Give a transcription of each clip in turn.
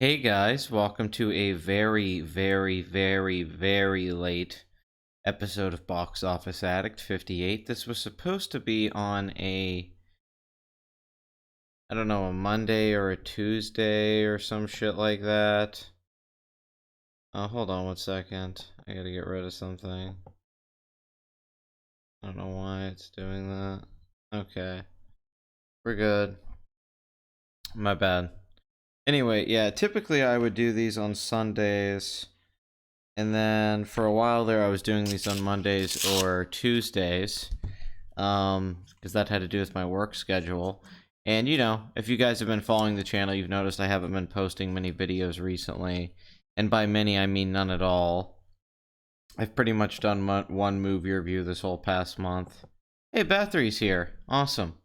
Hey guys, welcome to a very late episode of Box Office Addict 58. This was supposed to be on I don't know, a Monday or a Tuesday or some shit like that. Hold on 1 second. I gotta get rid of something. I don't know why it's doing that. Okay, we're good. My bad. Anyway, yeah, typically I would do these on Sundays. And then for a while there, I was doing these on Mondays or Tuesdays, because that had to do with my work schedule. And you know, if you guys have been following the channel, you've noticed I haven't been posting many videos recently. And by many, I mean none at all. I've pretty much done one movie review this whole past month. Hey, Bathory's here. Awesome.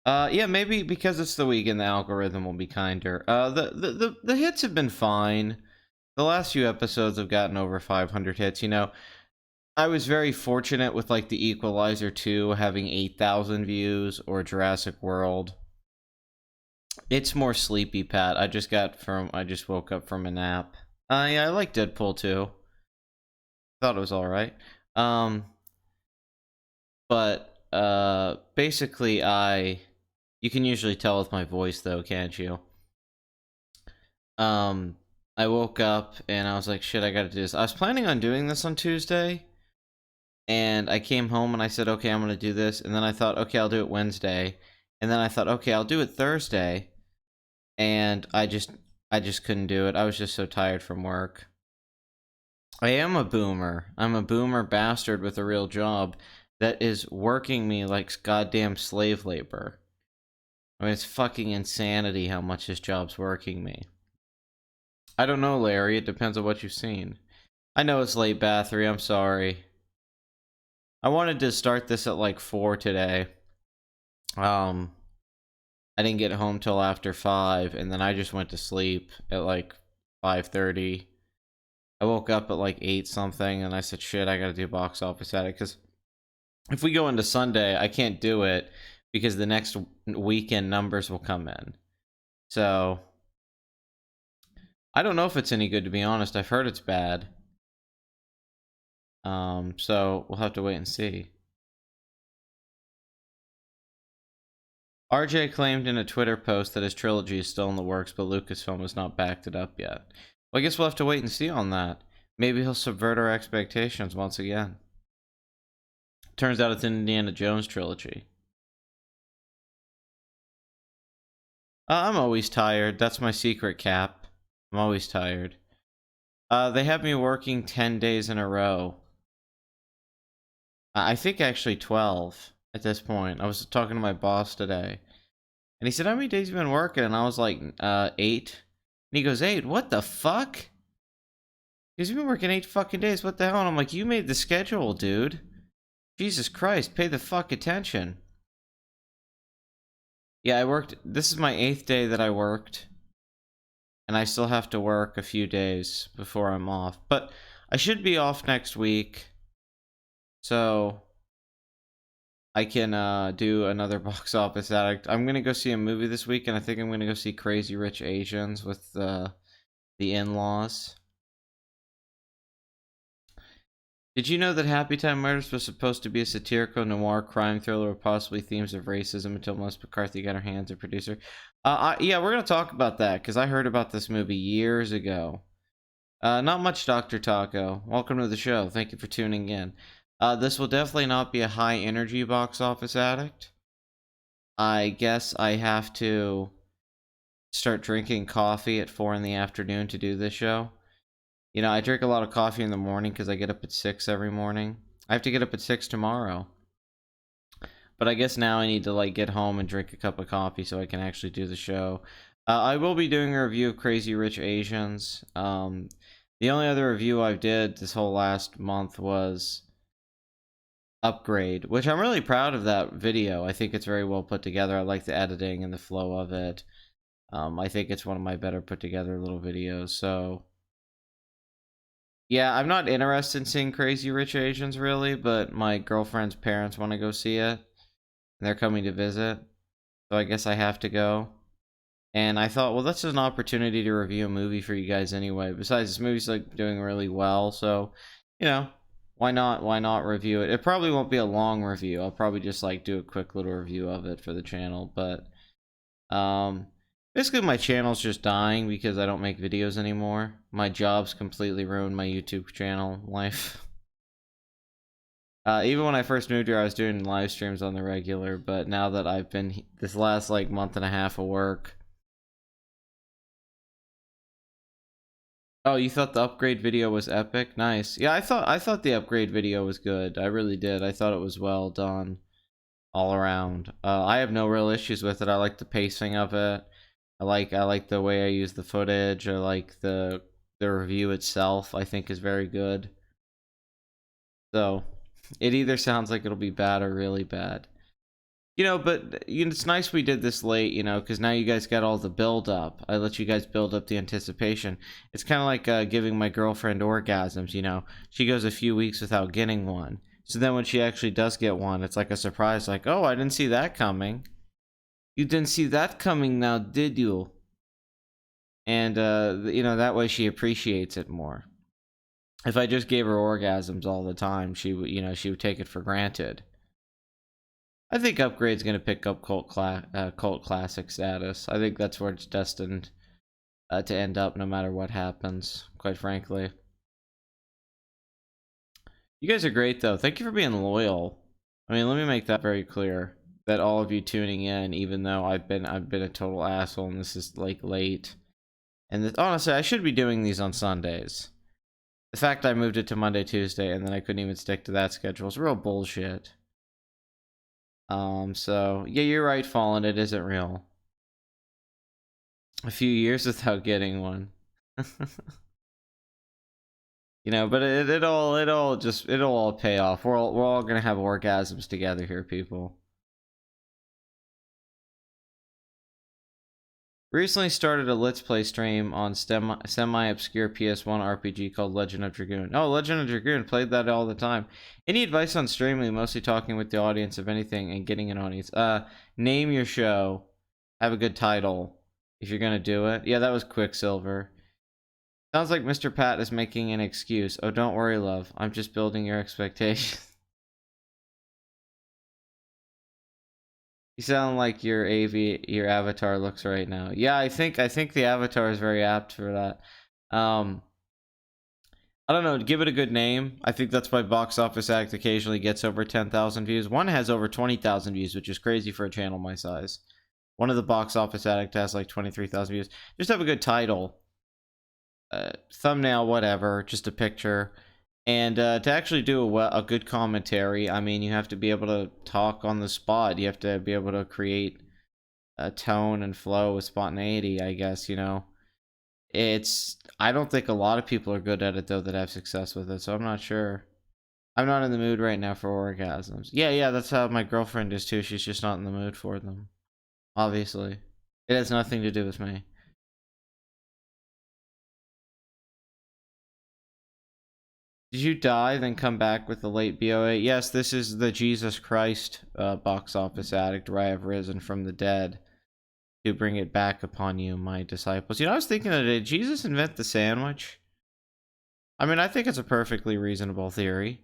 Yeah, maybe because it's the weekend, the algorithm will be kinder. The hits have been fine. The last few episodes have gotten over 500 hits. You know, I was very fortunate with like the Equalizer 2 having 8,000 views, or Jurassic World. It's more sleepy, Pat. I just woke up from a nap. Yeah, I like Deadpool 2. Thought it was all right. But basically you can usually tell with my voice though, can't you? I woke up and I was like, shit, I gotta do this. I was planning on doing this on Tuesday, and I came home and I said, okay, I'm gonna do this. And then I thought, okay, I'll do it Wednesday. And then I thought, okay, I'll do it Thursday. And I just couldn't do it. I was just so tired from work. I am a boomer. I'm a boomer bastard with a real job that is working me like goddamn slave labor. I mean, it's fucking insanity how much this job's working me. I don't know, Larry. It depends on what you've seen. I know it's late, Bathory. I'm sorry. I wanted to start this at like 4 today. I didn't get home till after 5, and then I just went to sleep at like 5:30. I woke up at like 8 something, and I said, shit, I gotta do Box Office Addict, because if we go into Sunday, I can't do it because the next weekend numbers will come in. So I don't know if it's any good, to be honest. I've heard it's bad. So we'll have to wait and see. RJ claimed in a Twitter post that his trilogy is still in the works, but Lucasfilm has not backed it up yet. Well, I guess we'll have to wait and see on that. Maybe he'll subvert our expectations once again. Turns out it's an Indiana Jones trilogy. I'm always tired. That's my secret, Cap. I'm always tired. They have me working 10 days in a row. I think actually 12 at this point. I was talking to my boss today, and he said, how many days have you been working? And I was like, 8. And he goes, 8? What the fuck? Because you've been working 8 fucking days. What the hell? And I'm like, you made the schedule, dude. Jesus Christ, pay the fuck attention. Yeah, I worked. This is my 8th day that I worked, and I still have to work a few days before I'm off. But I should be off next week, so I can do another Box Office Addict. I'm gonna go see a movie this week, and I think I'm gonna go see Crazy Rich Asians with the in-laws. Did you know that Happytime Murders was supposed to be a satirical noir crime thriller with possibly themes of racism until Melissa McCarthy got her hands as a producer? Yeah, we're going to talk about that because I heard about this movie years ago. Not much, Dr. Taco. Welcome to the show. Thank you for tuning in. This will definitely not be a high-energy Box Office Addict. I guess I have to start drinking coffee at 4 in the afternoon to do this show. You know, I drink a lot of coffee in the morning because I get up at 6 every morning. I have to get up at 6 tomorrow. But I guess now I need to, like, get home and drink a cup of coffee so I can actually do the show. I will be doing a review of Crazy Rich Asians. The only other review I did this whole last month was Upgrade, which I'm really proud of that video. I think it's very well put together. I like the editing and the flow of it. I think it's one of my better put together little videos, so... Yeah, I'm not interested in seeing Crazy Rich Asians, really, but my girlfriend's parents want to go see it, and they're coming to visit, so I guess I have to go. And I thought, well, that's an opportunity to review a movie for you guys anyway. Besides, this movie's like doing really well, so you know, why not? Why not review it? It probably won't be a long review. I'll probably just like do a quick little review of it for the channel. But basically, my channel's just dying because I don't make videos anymore. My job's completely ruined my YouTube channel life. Even when I first moved here, I was doing live streams on the regular, but now that I've been this last like month and a half of work. Oh, you thought the upgrade video was epic? Nice. Yeah, I thought the upgrade video was good. I really did. I thought it was well done all around. I have no real issues with it. I like the pacing of it. I like the way I use the footage. I like the review itself. I think is very good. So, it either sounds like it'll be bad or really bad. But it's nice we did this late, because now you guys got all the build up. I let you guys build up the anticipation. It's kind of like giving my girlfriend orgasms, She goes a few weeks without getting one. So then when she actually does get one, it's like a surprise, like, oh, I didn't see that coming. You didn't see that coming now, did you? And, that way she appreciates it more. If I just gave her orgasms all the time, she would take it for granted. I think Upgrade's going to pick up cult classic status. I think that's where it's destined to end up no matter what happens, quite frankly. You guys are great, though. Thank you for being loyal. I mean, let me make that very clear. That all of you tuning in, even though I've been a total asshole and this is, like, late. And honestly, I should be doing these on Sundays. The fact I moved it to Monday, Tuesday, and then I couldn't even stick to that schedule is real bullshit. So, yeah, you're right, Fallen, it isn't real. A few years without getting one. But it'll all pay off. We're all gonna have orgasms together here, people. Recently started a Let's Play stream on semi-obscure PS1 RPG called Legend of Dragoon. Oh, Legend of Dragoon, played that all the time. Any advice on streaming, mostly talking with the audience of anything and getting an audience? Name your show. Have a good title if you're gonna do it. Yeah, that was Quicksilver. Sounds like Mr. Pat is making an excuse. Oh, don't worry, love. I'm just building your expectations. You sound like your avatar looks right now. Yeah, I think the avatar is very apt for that. I don't know, give it a good name. I think that's why Box Office Addict occasionally gets over 10,000 views. One has over 20,000 views, which is crazy for a channel my size. One of the Box Office Addict has like 23,000 views. Just have a good title. Thumbnail, whatever, just a picture. And to actually do a good commentary, I mean, you have to be able to talk on the spot. You have to be able to create a tone and flow with spontaneity, I guess, I don't think a lot of people are good at it, though, that have success with it, so I'm not sure. I'm not in the mood right now for orgasms. Yeah, that's how my girlfriend is, too. She's just not in the mood for them. Obviously. It has nothing to do with me. Did you die, then come back with the late BOA? Yes, this is the Jesus Christ Box Office Addict, where I have risen from the dead to bring it back upon you, my disciples. I was thinking today, did Jesus invent the sandwich? I mean, I think it's a perfectly reasonable theory.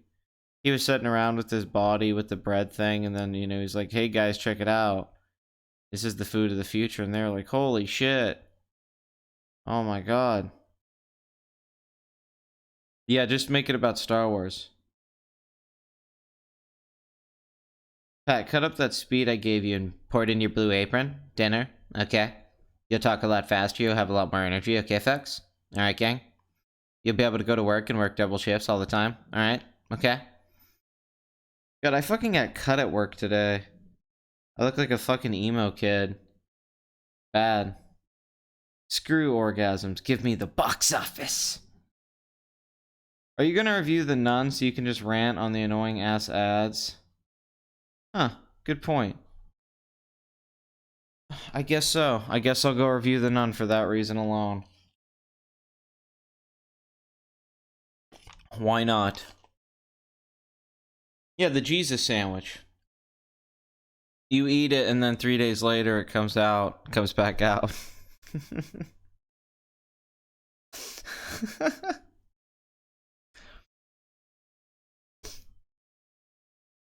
He was sitting around with his body with the bread thing, and then, he's like, hey guys, check it out. This is the food of the future. And they're like, holy shit. Oh my god. Yeah, just make it about Star Wars. Pat, cut up that speed I gave you and pour it in your blue apron. Dinner. Okay. You'll talk a lot faster. You'll have a lot more energy. Okay, folks? Alright, gang? You'll be able to go to work and work double shifts all the time. Alright? Okay? God, I fucking got cut at work today. I look like a fucking emo kid. Bad. Screw orgasms. Give me the box office. Are you gonna review The Nun so you can just rant on the annoying ass ads? Huh. Good point. I guess so. I guess I'll go review The Nun for that reason alone. Why not? Yeah, the Jesus sandwich. You eat it and then 3 days later it comes back out.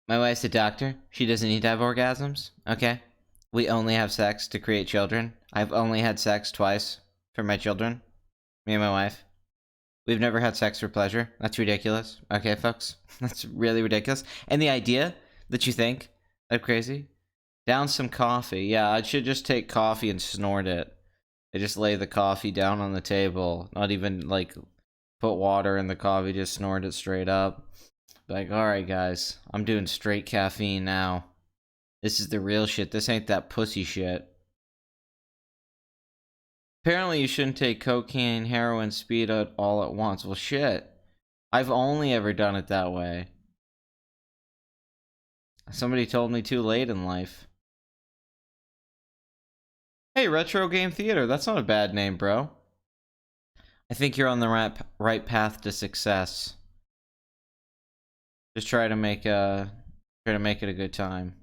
My wife's a doctor. She doesn't need to have orgasms. Okay. We only have sex to create children. I've only had sex twice for my children. Me and my wife. We've never had sex for pleasure. That's ridiculous. Okay, folks? That's really ridiculous. And the idea that you think I'm crazy? Down some coffee. Yeah, I should just take coffee and snort it. I just lay the coffee down on the table. Not even, like, put water in the coffee. Just snort it straight up. Like, alright, guys. I'm doing straight caffeine now. This is the real shit. This ain't that pussy shit. Apparently you shouldn't take cocaine, heroin, speed all at once. Well, shit. I've only ever done it that way. Somebody told me too late in life. Hey, Retro Game Theater. That's not a bad name, bro. I think you're on the right path to success. Just try to make it a good time.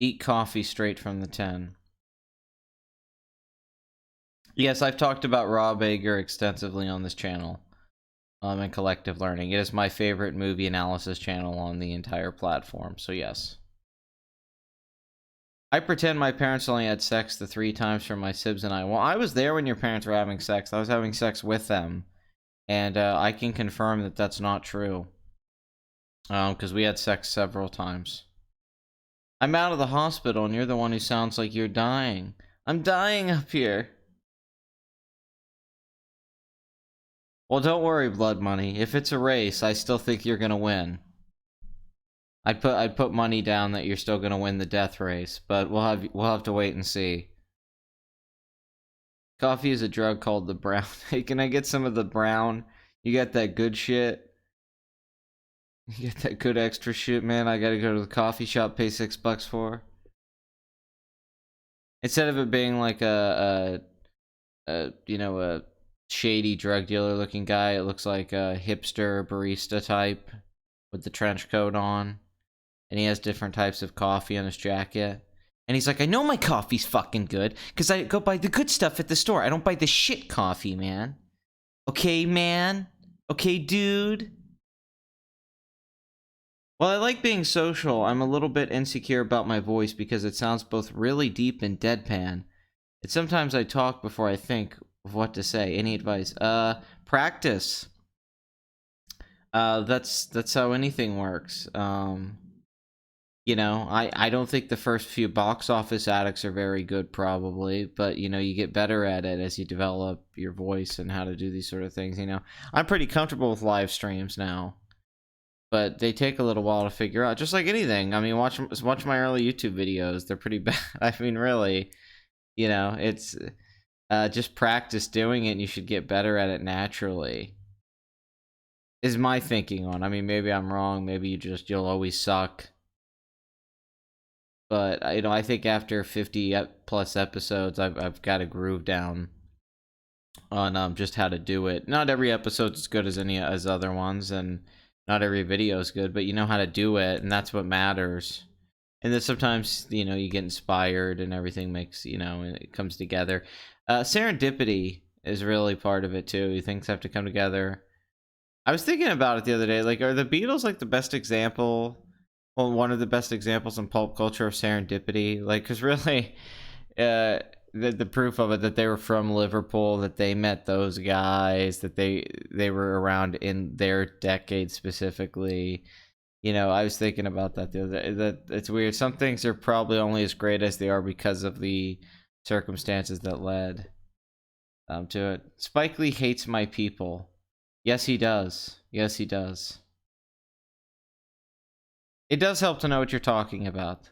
Eat coffee straight from the 10. Yes, I've talked about Rob Ager extensively on this channel. And Collective Learning. It is my favorite movie analysis channel on the entire platform, so yes. I pretend my parents only had sex the 3 times for my sibs and I. Well, I was there when your parents were having sex. I was having sex with them. And I can confirm that that's not true. Because we had sex several times. I'm out of the hospital and you're the one who sounds like you're dying. I'm dying up here. Well, don't worry, Blood Money. If it's a race, I still think you're gonna win. I'd put money down that you're still gonna win the death race, but we'll have to wait and see. Coffee is a drug called the brown. Hey, can I get some of the brown? You got that good shit? You got that good extra shit, man? I gotta go to the coffee shop, pay $6 for. Instead of it being like a shady drug dealer looking guy, it looks like a hipster barista type with the trench coat on. And he has different types of coffee on his jacket. And he's like, I know my coffee's fucking good, because I go buy the good stuff at the store. I don't buy the shit coffee, man. Okay, man? Okay, dude? While I like being social, I'm a little bit insecure about my voice because it sounds both really deep and deadpan. And sometimes I talk before I think of what to say. Any advice? Practice. That's how anything works. You know, I don't think the first few box office addicts are very good, probably, but, you know, you get better at it as you develop your voice and how to do these sort of things, you know. I'm pretty comfortable with live streams now, but they take a little while to figure out, just like anything. I mean, watch my early YouTube videos. They're pretty bad. I mean, really, you know, it's just practice doing it, and you should get better at it naturally, is my thinking on. I mean, maybe I'm wrong. Maybe you'll always suck. But I think after 50 plus episodes, I've got a groove down on just how to do it. Not every episode's as good as other ones, and not every video is good, but you know how to do it, and that's what matters. And then sometimes, you know, you get inspired and everything makes, you know, it comes together. Serendipity is really part of it too. Things have to come together. I was thinking about it the other day. Like, are the Beatles like the best example? Well, one of the best examples in pulp culture of serendipity, like, because really, the proof of it, that they were from Liverpool, that they met those guys, that they were around in their decade specifically. You know, I was thinking about that the other day. That it's weird. Some things are probably only as great as they are because of the circumstances that led to it. Spike Lee hates my people. Yes, he does. Yes, he does. It does help to know what you're talking about.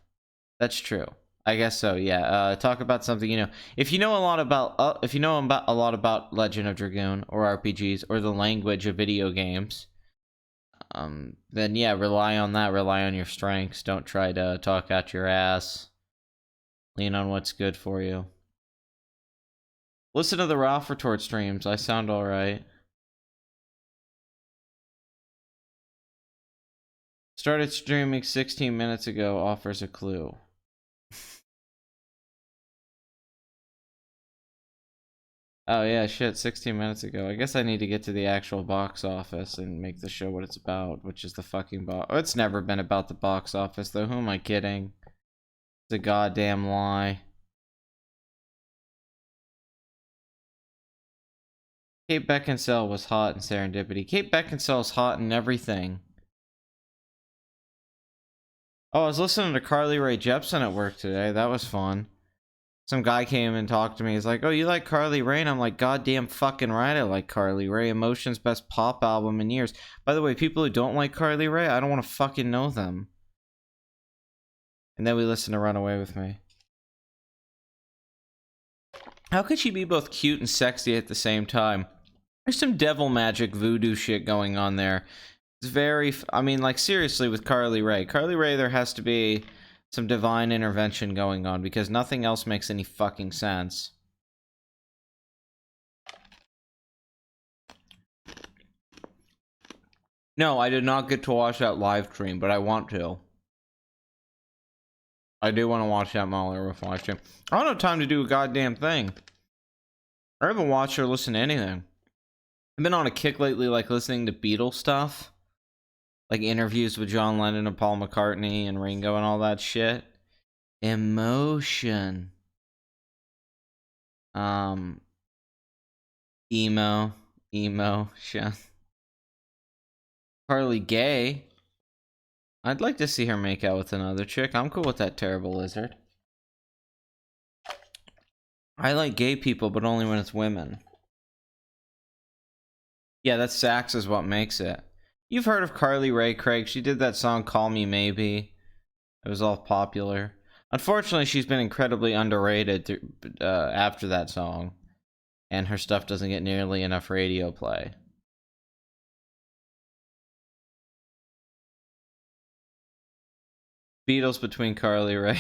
That's true. I guess so. Yeah. Talk about something, you know. If you know a lot about a lot about Legend of Dragoon or RPGs or the language of video games, then yeah, rely on that. Rely on your strengths. Don't try to talk out your ass. Lean on what's good for you. Listen to the Ralph Retort streams. I sound all right. Started streaming 16 minutes ago. Offers a clue. Oh yeah, shit, 16 minutes ago. I guess I need to get to the actual box office and make the show what it's about, which is the fucking box. Oh, it's never been about the box office, though. Who am I kidding? It's a goddamn lie. Kate Beckinsale was hot in Serendipity. Kate Beckinsale's hot in everything. Oh, I was listening to Carly Rae Jepsen at work today. That was fun. Some guy came and talked to me. He's like, "Oh, you like Carly Rae?" And I'm like, "Goddamn fucking right, I like Carly Rae. Emotion's best pop album in years." By the way, people who don't like Carly Rae, I don't want to fucking know them. And then we listened to Run Away With Me. How could she be both cute and sexy at the same time? There's some devil magic voodoo shit going on there. It's very, I mean, like, seriously, with Carly Rae. Carly Rae, there has to be some divine intervention going on because nothing else makes any fucking sense. No, I did not get to watch that live stream, but I want to. I do want to watch that Molly Roof live stream. I don't have time to do a goddamn thing. I haven't watched or listened to anything. I've been on a kick lately, like listening to Beatles stuff. Like interviews with John Lennon and Paul McCartney and Ringo and all that shit. Emotion. Emo shit. Harley Gay. I'd like to see her make out with another chick. I'm cool with that terrible lizard. I like gay people, but only when it's women. Yeah, that sax is what makes it. You've heard of Carly Rae, Craig. She did that song Call Me Maybe. It was all popular. Unfortunately, she's been incredibly underrated after that song. And her stuff doesn't get nearly enough radio play. Beatles between Carly Rae.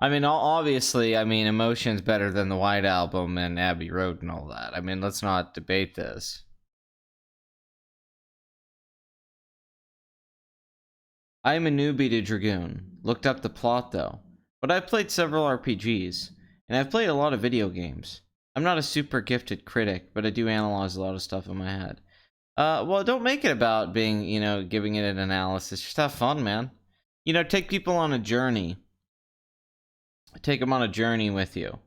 I mean, obviously, I mean, Emotion's better than the White Album and Abbey Road and all that. I mean, let's not debate this. I am a newbie to Dragoon. Looked up the plot, though. But I've played several RPGs, and I've played a lot of video games. I'm not a super gifted critic, but I do analyze a lot of stuff in my head. Well, don't make it about being, giving it an analysis. Just have fun, man. Take people on a journey. Take them on a journey with you.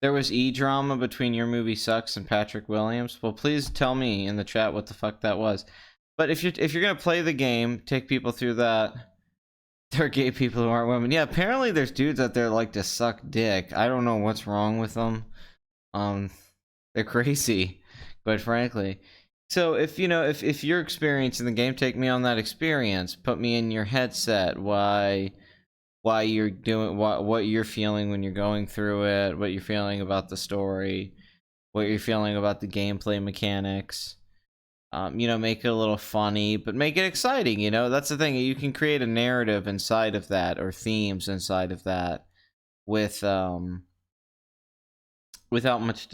There was e-drama between Your Movie Sucks and Patrick Williams. Well, please tell me in the chat what the fuck that was. But if you're gonna play the game, take people through that. There are gay people who aren't women. Yeah, apparently there's dudes out there like to suck dick. I don't know what's wrong with them. They're crazy, quite frankly. So if you're experiencing the game, take me on that experience. Put me in your headset. Why you're doing what you're feeling when you're going through it, what you're feeling about the story, what you're feeling about the gameplay mechanics. Make it a little funny, but make it exciting. That's the thing. You can create a narrative inside of that, or themes inside of that, with without much,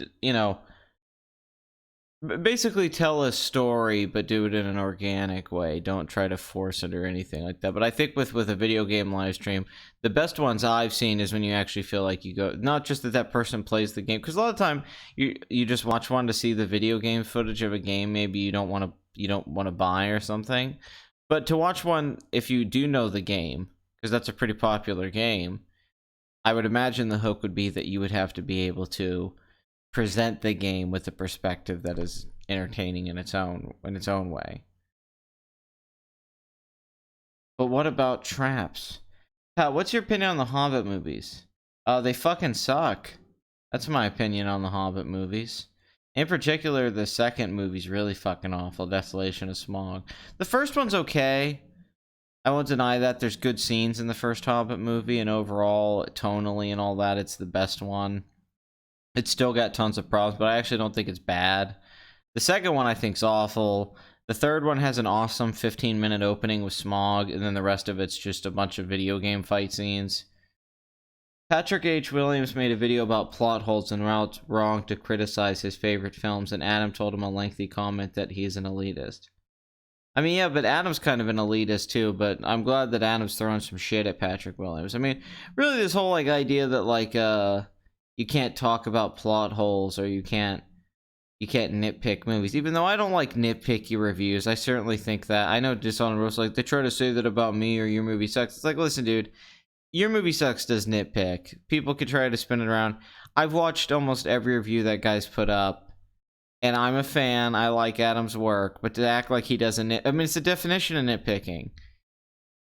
basically tell a story, but do it in an organic way. Don't try to force it or anything like that. But I think with a video game live stream, the best ones I've seen is when you actually feel like you go, not just that person plays the game, because a lot of the time you just watch one to see the video game footage of a game maybe you don't want to buy or something, but to watch one if you do know the game, because that's a pretty popular game. I would imagine the hook would be that you would have to be able to present the game with a perspective that is entertaining in its own way. But what about traps? Pat, what's your opinion on the Hobbit movies? They fucking suck. That's my opinion on the Hobbit movies. In particular, the second movie's really fucking awful, Desolation of Smaug. The first one's okay. I won't deny that. There's good scenes in the first Hobbit movie, and overall, tonally and all that, it's the best one. It's still got tons of problems, but I actually don't think it's bad. The second one I think's awful. The third one has an awesome 15-minute opening with Smaug, and then the rest of it's just a bunch of video game fight scenes. Patrick H. Williams made a video about plot holes and how it's wrong to criticize his favorite films, and Adam told him a lengthy comment that he's an elitist. I mean, yeah, but Adam's kind of an elitist too, but I'm glad that Adam's throwing some shit at Patrick Williams. I mean, really this whole idea that you can't talk about plot holes, or you can't nitpick movies. Even though I don't like nitpicky reviews, I certainly think that. I know Dishonored was like, they try to say that about me or your movie sucks. It's like, listen, dude, your movie sucks does nitpick. People could try to spin it around. I've watched almost every review that guy's put up, and I'm a fan. I like Adam's work, but to act like he doesn't I mean, it's the definition of nitpicking.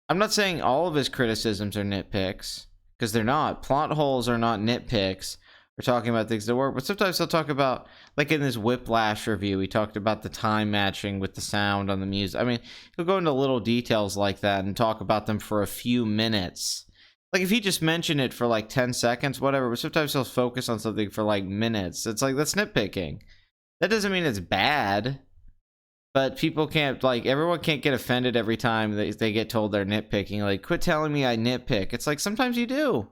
I'm not saying all of his criticisms are nitpicks, because they're not. Plot holes are not nitpicks. We're talking about things that work, but sometimes he'll talk about, like in this Whiplash review, he talked about the time matching with the sound on the music. I mean, he'll go into little details like that and talk about them for a few minutes. Like, if he just mentioned it for like 10 seconds, whatever, but sometimes he'll focus on something for like minutes. It's like, that's nitpicking. That doesn't mean it's bad, but people can't, like, everyone can't get offended every time they get told they're nitpicking. Like, quit telling me I nitpick. It's like, sometimes you do.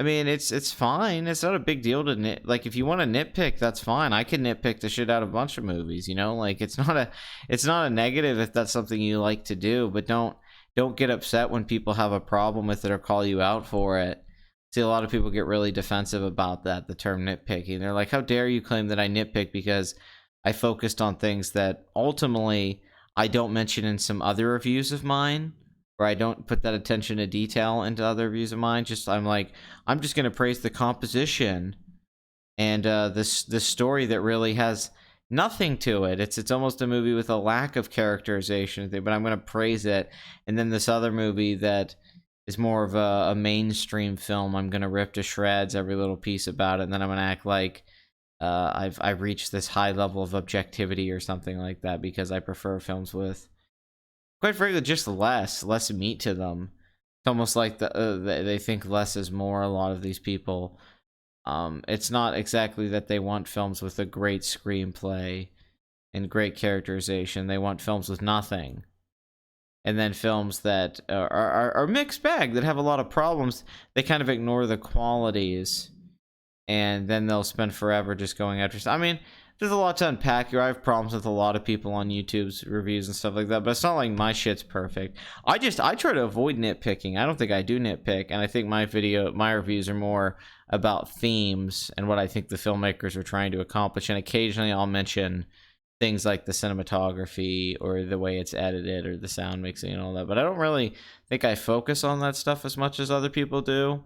I mean, it's fine. It's not a big deal to like, if you want to nitpick, that's fine. I can nitpick the shit out of a bunch of movies, you know? Like, it's not a negative if that's something you like to do, but don't get upset when people have a problem with it or call you out for it. See, a lot of people get really defensive about that, the term nitpicking. They're like, how dare you claim that I nitpick because I focused on things that ultimately I don't mention in some other reviews of mine, or I don't put that attention to detail into other reviews of mine. I'm just going to praise the composition and this story that really has nothing to it. It's almost a movie with a lack of characterization, but I'm going to praise it. And then this other movie that is more of a mainstream film, I'm going to rip to shreds every little piece about it, and then I'm going to act like I've reached this high level of objectivity or something like that because I prefer films with, quite frankly, just less meat to them. It's almost like they think less is more. A lot of these people, it's not exactly that they want films with a great screenplay and great characterization. They want films with nothing, and then films that are mixed bag, that have a lot of problems. They kind of ignore the qualities, and then they'll spend forever just going after. I mean, there's a lot to unpack here. I have problems with a lot of people on YouTube's reviews and stuff like that, but it's not like my shit's perfect. I try to avoid nitpicking. I don't think I do nitpick, and I think my reviews are more about themes and what I think the filmmakers are trying to accomplish, and occasionally I'll mention things like the cinematography or the way it's edited or the sound mixing and all that, but I don't really think I focus on that stuff as much as other people do.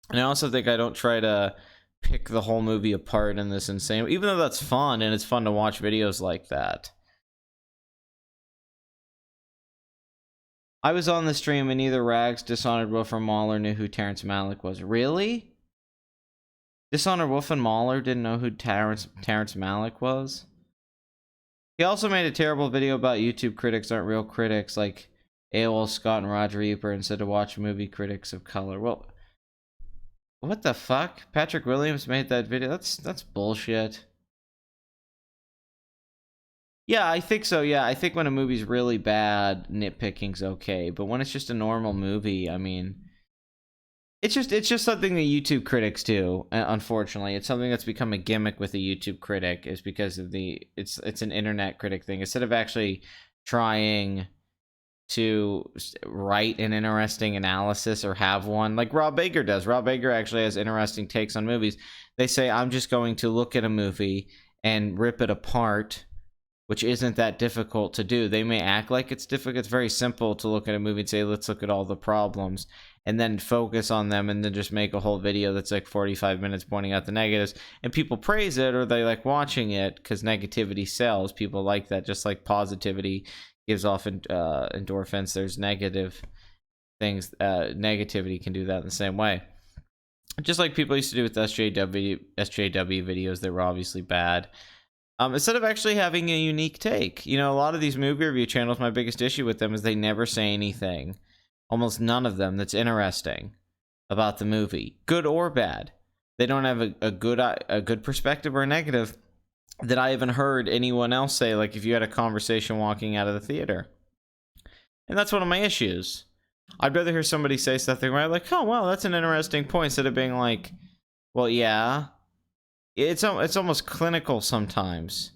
And I also think I don't try to pick the whole movie apart in this insane, even though that's fun and it's fun to watch videos like that. I was on the stream and neither Rags, Dishonored, Wolf, or Mahler knew who Terrence Malick was. Really? Dishonored, Wolf, and Mahler didn't know who Terrence Malick was? He also made a terrible video about YouTube critics aren't real critics, like AOL Scott and Roger Ebert, instead to watch movie critics of color. Well, what the fuck? Patrick Williams made that video? That's bullshit. Yeah, I think so. Yeah, I think when a movie's really bad, nitpicking's okay. But when it's just a normal movie, I mean, it's just something that YouTube critics do. Unfortunately, it's something that's become a gimmick with a YouTube critic, is because of it's an internet critic thing. Instead of actually trying to write an interesting analysis or have one like Rob Baker does. Rob Baker actually has interesting takes on movies. They say, I'm just going to look at a movie and rip it apart, which isn't that difficult to do. They may act like it's difficult. It's very simple to look at a movie and say, let's look at all the problems, and then focus on them, and then just make a whole video that's like 45 minutes pointing out the negatives. And people praise it, or they like watching it, because negativity sells. People like that, just like positivity gives off endorphins. There's negative things. Negativity can do that in the same way. Just like people used to do with SJW videos that were obviously bad. Instead of actually having a unique take. You know, a lot of these movie review channels, my biggest issue with them is they never say anything. Almost none of them that's interesting about the movie, good or bad. They don't have a good perspective or a negative that I haven't heard anyone else say, like if you had a conversation walking out of the theater. And that's one of my issues. I'd rather hear somebody say something where I'm like, oh, wow, that's an interesting point, instead of being like, well, yeah. It's almost clinical sometimes.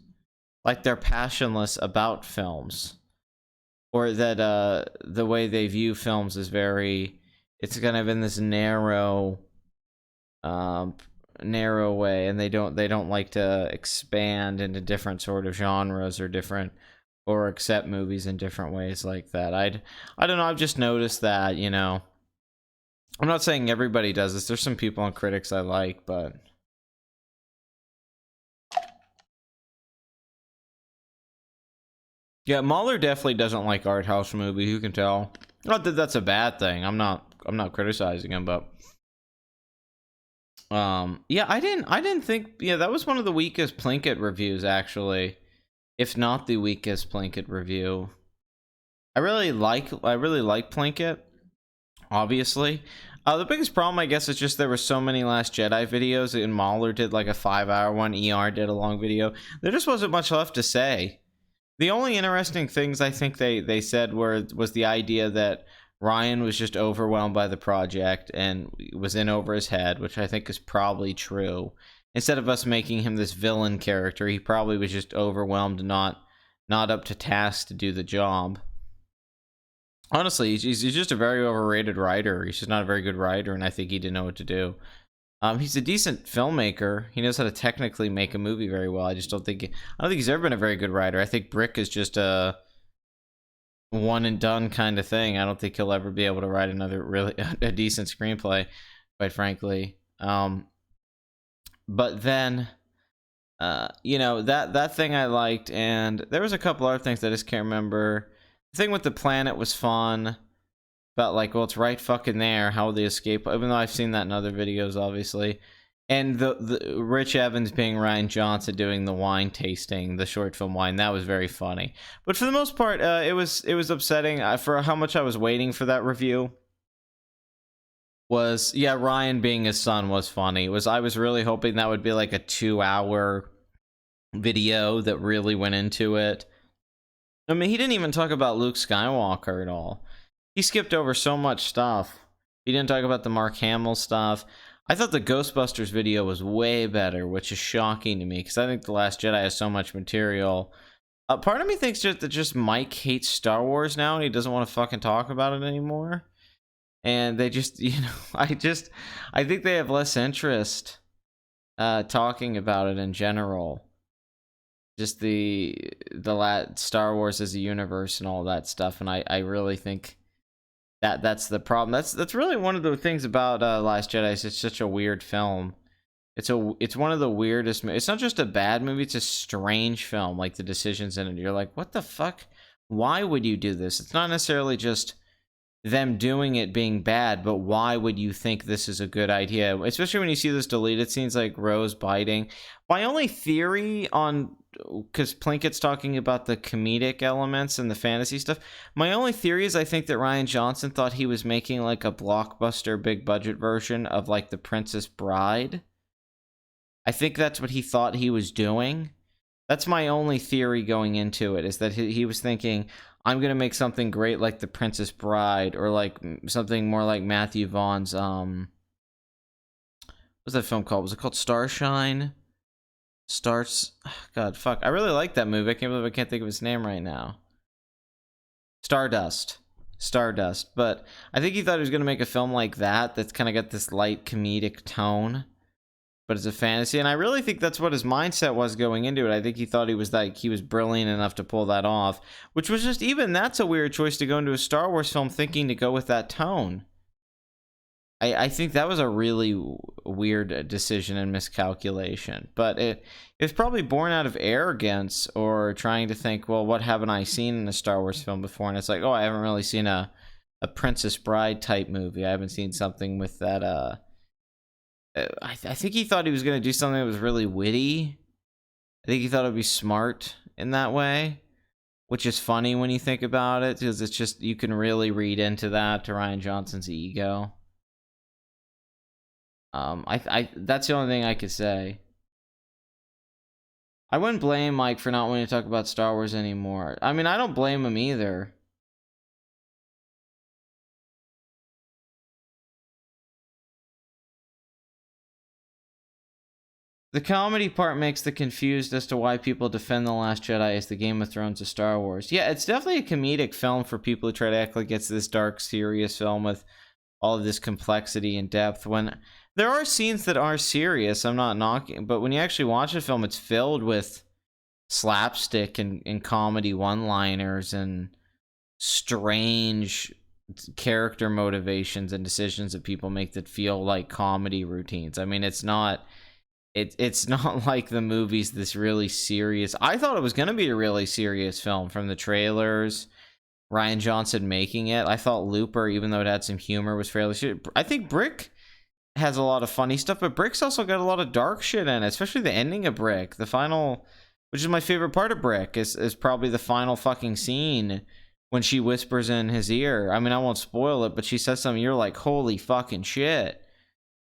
Like they're passionless about films. Or that the way they view films is very, it's kind of in this narrow narrow way, and they don't like to expand into different sort of genres or different or accept movies in different ways like that. I don't know, I've just noticed that, you know. I'm not saying everybody does this. There's some people and critics I like, but yeah, Mahler definitely doesn't like art house movies. You can tell. Not that that's a bad thing. I'm not criticizing him, but yeah, I didn't think, yeah, that was one of the weakest Plinkett reviews actually, if not the weakest Plinkett review. I really like Plinkett, obviously. The biggest problem, I guess, is just there were so many Last Jedi videos, and Mahler did like a 5-hour one, ER did a long video. There just wasn't much left to say. The only interesting things I think they said was the idea that Ryan was just overwhelmed by the project and was in over his head, which I think is probably true. Instead of us making him this villain character, he probably was just overwhelmed and not up to task to do the job. Honestly, he's just a very overrated writer. He's just not a very good writer, and I think he didn't know what to do. He's a decent filmmaker. He knows how to technically make a movie very well. I don't think he's ever been a very good writer. I think Brick is just a one and done kind of thing. I don't think he'll ever be able to write another really a decent screenplay, quite frankly. But then, you know, that thing I liked, and there was a couple other things I just can't remember. The thing with the planet was fun. But like, well, it's right fucking there. How will they escape? Even though I've seen that in other videos, obviously. And the Rich Evans being Ryan Johnson doing the wine tasting, the short film wine, that was very funny. But for the most part, it was upsetting for how much I was waiting for that review. Was, yeah, Ryan being his son was funny. I was really hoping that would be like a 2-hour video that really went into it. I mean, he didn't even talk about Luke Skywalker at all. He skipped over so much stuff. He didn't talk about the Mark Hamill stuff. I thought the Ghostbusters video was way better, which is shocking to me, because I think The Last Jedi has so much material. Part of me thinks that Mike hates Star Wars now, and he doesn't want to fucking talk about it anymore. And they just, you know, I think they have less interest talking about it in general. Just the Star Wars as a universe and all that stuff, and I really think that's the problem. That's really one of the things about Last Jedi. Is it's such a weird film. It's one of the weirdest. It's not just a bad movie. It's a strange film. Like the decisions in it, you're like, what the fuck? Why would you do this? It's not necessarily just them doing it being bad, but why would you think this is a good idea? Especially when you see those deleted scenes like Rose biting. My only theory on, because Plinkett's talking about the comedic elements and the fantasy stuff, my only theory is I think that Ryan Johnson thought he was making like a blockbuster big budget version of like The Princess Bride. I think that's what he thought he was doing. That's my only theory going into it, is that he was thinking, I'm going to make something great like The Princess Bride, or like something more like Matthew Vaughn's, what's that film called? Was it called Starshine? God, fuck. I really like that movie. I can't believe I can't think of his name right now. Stardust. But I think he thought he was going to make a film like that, that's kind of got this light comedic tone, but it's a fantasy. And I really think that's what his mindset was going into it. I think he thought he was brilliant enough to pull that off, which was just, even that's a weird choice to go into a Star Wars film thinking to go with that tone. I think that was a really weird decision and miscalculation, but it was probably born out of arrogance or trying to think, well, what haven't I seen in a Star Wars film before? And it's like, oh, I haven't really seen a Princess Bride type movie. I haven't seen something with that. I think he thought he was going to do something that was really witty. I think he thought it would be smart in that way, which is funny when you think about it, because it's just, you can really read into that, to Ryan Johnson's ego. That's the only thing I could say. I wouldn't blame Mike for not wanting to talk about Star Wars anymore. I mean, I don't blame him either. The comedy part makes the confused as to why people defend The Last Jedi as the Game of Thrones of Star Wars. Yeah, it's definitely a comedic film for people who try to act like it's this dark, serious film with all of this complexity and depth, when There are scenes that are serious. I'm not knocking, but when you actually watch a film, it's filled with slapstick and comedy one-liners and strange character motivations and decisions that people make that feel like comedy routines. I mean, it's not like the movie's this really serious. I thought it was going to be a really serious film from the trailers. Ryan Johnson making it. I thought Looper, even though it had some humor, was fairly serious. I think Brick has a lot of funny stuff, but Brick's also got a lot of dark shit in it, especially the ending of Brick. The final, which is my favorite part of Brick, is probably the final fucking scene when she whispers in his ear. I mean, I won't spoil it, but she says something, you're like, holy fucking shit.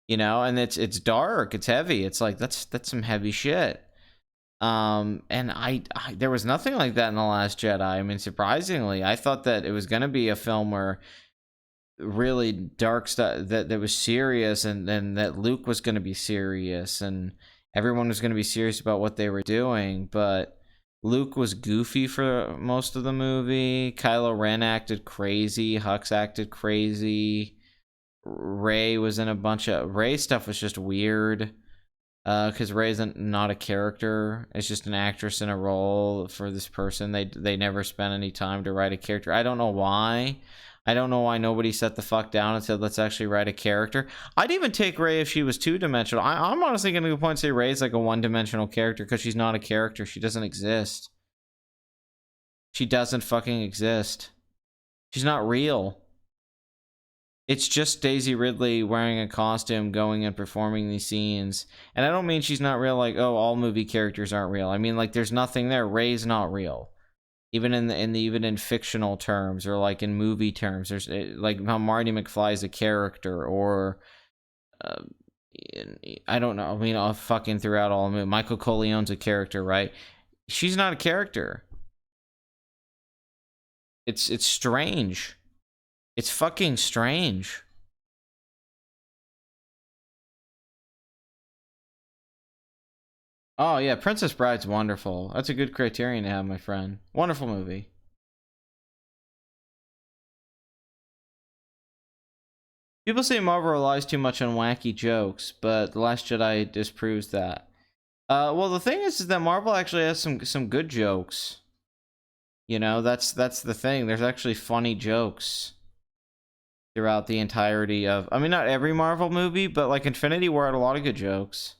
You know, and it's dark, it's heavy. It's like, that's some heavy shit. And I there was nothing like that in The Last Jedi. I mean, surprisingly, I thought that it was going to be a film where really dark stuff that was serious, and then that Luke was going to be serious and everyone was going to be serious about what they were doing, but Luke was goofy for most of the movie. Kylo Ren acted crazy. Hux acted crazy. Rey was in a bunch of... Rey stuff was just weird. Because Rey's not a character. It's just an actress in a role for this person. They never spent any time to write a character. I don't know why. I don't know why nobody sat the fuck down and said, let's actually write a character. I'd even take Rey if she was two-dimensional. I'm honestly going to go point and say Rey's like a one-dimensional character because she's not a character. She doesn't exist. She doesn't fucking exist. She's not real. It's just Daisy Ridley wearing a costume, going and performing these scenes. And I don't mean she's not real, like, oh, all movie characters aren't real. I mean, like, there's nothing there. Rey's not real. Even in fictional terms, or like in movie terms, there's like how Marty McFly is a character, or I don't know. I mean, fucking throughout all the movie, Michael Corleone's a character, right? She's not a character. It's strange. It's fucking strange. Oh yeah, Princess Bride's wonderful. That's a good criterion to have, my friend. Wonderful movie. People say Marvel relies too much on wacky jokes, but The Last Jedi disproves that. Well, the thing is that Marvel actually has some good jokes. You know, that's the thing. There's actually funny jokes throughout the entirety of... I mean, not every Marvel movie, but like Infinity War had a lot of good jokes.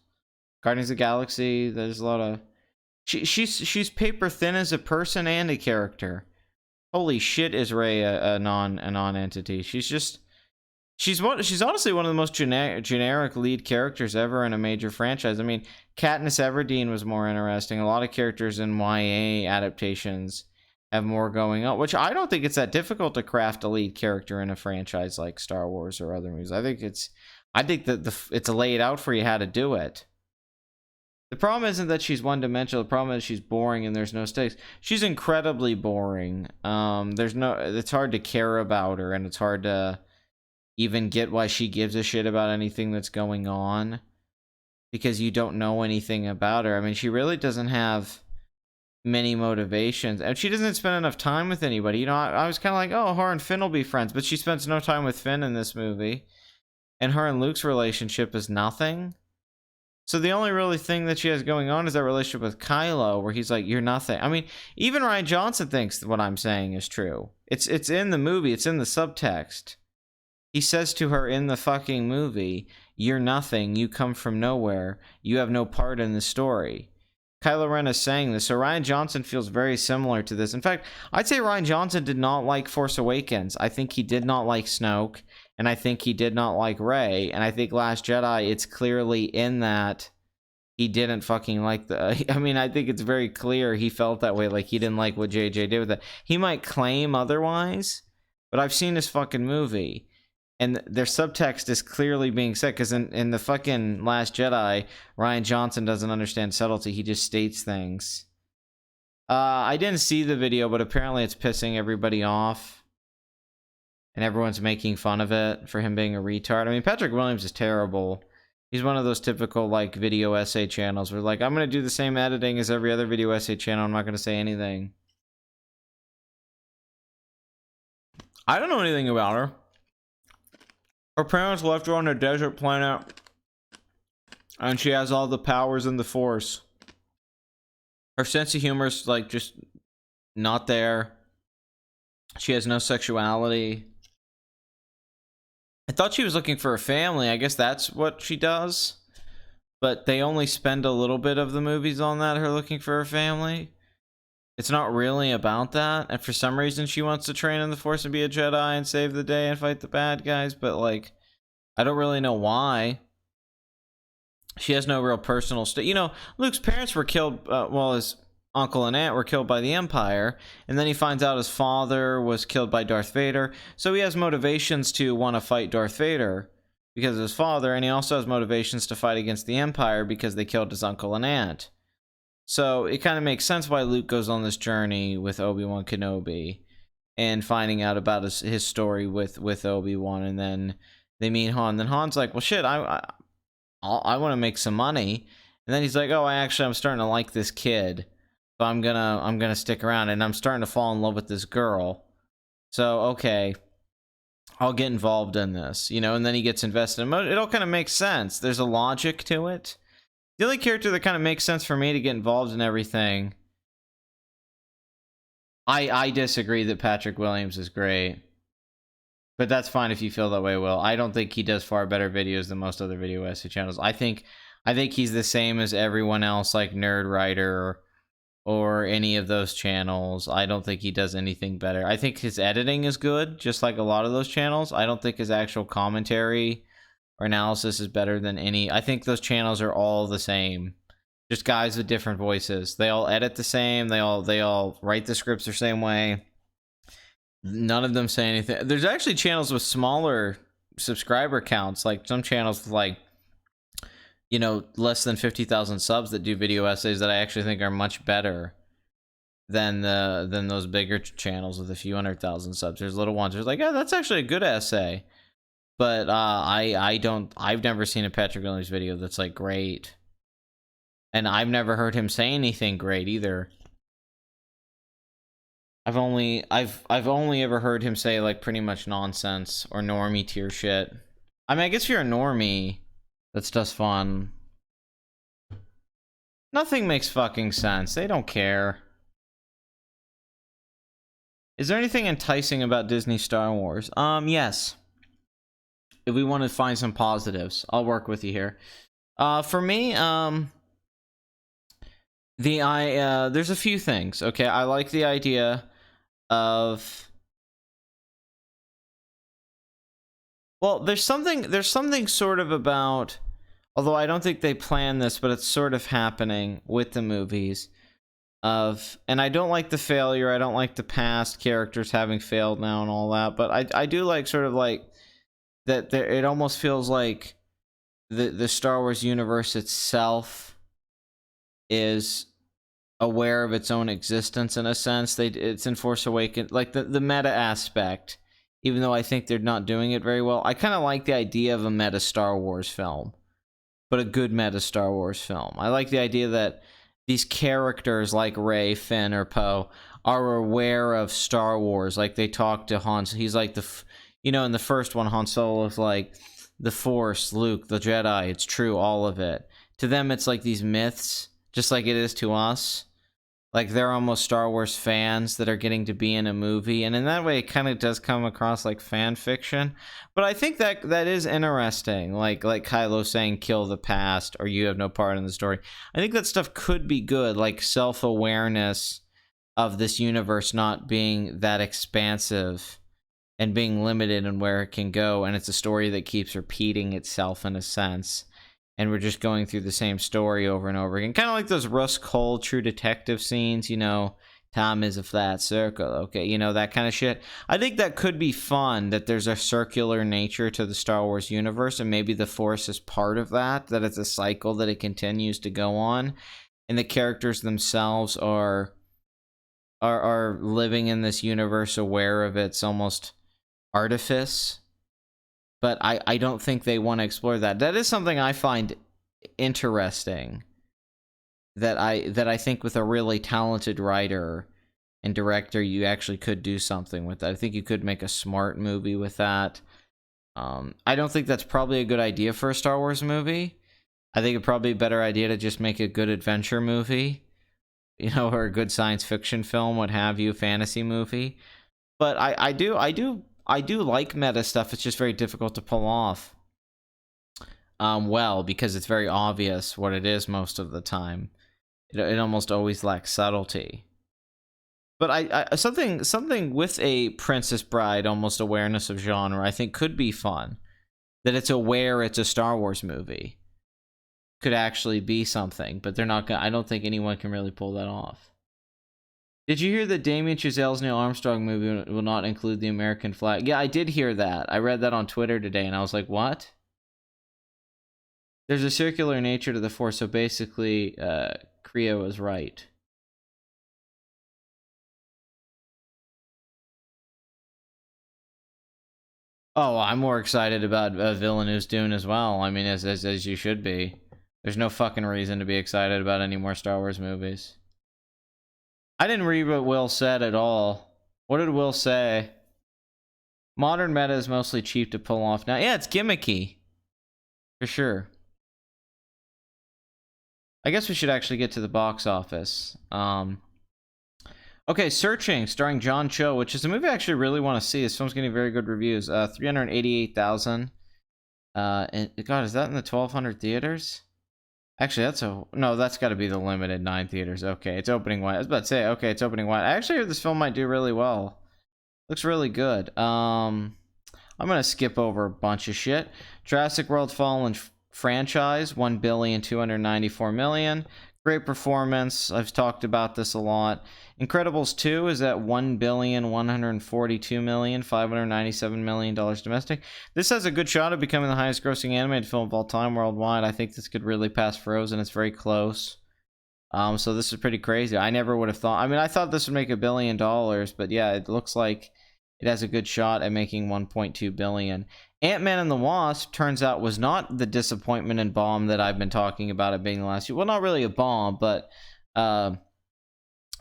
Guardians of the Galaxy, there's a lot of... She's paper thin as a person and a character. Holy shit, is Rey a non-entity? She's honestly one of the most generic lead characters ever in a major franchise. I mean, Katniss Everdeen was more interesting. A lot of characters in YA adaptations have more going on, which I don't think it's that difficult to craft a lead character in a franchise like Star Wars or other movies. I think it's laid out for you how to do it. The problem isn't that she's one-dimensional. The problem is she's boring and there's no stakes. She's incredibly boring. It's hard to care about her, and it's hard to even get why she gives a shit about anything that's going on, because you don't know anything about her. I mean, she really doesn't have many motivations, and she doesn't spend enough time with anybody. You know, I was kind of like, oh, her and Finn will be friends, but she spends no time with Finn in this movie, and her and Luke's relationship is nothing. So the only really thing that she has going on is that relationship with Kylo, where he's like, you're nothing. I mean, even Ryan Johnson thinks what I'm saying is true. It's in the movie. It's in the subtext. He says to her in the fucking movie, you're nothing. You come from nowhere. You have no part in the story. Kylo Ren is saying this. So Ryan Johnson feels very similar to this. In fact, I'd say Ryan Johnson did not like Force Awakens. I think he did not like Snoke. And I think he did not like Rey. And I think Last Jedi, it's clearly in that he didn't fucking like the... I mean, I think it's very clear he felt that way. Like, he didn't like what JJ did with it. He might claim otherwise, but I've seen this fucking movie, and their subtext is clearly being said, because in the fucking Last Jedi, Ryan Johnson doesn't understand subtlety. He just states things. I didn't see the video, but apparently it's pissing everybody off. And everyone's making fun of it for him being a retard. I mean, Patrick Williams is terrible. He's one of those typical, like, video essay channels where, like, I'm going to do the same editing as every other video essay channel. I'm not going to say anything. I don't know anything about her. Her parents left her on a desert planet And she has all the powers in the Force. Her sense of humor is like just not there. She has no sexuality. I thought she was looking for a family. I guess that's what she does. But they only spend a little bit of the movies on that, her looking for a family. It's not really about that. And for some reason, she wants to train in the Force and be a Jedi and save the day and fight the bad guys. But, like, I don't really know why. She has no real personal... You know, Luke's parents were killed... well, his uncle and aunt were killed by the Empire. And then he finds out his father was killed by Darth Vader. So he has motivations to want to fight Darth Vader because of his father. And he also has motivations to fight against the Empire because they killed his uncle and aunt. So it kind of makes sense why Luke goes on this journey with Obi-Wan Kenobi and finding out about his story with Obi-Wan, and then they meet Han. Then Han's like, well, shit, I want to make some money. And then he's like, oh, I'm starting to like this kid, so I'm gonna stick around, and I'm starting to fall in love with this girl. So okay, I'll get involved in this, you know. And then he gets invested in it. All kind of makes sense. There's a logic to it. The only character that kind of makes sense for me to get involved in everything... I disagree that Patrick Williams is great. But that's fine if you feel that way, Will. I don't think he does far better videos than most other video essay channels. I think he's the same as everyone else, like Nerd Writer or any of those channels. I don't think he does anything better. I think his editing is good, just like a lot of those channels. I don't think his actual commentary or analysis is better than any. I think those channels are all the same, just guys with different voices. They all edit the same. They all write the scripts the same way. None of them say anything. There's actually channels with smaller subscriber counts, like some channels with, like, you know, less than 50,000 subs that do video essays that I actually think are much better than those bigger channels with a few 100,000 subs. There's little ones. There's like, oh, that's actually a good essay. But I've never seen a Patrick Williams video that's like great. And I've never heard him say anything great either. I've only ever heard him say like pretty much nonsense or normie tier shit. I mean, I guess if you're a normie that's just fun. Nothing makes fucking sense. They don't care. Is there anything enticing about Disney Star Wars? Yes. If we want to find some positives, I'll work with you here. For me, there's a few things. Okay, I like the idea of... Well, there's something sort of about... Although I don't think they planned this, but it's sort of happening with the movies. And I don't like the failure. I don't like the past characters having failed now and all that. But I do like sort of like... that it almost feels like the Star Wars universe itself is aware of its own existence in a sense. It's in Force Awakens, like the meta aspect, even though I think they're not doing it very well. I kind of like the idea of a meta Star Wars film, but a good meta Star Wars film. I like the idea that these characters like Rey, Finn, or Poe are aware of Star Wars. Like they talk to Han. He's like you know, in the first one, Han Solo's like, the Force, Luke, the Jedi, it's true, all of it. To them, it's like these myths, just like it is to us. Like, they're almost Star Wars fans that are getting to be in a movie, and in that way, it kind of does come across like fan fiction. But I think that is interesting, like Kylo saying, kill the past, or you have no part in the story. I think that stuff could be good, like self-awareness of this universe not being that expansive and being limited in where it can go, and it's a story that keeps repeating itself in a sense, and we're just going through the same story over and over again, kind of like those Russ Cole True Detective scenes, you know, time is a flat circle, okay, you know, that kind of shit. I think that could be fun, that there's a circular nature to the Star Wars universe, and maybe the Force is part of that it's a cycle that it continues to go on, and the characters themselves are living in this universe aware of its almost artifice, but I don't think they want to explore that. That is something I find interesting, that I think with a really talented writer and director, you actually could do something with that. I think you could make a smart movie with that. I don't think that's probably a good idea for a Star Wars movie, I think it'd probably be a better idea to just make a good adventure movie, you know, or a good science fiction film, what have you, fantasy movie. But I do like meta stuff. It's just very difficult to pull off. Well, because it's very obvious what it is most of the time. It almost always lacks subtlety. But I something with a Princess Bride almost awareness of genre I think could be fun. That it's aware it's a Star Wars movie could actually be something, but they're not gonna. I don't think anyone can really pull that off. Did you hear that Damien Chazelle's Neil Armstrong movie will not include the American flag? Yeah, I did hear that. I read that on Twitter today, and I was like, what? There's a circular nature to the Force, so basically, Creo is right. Oh, I'm more excited about Villeneuve's Dune as well. I mean, as you should be. There's no fucking reason to be excited about any more Star Wars movies. I didn't read what Will said at all. What did Will say? Modern meta is mostly cheap to pull off now. Yeah, it's gimmicky. For sure. I guess we should actually get to the box office. Okay, Searching, starring John Cho, which is a movie I actually really want to see. This film's getting very good reviews. 388,000. And God, is that in the 1,200 theaters? Actually, that's got to be the limited 9 theaters. Okay, it's opening wide. I was about to say, okay, it's opening wide. I actually heard this film might do really well. Looks really good. I'm gonna skip over a bunch of shit. Jurassic World Fallen franchise, 1,294,000,000. Great performance. I've talked about this a lot. Incredibles 2 is at $1,142,000,000, $597,000,000 domestic. This has a good shot of becoming the highest grossing animated film of all time worldwide. I think this could really pass Frozen. It's very close. So this is pretty crazy. I never would have thought. I mean, I thought this would make $1 billion, but yeah, it looks like it has a good shot at making 1.2 billion. Ant-Man and the Wasp turns out was not the disappointment and bomb that I've been talking about it being the last year. Well, not really a bomb, but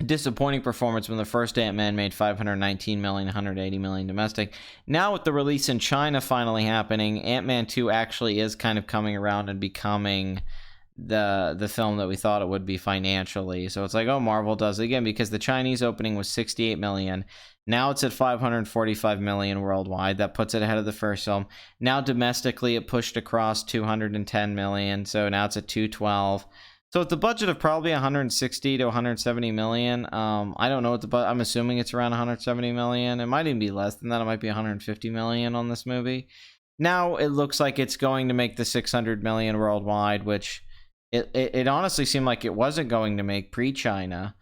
disappointing performance when the first Ant-Man made 519 million, 180 million domestic. Now with the release in China finally happening, Ant-Man 2 actually is kind of coming around and becoming the film that we thought it would be financially. So it's like, oh, Marvel does it again, because the Chinese opening was 68 million. Now it's at 545 million worldwide. That puts it ahead of the first film. Now domestically it pushed across 210 million, so now it's at 212. So with the budget of probably 160 to 170 million, I don't know what the I'm assuming it's around 170 million. It might even be less than that. It might be 150 million on this movie. Now it looks like it's going to make the 600 million worldwide, which it honestly seemed like it wasn't going to make pre-China.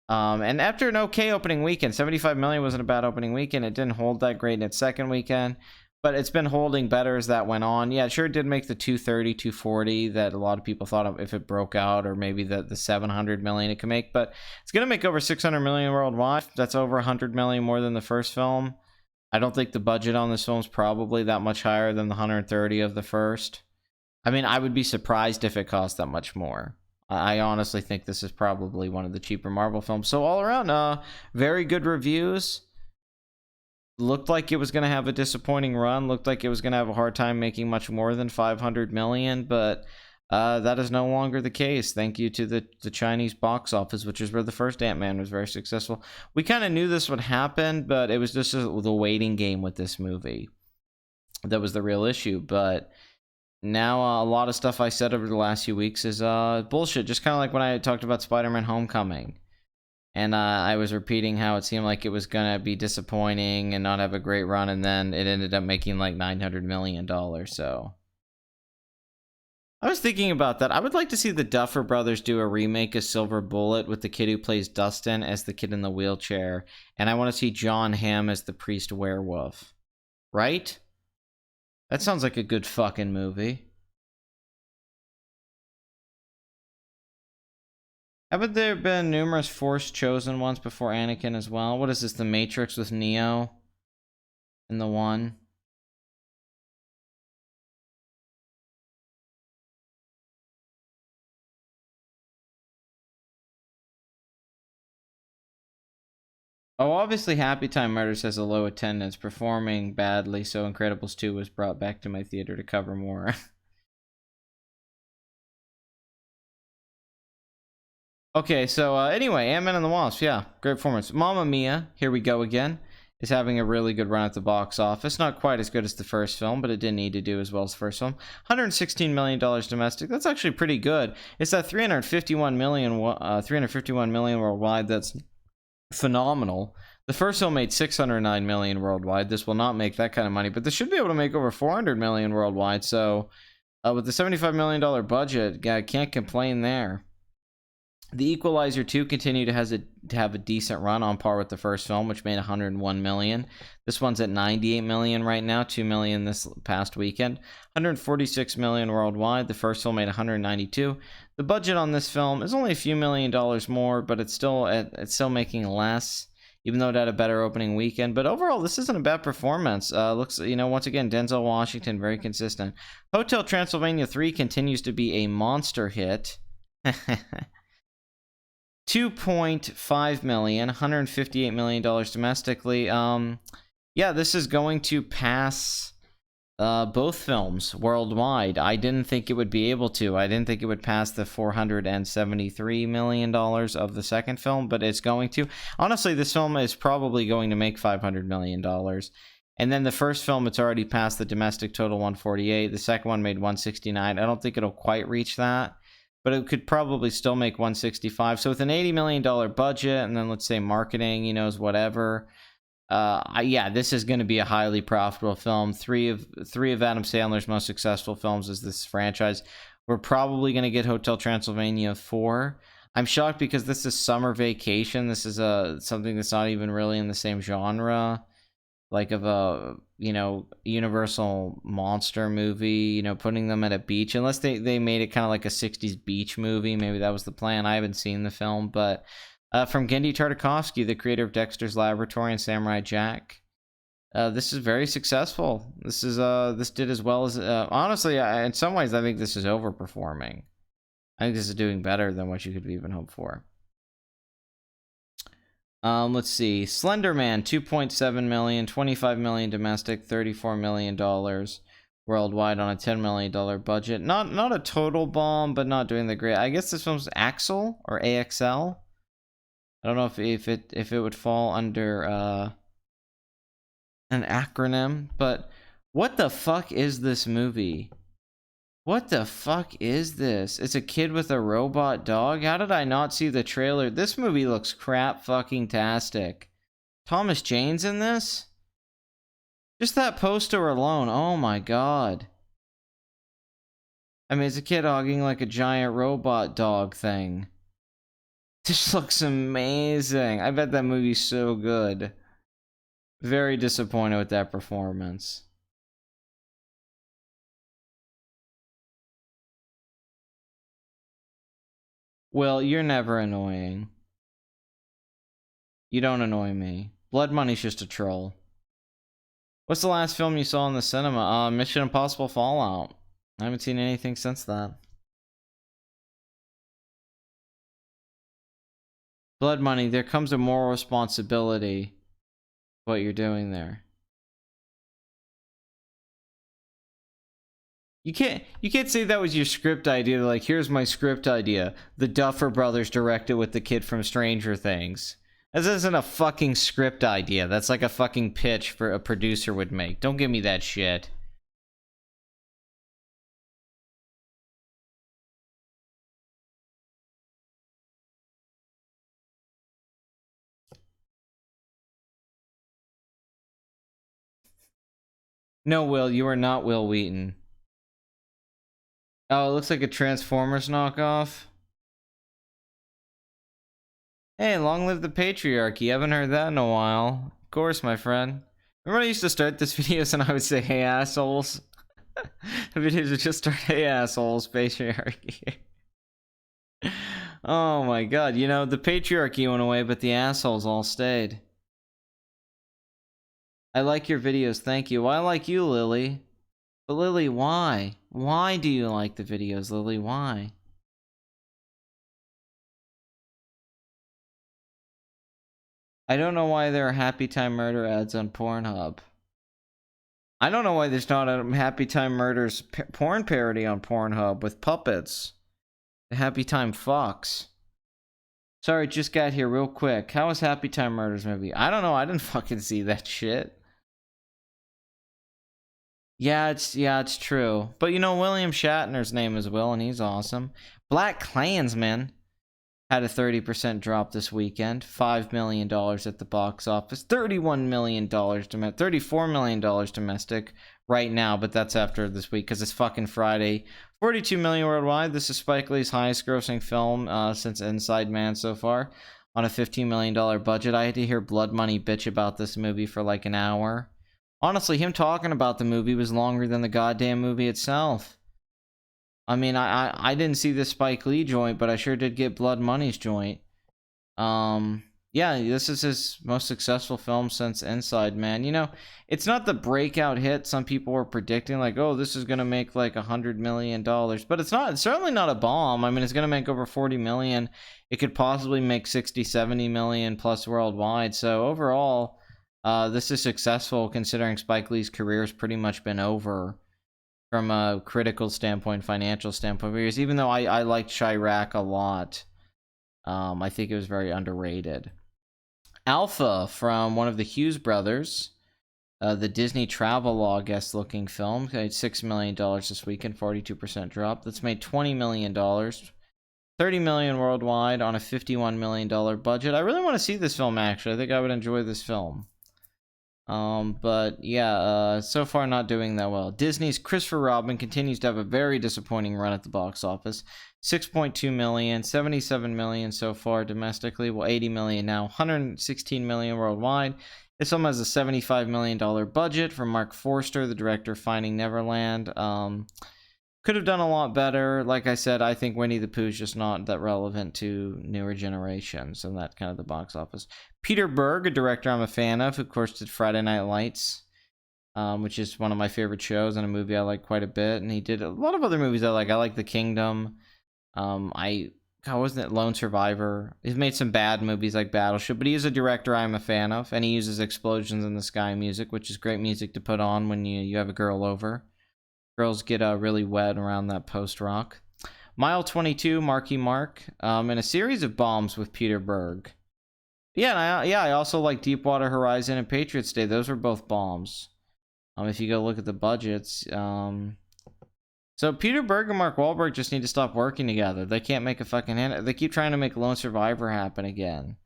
And after an okay opening weekend, 75 million wasn't a bad opening weekend. It didn't hold that great in its second weekend, but it's been holding better as that went on. Yeah, it sure did make the 230, 240 that a lot of people thought of if it broke out, or maybe the 700 million it could make, but it's going to make over 600 million worldwide. That's over 100 million more than the first film. I don't think the budget on this film is probably that much higher than the 130 of the first. I mean, I would be surprised if it cost that much more. I honestly think this is probably one of the cheaper Marvel films. So all around, very good reviews. Looked like it was going to have a disappointing run. Looked like it was going to have a hard time making much more than 500 million, but that is no longer the case. Thank you to the Chinese box office, which is where the first Ant-Man was very successful. We kind of knew this would happen, but it was just the waiting game with this movie. That was the real issue, but now a lot of stuff I said over the last few weeks is bullshit. Just kind of like when I talked about Spider-Man Homecoming. And I was repeating how it seemed like it was going to be disappointing and not have a great run, and then it ended up making like $900 million. So I was thinking about that. I would like to see the Duffer Brothers do a remake of Silver Bullet with the kid who plays Dustin as the kid in the wheelchair. And I want to see John Hamm as the priest werewolf. Right? That sounds like a good fucking movie. Haven't there been numerous Force chosen ones before Anakin as well? What is this, The Matrix with Neo? And the one? Oh, obviously Happytime Murders has a low attendance, performing badly, so Incredibles 2 was brought back to my theater to cover more. Okay, so anyway, Ant-Man and the Wasp, yeah, great performance. Mamma Mia, here we go again, is having a really good run at the box office. Not quite as good as the first film, but it didn't need to do as well as the first film. $116 million domestic. That's actually pretty good. It's at 351 million worldwide. That's phenomenal. The first film made 609 million worldwide. This will not make that kind of money, but this should be able to make over 400 million worldwide. So, with the $75 million budget, I can't complain there. The Equalizer 2 continued to have a decent run on par with the first film, which made 101 million. This one's at 98 million right now, 2 million this past weekend. 146 million worldwide. The first film made 192. The budget on this film is only a few $1,000,000 more, but it's still making less, even though it had a better opening weekend. But overall, this isn't a bad performance. Looks, once again, Denzel Washington, very consistent. Hotel Transylvania 3 continues to be a monster hit. $2.5 million, $158 million domestically. Yeah, this is going to pass both films worldwide. I didn't think it would be able to. I didn't think it would pass the $473 million of the second film, but it's going to. Honestly, this film is probably going to make $500 million. And then the first film, it's already passed the domestic total 148. The second one made 169. I don't think it'll quite reach that, but it could probably still make 165. So with an $80 million budget, and then let's say marketing, is whatever. Yeah, this is going to be a highly profitable film. Three of Adam Sandler's most successful films is this franchise. We're probably going to get Hotel Transylvania 4. I'm shocked because this is Summer Vacation. This is something that's not even really in the same genre, like of a Universal monster movie, putting them at a beach, unless they made it kind of like a 60s beach movie. Maybe that was the plan. I haven't seen the film, but from Genndy Tartakovsky, the creator of Dexter's Laboratory and Samurai Jack, this is very successful. This did as well as honestly, in some ways I think this is overperforming. I think this is doing better than what you could even hope for. Let's see. Slender Man, 2.7 million, 25 million domestic, $34 million worldwide on a $10 million budget. Not a total bomb, but not doing the great. I guess this film's Axel or AXL. I don't know if it would fall under an acronym, but what the fuck is this movie? What the fuck is this? It's a kid with a robot dog? How did I not see the trailer? This movie looks crap fucking tastic. Thomas Jane's in this? Just that poster alone. Oh my god. I mean, it's a kid hogging like a giant robot dog thing. This looks amazing. I bet that movie's so good. Very disappointed with that performance. Well, you're never annoying. You don't annoy me. Blood Money's just a troll. What's the last film you saw in the cinema? Mission Impossible Fallout. I haven't seen anything since that. Blood Money, there comes a moral responsibility. What you're doing there. You can't say that was your script idea. Like, here's my script idea. The Duffer Brothers directed with the kid from Stranger Things. This isn't a fucking script idea. That's like a fucking pitch for a producer would make. Don't give me that shit. No, Will, you are not Will Wheaton. Oh, it looks like a Transformers knockoff. Hey, long live the patriarchy. Haven't heard that in a while. Of course, my friend. Remember when I used to start this videos and I would say, hey, assholes? The videos would just start, hey, assholes, patriarchy. Oh my god, the patriarchy went away, but the assholes all stayed. I like your videos, thank you. Well, I like you, Lily. But Lily, why? Why do you like the videos, Lily? Why? I don't know why there are Happytime murder ads on Pornhub. I don't know why there's not a Happytime Murders porn parody on Pornhub with puppets. The Happytime Fox. Sorry, just got here real quick. How was Happytime Murders movie? I don't know. I didn't fucking see that shit. Yeah, it's true. But you know, William Shatner's name is Will, and he's awesome. Black Klansman had a 30% drop this weekend. $5 million at the box office. $31 million domestic. $34 million domestic right now, but that's after this week because it's fucking Friday. $42 million worldwide. This is Spike Lee's highest grossing film since Inside Man so far on a $15 million budget. I had to hear Blood Money bitch about this movie for like an hour. Honestly, him talking about the movie was longer than the goddamn movie itself. I mean, I didn't see the Spike Lee joint, but I sure did get Blood Money's joint. Yeah, this is his most successful film since Inside Man. You know, it's not the breakout hit some people were predicting, like, oh, this is gonna make like $100 million, but it's not. It's certainly not a bomb. I mean, it's gonna make over 40 million. It could possibly make 60, 70 million plus worldwide. So overall, this is successful considering Spike Lee's career has pretty much been over from a critical standpoint, financial standpoint. Because even though I liked Chirac a lot, I think it was very underrated. Alpha from one of the Hughes brothers, the Disney Travelog guest-looking film, made $6 million this weekend, 42% drop. That's made $20 million. $30 million worldwide on a $51 million budget. I really want to see this film, actually. I think I would enjoy this film. But yeah, so far not doing that well. Disney's Christopher Robin continues to have a very disappointing run at the box office. 6.2 million, 77 million so far domestically, well 80 million now, 116 million worldwide. This film has a $75 million budget from Mark Forster, the director of Finding Neverland. Could have done a lot better. Like I said, I think Winnie the Pooh's just not that relevant to newer generations, and that kind of the box office. Peter Berg, a director I'm a fan of, who of course did Friday Night Lights, which is one of my favorite shows and a movie I like quite a bit. And he did a lot of other movies I like. I like The Kingdom. Wasn't it Lone Survivor? He's made some bad movies like Battleship, but he is a director I'm a fan of, and he uses Explosions in the Sky music, which is great music to put on when you have a girl over. Girls get really wet around that post-rock. Mile 22, Marky Mark, and a series of bombs with Peter Berg. Yeah, I also like Deepwater Horizon and Patriots Day. Those were both bombs. If you go look at the budgets. So Peter Berg and Mark Wahlberg just need to stop working together. They can't make a fucking hand. They keep trying to make Lone Survivor happen again.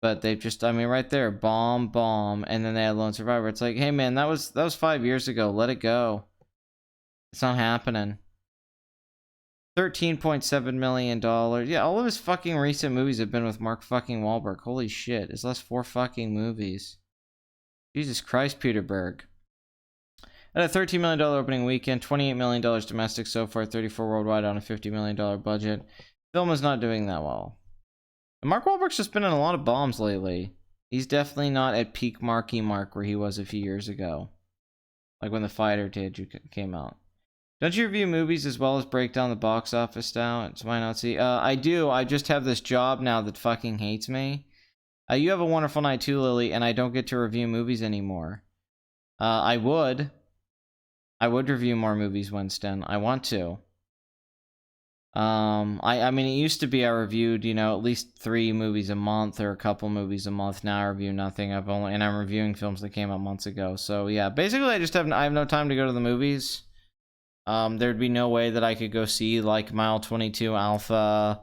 But they've just, I mean, right there, bomb, and then they had Lone Survivor. It's like, hey man, that was 5 years ago. Let it go. It's not happening. $13.7 million. Yeah, all of his fucking recent movies have been with Mark fucking Wahlberg. Holy shit. His last 4 fucking movies. Jesus Christ, Peter Berg. At a $13 million opening weekend, $28 million domestic so far, $34 worldwide on a $50 million budget. Film is not doing that well. And Mark Wahlberg's just been in a lot of bombs lately. He's definitely not at peak Marky Mark where he was a few years ago. Like when The Fighter came out. Don't you review movies as well as break down the box office stats? Why not see? I do. I just have this job now that fucking hates me. You have a wonderful night too, Lily, and I don't get to review movies anymore. I would review more movies, Winston. I want to. I mean, it used to be I reviewed, at least 3 movies a month or a couple movies a month. Now I review nothing. And I'm reviewing films that came out months ago. So yeah, basically I have no time to go to the movies. There'd be no way that I could go see like Mile 22, Alpha,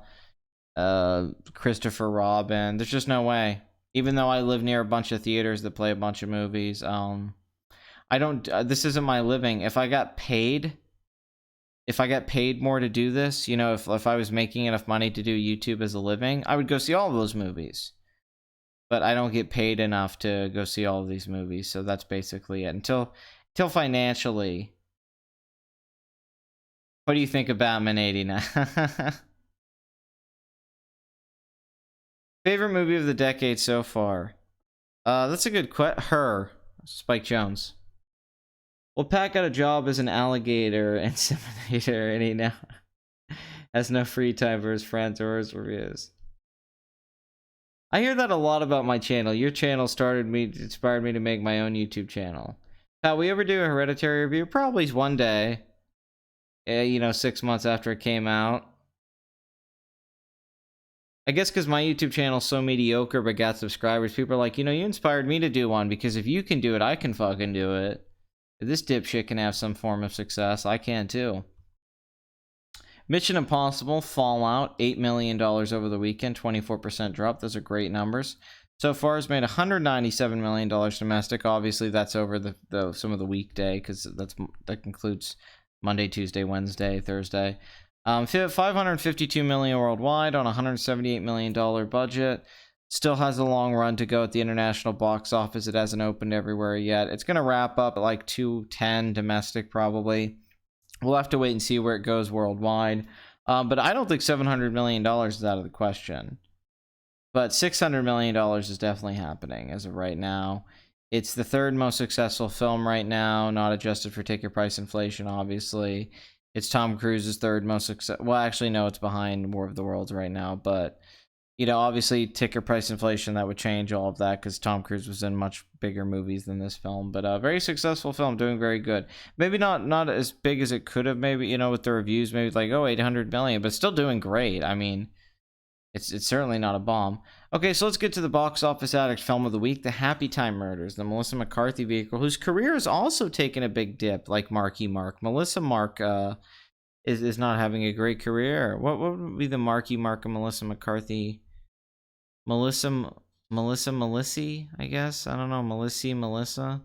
Christopher Robin. There's just no way. Even though I live near a bunch of theaters that play a bunch of movies, I don't. This isn't my living. If I got paid more to do this, if I was making enough money to do YouTube as a living, I would go see all of those movies. But I don't get paid enough to go see all of these movies, so that's basically it. Until financially. What do you think of Batman 89? Favorite movie of the decade so far? That's a good question. Her. Spike Jonze. Well, Pat got a job as an alligator inseminator, and he now has no free time for his friends or his reviews. I hear that a lot about my channel. Your channel inspired me to make my own YouTube channel. Pat, we ever do a Hereditary review? Probably one day. 6 months after it came out. I guess because my YouTube channel's so mediocre but got subscribers, people are like, you know, you inspired me to do one, because if you can do it, I can fucking do it. If this dipshit can have some form of success, I can too. Mission Impossible Fallout, $8 million over the weekend, 24% drop. Those are great numbers. So far, it's made $197 million domestic. Obviously, that's over the some of the weekday, because that includes Monday, Tuesday, Wednesday, Thursday. 552 million worldwide on a $178 million budget. Still has a long run to go at the international box office. It hasn't opened everywhere yet. It's going to wrap up at like 210 domestic probably. We'll have to wait and see where it goes worldwide. But I don't think $700 million is out of the question. But $600 million is definitely happening as of right now. It's the third most successful film right now, not adjusted for ticket price inflation, obviously. It's Tom Cruise's third most success. Well, actually, no, it's behind War of the Worlds right now. But, you know, obviously, ticket price inflation, that would change all of that, because Tom Cruise was in much bigger movies than this film. But a very successful film, doing very good. Maybe not as big as it could have, maybe, you know, with the reviews, maybe like, oh, 800 million, but still doing great. I mean, it's certainly not a bomb. Okay, so let's get to the box office Addict film of the week, the Happytime Murders, the Melissa McCarthy vehicle, whose career has also taken a big dip, like Marky Mark. Melissa Mark is not having a great career. What would be the Marky Mark of Melissa McCarthy? Melissa, I guess? I don't know, Melissa.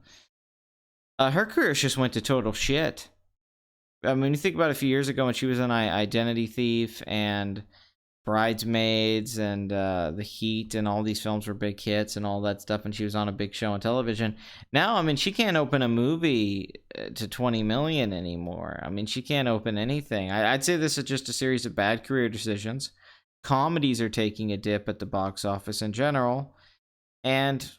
Her career just went to total shit. I mean, you think about it, a few years ago when she was on Identity Thief and Bridesmaids and The Heat, and all these films were big hits and all that stuff, and she was on a big show on television. Now, I mean, she can't open a movie to 20 million anymore. I mean, she can't open anything. I'd say this is just a series of bad career decisions. Comedies are taking a dip at the box office in general, and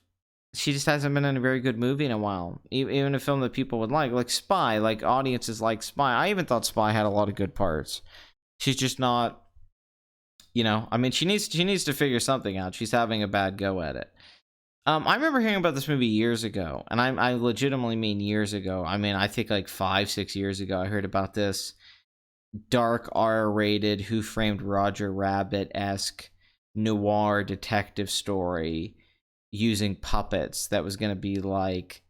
she just hasn't been in a very good movie in a while. Even a film that people would like Spy, like audiences like Spy. I even thought Spy had a lot of good parts. She's just not. You know, I mean, she needs to figure something out. She's having a bad go at it. I remember hearing about this movie years ago, and I legitimately mean years ago. I mean, I think like 5-6 years ago, I heard about this dark R-rated Who Framed Roger Rabbit-esque noir detective story using puppets that was going to be like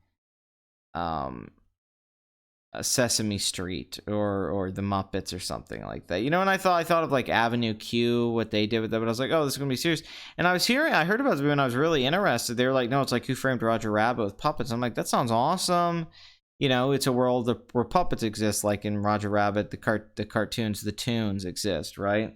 Sesame Street or the Muppets or something like that, you know. And I thought of like Avenue Q, what they did with that, but I was like, oh, this is gonna be serious. And I heard about it when I was really interested. They were like, no, it's like Who Framed Roger Rabbit with puppets. I'm like, that sounds awesome. You know, it's a world where puppets exist, like in Roger Rabbit, the cartoons, the tunes exist, right?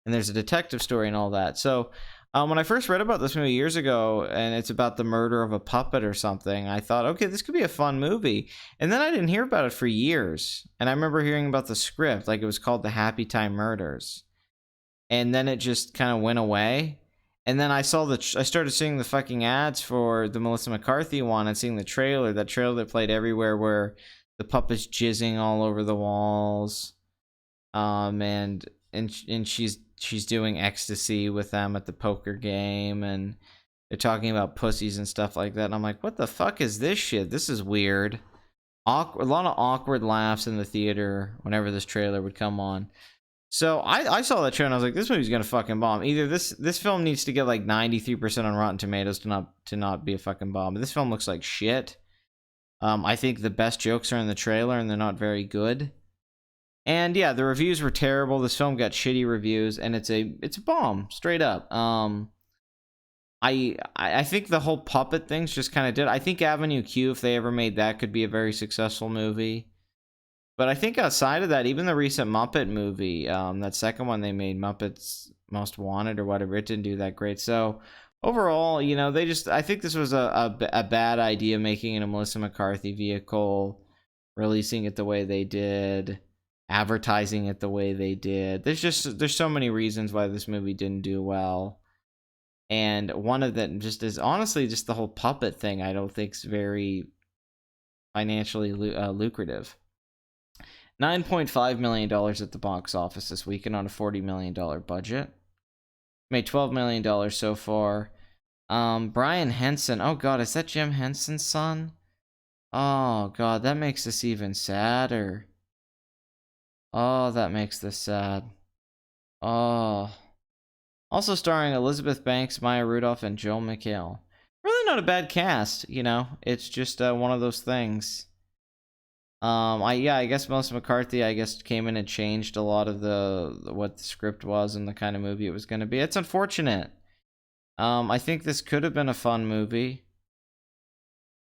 And there's a detective story and all that. So when I first read about this movie years ago, and it's about the murder of a puppet or something, I thought, okay, this could be a fun movie. And then I didn't hear about it for years. And I remember hearing about the script, like it was called the Happytime Murders. And then it just kind of went away. And then I started seeing the fucking ads for the Melissa McCarthy one, and seeing the trailer, that trailer that played everywhere, where the puppet's jizzing all over the walls. And she's doing ecstasy with them at the poker game, and they're talking about pussies and stuff like that. And I'm like, what the fuck is this shit? This is weird. A lot of awkward laughs in the theater whenever this trailer would come on. So I saw that trailer and I was like, this movie's gonna fucking bomb. Either this film needs to get like 93% on Rotten Tomatoes to not be a fucking bomb. But this film looks like shit. I think the best jokes are in the trailer, and they're not very good. And yeah, the reviews were terrible. This film got shitty reviews, and it's a bomb, straight up. I think the whole puppet thing's just kind of dead. I think Avenue Q, if they ever made that, could be a very successful movie. But I think outside of that, even the recent Muppet movie, that second one they made, Muppets Most Wanted or whatever, it didn't do that great. So overall, you know, I think this was a bad idea, making it a Melissa McCarthy vehicle, releasing it the way they did, advertising it the way they did. There's so many reasons why this movie didn't do well. And one of them just is honestly just the whole puppet thing. I don't think is very financially lucrative. $9.5 million at the box office this weekend on a $40 million budget. Made $12 million so far. Brian Henson. Oh god, is that Jim Henson's son? Oh god, that makes this even sadder. Oh, that makes this sad. Oh. Also starring Elizabeth Banks, Maya Rudolph, and Joel McHale. Really not a bad cast, you know. It's just one of those things. I guess Melissa McCarthy, I guess, came in and changed a lot of what the script was and the kind of movie it was going to be. It's unfortunate. I think this could have been a fun movie.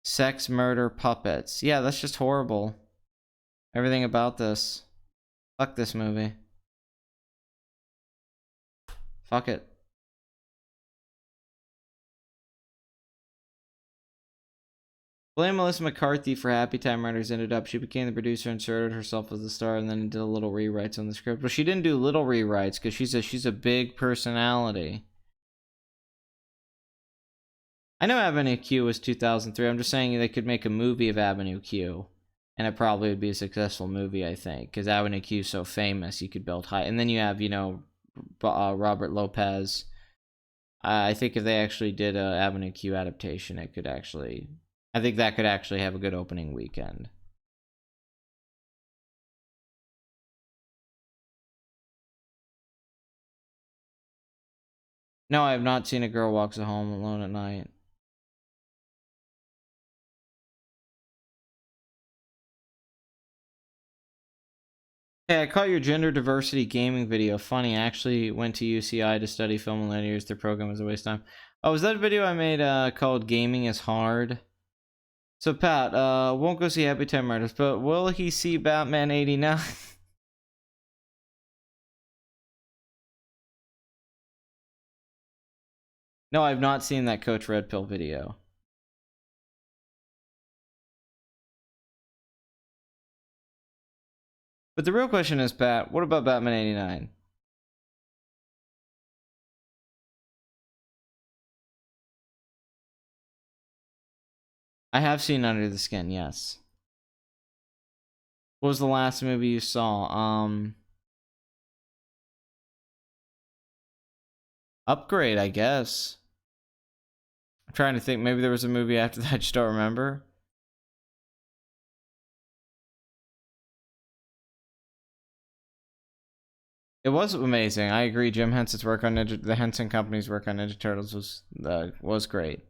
Sex, murder, puppets. Yeah, that's just horrible. Everything about this. Fuck this movie. Fuck it. Blame Melissa McCarthy for Happytime Murders ended up. She became the producer, inserted herself as the star, and then did a little rewrites on the script. But she didn't do little rewrites because she's a big personality. I know Avenue Q was 2003. I'm just saying they could make a movie of Avenue Q, and it probably would be a successful movie, I think, because Avenue Q is so famous. You could build high, and then you have, you know, Robert Lopez. I think if they actually did a Avenue Q adaptation, it could actually. I think that could actually have a good opening weekend. No, I have not seen A Girl Walks Home Alone at Night. Hey, I caught your gender diversity gaming video. Funny, I actually went to UCI to study film and later years. Their program was a waste of time. Oh, was that a video I made called Gaming is Hard? So, Pat, won't go see Happytime Murders, but will he see Batman 89? No, I've not seen that Coach Red Pill video. But the real question is, Pat, what about Batman 89? I have seen Under the Skin, yes. What was the last movie you saw? Upgrade, I guess. I'm trying to think. Maybe there was a movie after that I just don't remember. It was amazing. I agree. Jim Henson's work on the Henson Company's work on Ninja Turtles was great.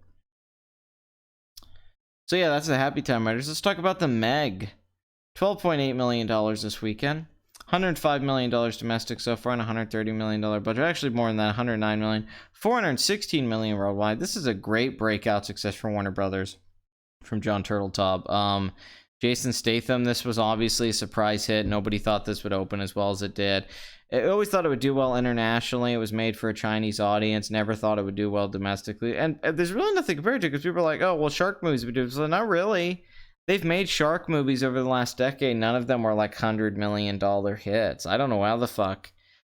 So yeah, that's the Happytime Writers. Let's talk about the Meg. $12.8 million this weekend. $105 million domestic so far, and $130 million budget. Actually, more than that, $109 million. $416 million worldwide. This is a great breakout success for Warner Brothers from John Turteltaub. Jason Statham, this was obviously a surprise hit. Nobody thought this would open as well as it did. I always thought it would do well internationally. It was made for a Chinese audience. Never thought it would do well domestically. And there's really nothing compared to it because people are like, oh, well, shark movies would do. So not really. They've made shark movies over the last decade. None of them were like $100 million hits. I don't know how the fuck.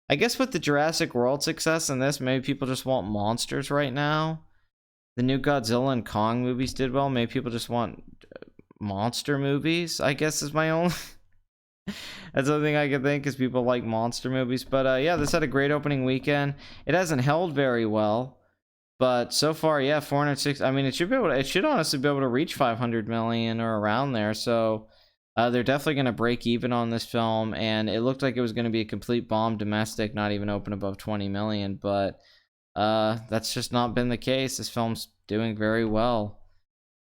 I guess with the Jurassic World success and this, maybe people just want monsters right now. The new Godzilla and Kong movies did well. Maybe people just want monster movies, I guess, is my only. That's the only thing I can think is people like monster movies. But yeah, this had a great opening weekend. It hasn't held very well. But so far, yeah, 406. I mean, it should honestly be able to reach 500 million or around there. So they're definitely going to break even on this film. And it looked like it was going to be a complete bomb domestic, not even open above 20 million. But that's just not been the case. This film's doing very well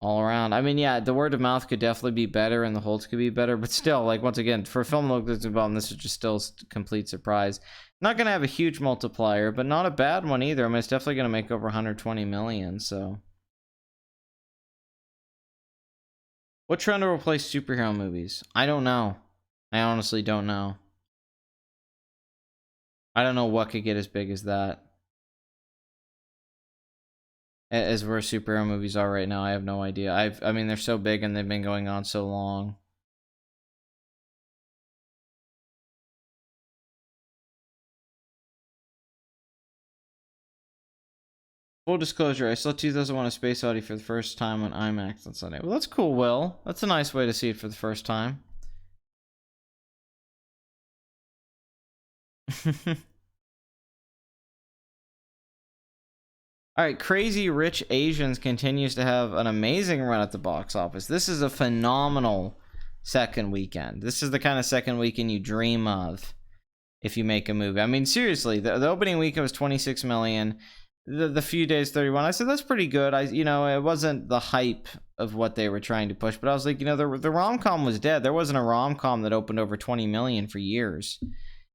all around. I mean, yeah, the word of mouth could definitely be better and the holds could be better. But still, like, once again, for a film that looked at the bomb, this is just still a complete surprise. Not going to have a huge multiplier, but not a bad one either. I mean, it's definitely going to make over 120 million, so. What trend to replace superhero movies? I don't know. I honestly don't know. I don't know what could get as big as that. As where superhero movies are right now, I have no idea. I mean, they're so big and they've been going on so long. Full disclosure, I saw 2001: A Space Odyssey for the first time on IMAX on Sunday. Well, that's cool, Will. That's a nice way to see it for the first time. Alright, Crazy Rich Asians continues to have an amazing run at the box office. This is a phenomenal second weekend. This is the kind of second weekend you dream of. if you make a movie. I mean, seriously, the opening weekend was 26 million. The few days 31. I said that's pretty good. It wasn't the hype of what they were trying to push, but I was like, the rom-com was dead. There wasn't a rom-com that opened over 20 million for years.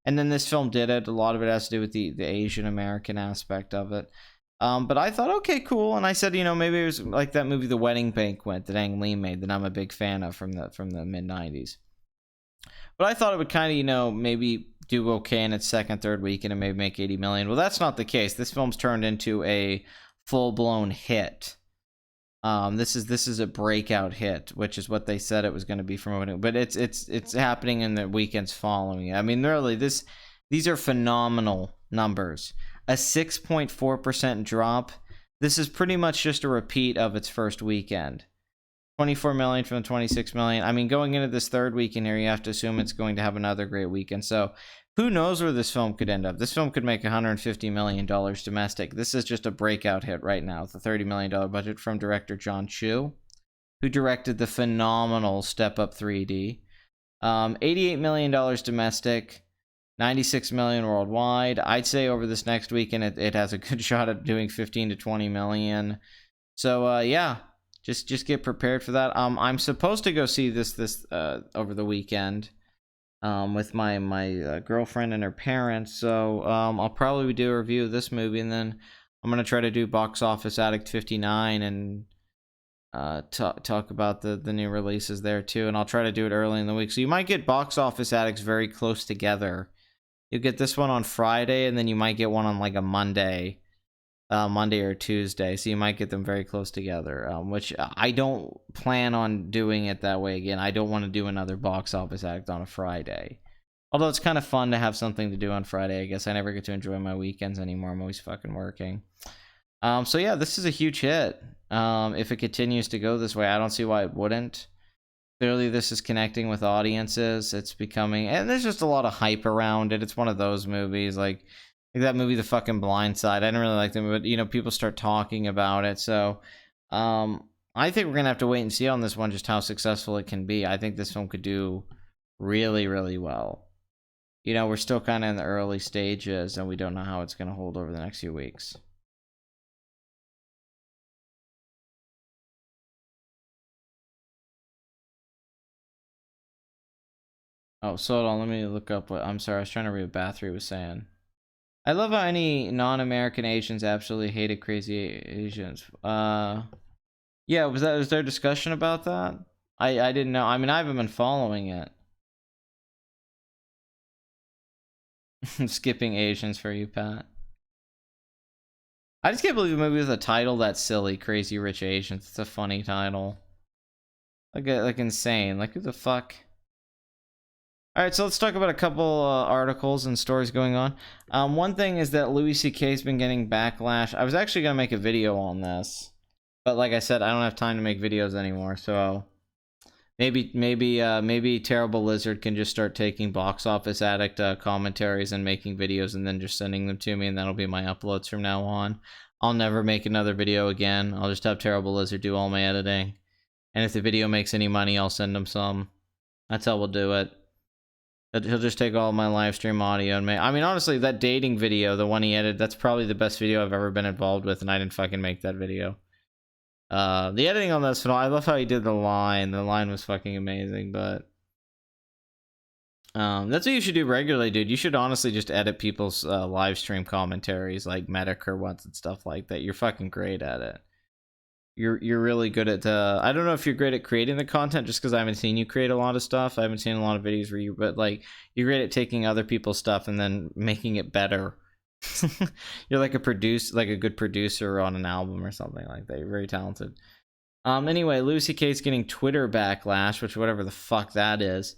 And then this film did it. A lot of it has to do with the Asian American aspect of it. But I thought, okay, cool. And I said, maybe it was like that movie The Wedding Banquet that Ang Lee made that I'm a big fan of from the mid 90s. But I thought it would kind of, maybe do okay in its second, third weekend and maybe make 80 million. Well, that's not the case. This film's turned into a full-blown hit. This is a breakout hit, which is what they said it was going to be from opening. But it's happening in the weekends following it. I mean, really, these are phenomenal numbers. A 6.4% drop. This is pretty much just a repeat of its first weekend. 24 million from 26 million. I mean, going into this third weekend here, you have to assume it's going to have another great weekend. So who knows where this film could end up? This film could make $150 million domestic. This is just a breakout hit right now with a $30 million budget from director John Chu, who directed the phenomenal Step Up 3D. $88 million domestic, $96 million worldwide. I'd say over this next weekend, it has a good shot at doing 15 to 20 million. So, yeah. Just get prepared for that. I'm supposed to go see this over the weekend with my girlfriend and her parents. So I'll probably do a review of this movie, and then I'm gonna try to do Box Office Addict 59 and talk about the new releases there too. And I'll try to do it early in the week. So you might get Box Office Addicts very close together. You'll get this one on Friday, and then you might get one on like a Monday or Tuesday, so you might get them very close together, which I don't plan on doing it that way again. I don't want to do another Box Office Addict on a Friday. Although it's kind of fun to have something to do on Friday, I guess. I never get to enjoy my weekends anymore. I'm always fucking working. So yeah, this is a huge hit. If it continues to go this way, I don't see why it wouldn't. Clearly, this is connecting with audiences. It's becoming... And there's just a lot of hype around it. It's one of those movies, like that movie, The fucking Blind Side. I didn't really like them, but, people start talking about it. So, I think we're going to have to wait and see on this one just how successful it can be. I think this film could do really, really well. We're still kind of in the early stages, and we don't know how it's going to hold over the next few weeks. Oh, so hold on, let me look up what... I'm sorry, I was trying to read what Bathory was saying. I love how any non-American Asians absolutely hated Crazy Asians. Yeah, was there discussion about that? I didn't know. I mean, I haven't been following it. Skipping Asians for you, Pat. I just can't believe a movie with a title that silly, Crazy Rich Asians. It's a funny title. Like insane. Like, who the fuck? Alright, so let's talk about a couple articles and stories going on. One thing is that Louis C.K.'s been getting backlash. I was actually going to make a video on this, but like I said, I don't have time to make videos anymore, so maybe Terrible Lizard can just start taking Box Office Addict commentaries and making videos and then just sending them to me, and that'll be my uploads from now on. I'll never make another video again. I'll just have Terrible Lizard do all my editing, and if the video makes any money, I'll send him some. That's how we'll do it. He'll just take all my live stream audio and make... I mean, honestly, that dating video, the one he edited, that's probably the best video I've ever been involved with, and I didn't fucking make that video. The editing on that's phenomenal. I love how he did the line. The line was fucking amazing, but... that's what you should do regularly, dude. You should honestly just edit people's live stream commentaries, like Medicare ones and stuff like that. You're fucking great at it. You're really good at I don't know if you're great at creating the content, just because I haven't seen you create a lot of stuff. I haven't seen a lot of videos where but like you're great at taking other people's stuff and then making it better. You're like a good producer on an album or something like that. You're very talented. Anyway, Louis C.K.'s getting Twitter backlash, which whatever the fuck that is,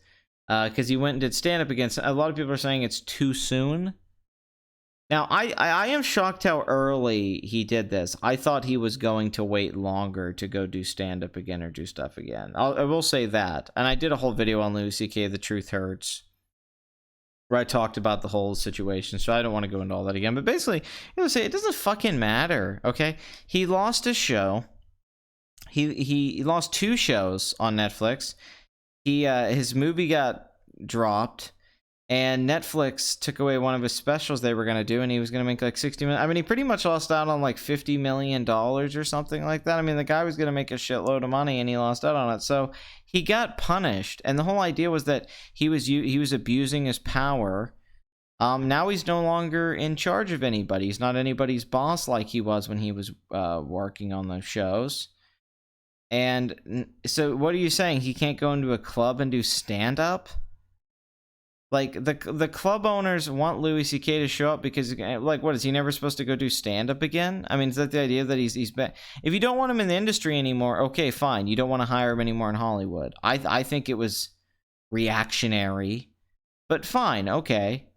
because he went and did stand up against... A lot of people are saying it's too soon. Now, I am shocked how early he did this. I thought he was going to wait longer to go do stand-up again or do stuff again. I will say that. And I did a whole video on Louis C.K., The Truth Hurts, where I talked about the whole situation, so I don't want to go into all that again. But basically, it doesn't fucking matter, okay? He lost a show. He lost 2 shows on Netflix. His movie got dropped. And Netflix took away one of his specials they were going to do, and he was going to make like 60 million. I mean, he pretty much lost out on like $50 million or something like that. I mean, the guy was going to make a shitload of money, and he lost out on it. So he got punished. And the whole idea was that he was abusing his power. Now he's no longer in charge of anybody. He's not anybody's boss like he was when he was working on those shows. And so what are you saying? He can't go into a club and do stand-up? Like, the club owners want Louis C.K. to show up because, like, what, is he never supposed to go do stand-up again? I mean, is that the idea that he's back? If you don't want him in the industry anymore, okay, fine. You don't want to hire him anymore in Hollywood. I think it was reactionary, but fine, okay.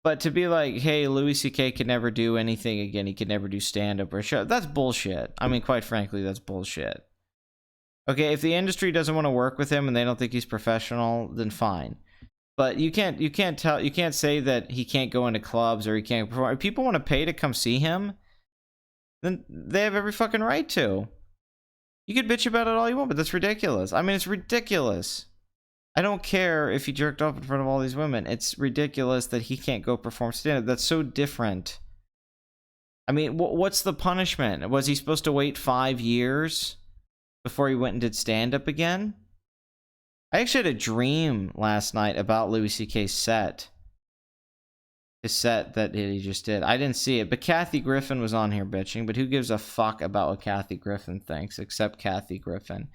But to be like, hey, Louis C.K. can never do anything again. He can never do stand-up or show. That's bullshit. I mean, quite frankly, that's bullshit. Okay, if the industry doesn't want to work with him and they don't think he's professional, then fine. But you can't say that he can't go into clubs or he can't perform. If people want to pay to come see him, then they have every fucking right to. You could bitch about it all you want, but that's ridiculous. I mean, it's ridiculous. I don't care if he jerked off in front of all these women. It's ridiculous that he can't go perform stand-up. That's so different. I mean, what's the punishment? Was he supposed to wait 5 years before he went and did stand-up again? I actually had a dream last night about Louis C.K.'s set. His set that he just did. I didn't see it, but Kathy Griffin was on here bitching, but who gives a fuck about what Kathy Griffin thinks, except Kathy Griffin.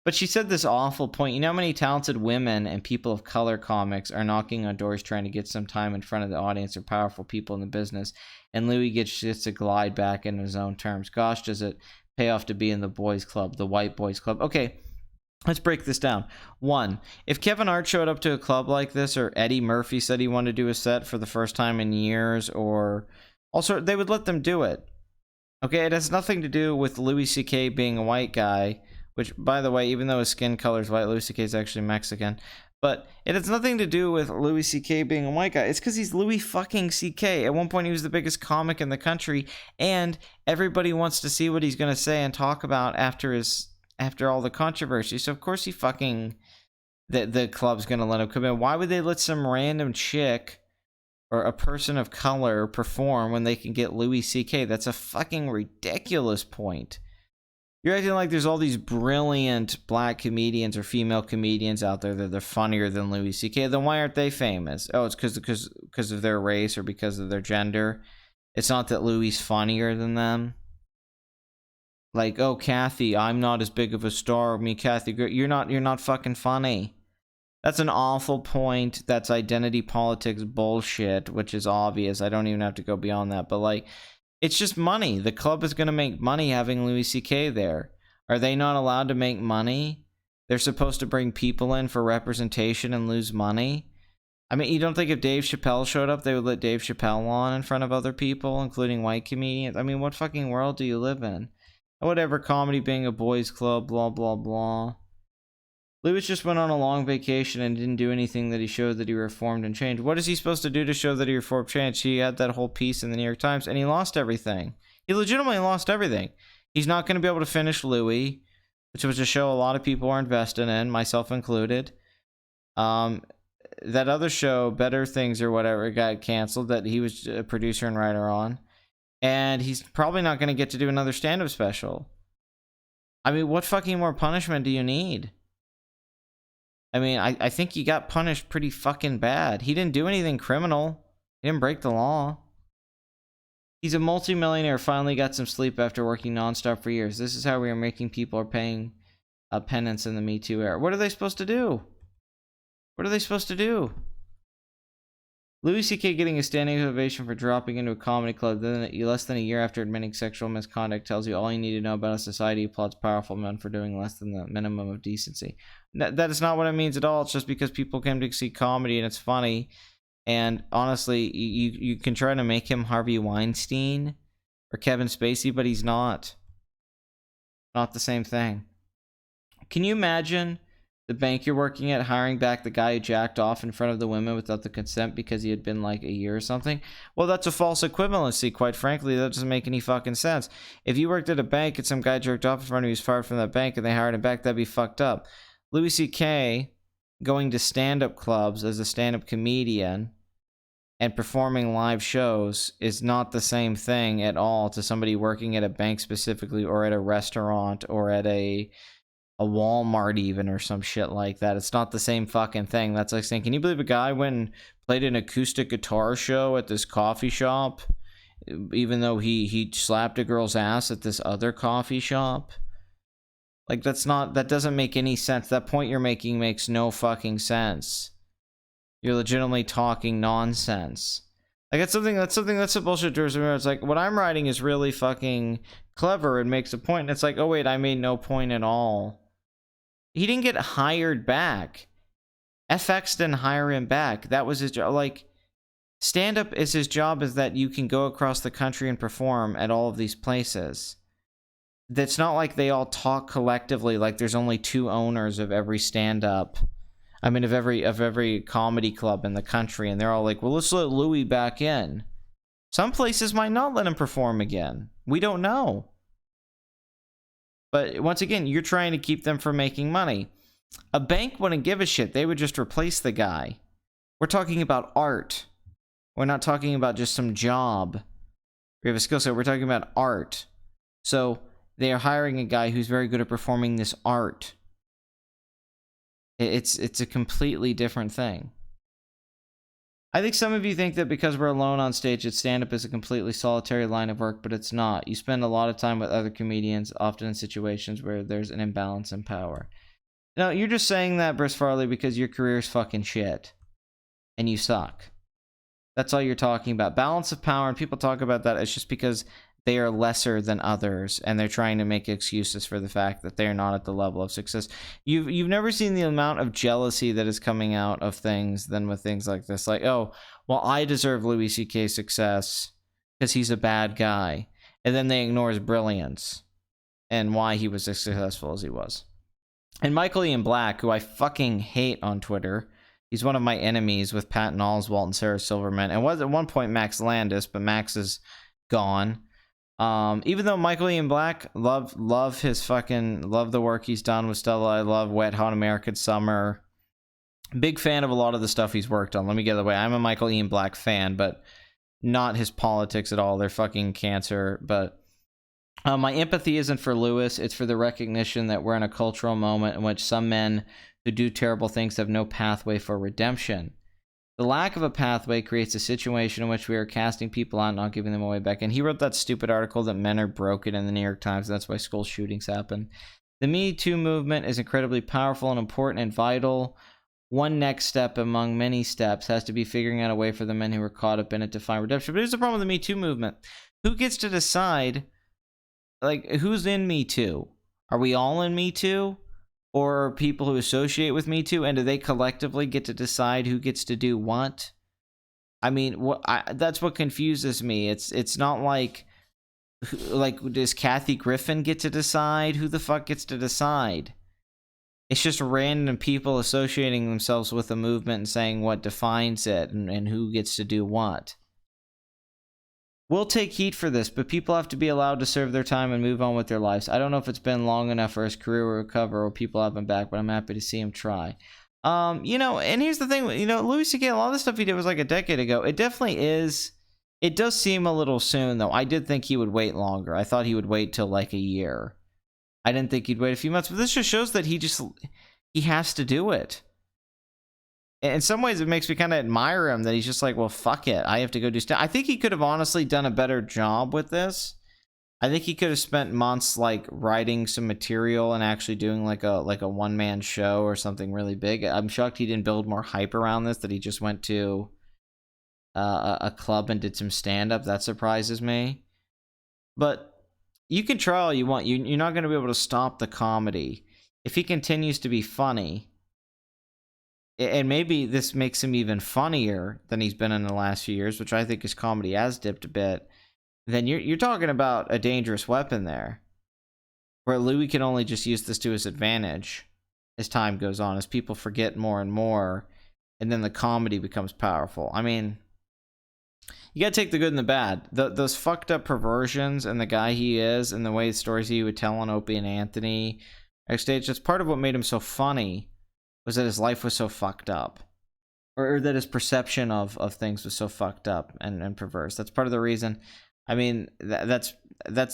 But she said this awful point. You know how many talented women and people of color comics are knocking on doors trying to get some time in front of the audience or powerful people in the business, and Louis gets to glide back in his own terms. Gosh, does it pay off to be in the boys club, the white boys club. Okay, let's break this down. One, if Kevin Hart showed up to a club like this, or Eddie Murphy said he wanted to do a set for the first time in years, or also they would let them do it. Okay, it has nothing to do with Louis C.K. being a white guy, which, by the way, even though his skin color is white, Louis C.K. is actually Mexican. But it has nothing to do with Louis C.K. being a white guy. It's because he's Louis fucking C.K. At one point, he was the biggest comic in the country, and everybody wants to see what he's going to say and talk about after all the controversy. So, of course, the club's going to let him come in. Why would they let some random chick or a person of color perform when they can get Louis C.K.? That's a fucking ridiculous point. You're acting like there's all these brilliant black comedians or female comedians out there that they're funnier than Louis C.K. Then why aren't they famous? Oh, it's because of their race or because of their gender. It's not that Louis funnier than them. Like, oh, Kathy, I'm not as big of a star. Me, Kathy, you're not fucking funny. That's an awful point. That's identity politics bullshit, which is obvious. I don't even have to go beyond that. But like, it's just money. The club is going to make money having Louis C.K. there. Are they not allowed to make money? They're supposed to bring people in for representation and lose money? I mean, you don't think if Dave Chappelle showed up, they would let Dave Chappelle on in front of other people, including white comedians? I mean, what fucking world do you live in? Whatever, comedy being a boys club, blah, blah, blah. Louis just went on a long vacation and didn't do anything that he showed that he reformed and changed. What is he supposed to do to show that he reformed and changed? He had that whole piece in the New York Times, and he lost everything. He legitimately lost everything. He's not going to be able to finish Louis, which was a show a lot of people are invested in, myself included. That other show, Better Things or whatever, got canceled, that he was a producer and writer on. And he's probably not going to get to do another stand-up special. I mean, what fucking more punishment do you need? I mean, I think he got punished pretty fucking bad. He didn't do anything criminal. He didn't break the law. He's a multimillionaire, finally got some sleep after working nonstop for years. This is how we are making people are paying penance in the Me Too era. What are they supposed to do? What are they supposed to do? Louis C.K. getting a standing ovation for dropping into a comedy club less than a year after admitting sexual misconduct tells you all you need to know about a society who applauds powerful men for doing less than the minimum of decency. That is not what it means at all. It's just because people came to see comedy and it's funny. And honestly, you can try to make him Harvey Weinstein or Kevin Spacey, but he's not. Not the same thing. Can you imagine the bank you're working at hiring back the guy who jacked off in front of the women without the consent because he had been like a year or something? Well, that's a false equivalency, quite frankly. That doesn't make any fucking sense. If you worked at a bank and some guy jerked off in front of you, was fired from that bank, and they hired him back, that'd be fucked up. Louis C.K., going to stand-up clubs as a stand-up comedian and performing live shows is not the same thing at all to somebody working at a bank specifically, or at a restaurant, or at a Walmart even, or some shit like that. It's not the same fucking thing. That's like saying, can you believe a guy went and played an acoustic guitar show at this coffee shop, even though he slapped a girl's ass at this other coffee shop? Like, that doesn't make any sense. That point you're making makes no fucking sense. You're legitimately talking nonsense. Like, that's a bullshit tourism. It's like, what I'm writing is really fucking clever and makes a point. And it's like, oh wait, I made no point at all. He didn't get hired back. FX didn't hire him back. That was his job. Like, stand-up is his job, is that you can go across the country and perform at all of these places. That's not like they all talk collectively like there's only 2 owners of every stand-up. I mean, of every comedy club in the country, and they're all like, well, let's let Louis back in. Some places might not let him perform again. We don't know. But once again, you're trying to keep them from making money. A bank wouldn't give a shit. They would just replace the guy. We're talking about art. We're not talking about just some job. We have a skill set. We're talking about art. So they are hiring a guy who's very good at performing this art. It's a completely different thing. I think some of you think that because we're alone on stage, that stand-up is a completely solitary line of work, but it's not. You spend a lot of time with other comedians, often in situations where there's an imbalance in power. No, you're just saying that, Briss Farley, because your career's fucking shit. And you suck. That's all you're talking about. Balance of power, and people talk about that, it's just because they are lesser than others, and they're trying to make excuses for the fact that they're not at the level of success. You've never seen the amount of jealousy that is coming out of things than with things like this. Like, oh, well, I deserve Louis C.K.'s success because he's a bad guy. And then they ignore his brilliance and why he was as successful as he was. And Michael Ian Black, who I fucking hate on Twitter, he's one of my enemies with Patton Oswalt and Sarah Silverman, and was at one point Max Landis, but Max is gone. Even though Michael Ian Black, love the work he's done with Stella. I love Wet Hot American Summer. Big fan of a lot of the stuff he's worked on. Let me get it away. I'm a Michael Ian Black fan, but not his politics at all. They're fucking cancer. But my empathy isn't for Lewis. It's for the recognition that we're in a cultural moment in which some men who do terrible things have no pathway for redemption. The lack of a pathway creates a situation in which we are casting people out and not giving them a way back. And he wrote that stupid article that men are broken in the New York Times. That's why school shootings happen. The Me Too movement is incredibly powerful and important and vital. One next step among many steps has to be figuring out a way for the men who were caught up in it to find redemption. But here's the problem with the Me Too movement. Who gets to decide, like, who's in Me Too? Are we all in Me Too? Or people who associate with Me Too, and do they collectively get to decide who gets to do what? I mean, that's what confuses me. It's not like, does Kathy Griffin get to decide? Who the fuck gets to decide? It's just random people associating themselves with a movement and saying what defines it and who gets to do what. We'll take heat for this, but people have to be allowed to serve their time and move on with their lives. I don't know if it's been long enough for his career to recover or people have him back, but I'm happy to see him try. And here's the thing, Louis C.K., a lot of the stuff he did was like a decade ago. It definitely is. It does seem a little soon, though. I did think he would wait longer. I thought he would wait till like a year. I didn't think he'd wait a few months, but this just shows that he has to do it. In some ways, it makes me kind of admire him that he's just like, well, fuck it. I have to go do stuff. I think he could have honestly done a better job with this. I think he could have spent months like writing some material and actually doing like a one-man show or something really big. I'm shocked he didn't build more hype around this, that he just went to a club and did some stand-up. That surprises me. But you can try all you want. You're not going to be able to stop the comedy. If he continues to be funny, and maybe this makes him even funnier than he's been in the last few years, which I think his comedy has dipped a bit, then you're talking about a dangerous weapon there, where Louis can only just use this to his advantage as time goes on, as people forget more and more, and then the comedy becomes powerful. I mean, you gotta take the good and the bad. Those fucked up perversions and the guy he is and the way the stories he would tell on Opie and Anthony backstage, that's part of what made him so funny. was that his life was so fucked up, or that his perception of things was so fucked up and perverse. That's part of the reason. I mean, that's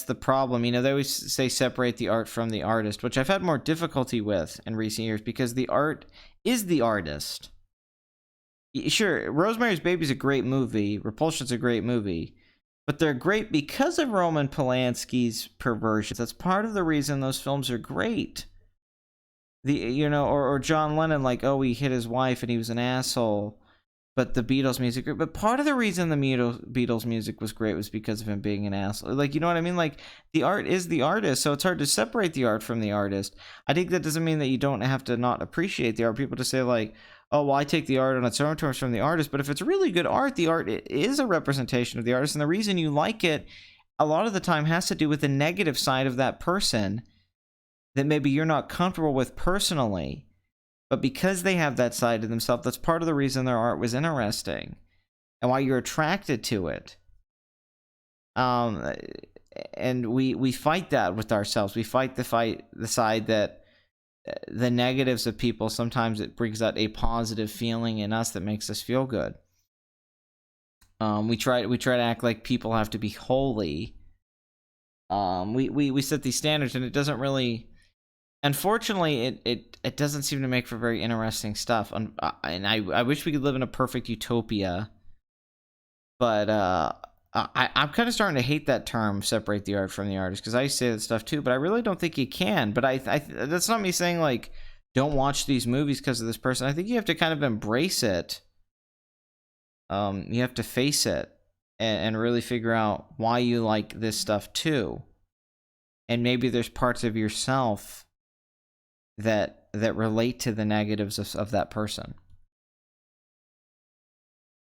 the problem. You know, they always say separate the art from the artist, which I've had more difficulty with in recent years because the art is the artist. Sure, Rosemary's Baby is a great movie. Repulsion's a great movie. But they're great because of Roman Polanski's perversions. That's part of the reason those films are great. Or John Lennon, like, oh, he hit his wife and he was an asshole. But the Beatles music, but part of the reason the Beatles music was great was because of him being an asshole. Like, you know what I mean? Like, the art is the artist, so it's hard to separate the art from the artist. I think that doesn't mean that you don't have to not appreciate the art. People just say, like, oh, well, I take the art on its own terms from the artist. But if it's really good art, the art is a representation of the artist. And the reason you like it, a lot of the time, has to do with the negative side of that person that maybe you're not comfortable with personally. But because they have that side of themselves, that's part of the reason their art was interesting and why you're attracted to it. And we fight that with ourselves. We fight the side that the negatives of people, sometimes it brings out a positive feeling in us that makes us feel good. We try to act like people have to be holy. We set these standards, and it doesn't really. Unfortunately, it doesn't seem to make for very interesting stuff. And I wish we could live in a perfect utopia. But I'm kind of starting to hate that term, separate the art from the artist, because I say that stuff too, but I really don't think you can. But I that's not me saying, like, don't watch these movies because of this person. I think you have to kind of embrace it. You have to face it and really figure out why you like this stuff too. And maybe there's parts of yourself that relate to the negatives of that person.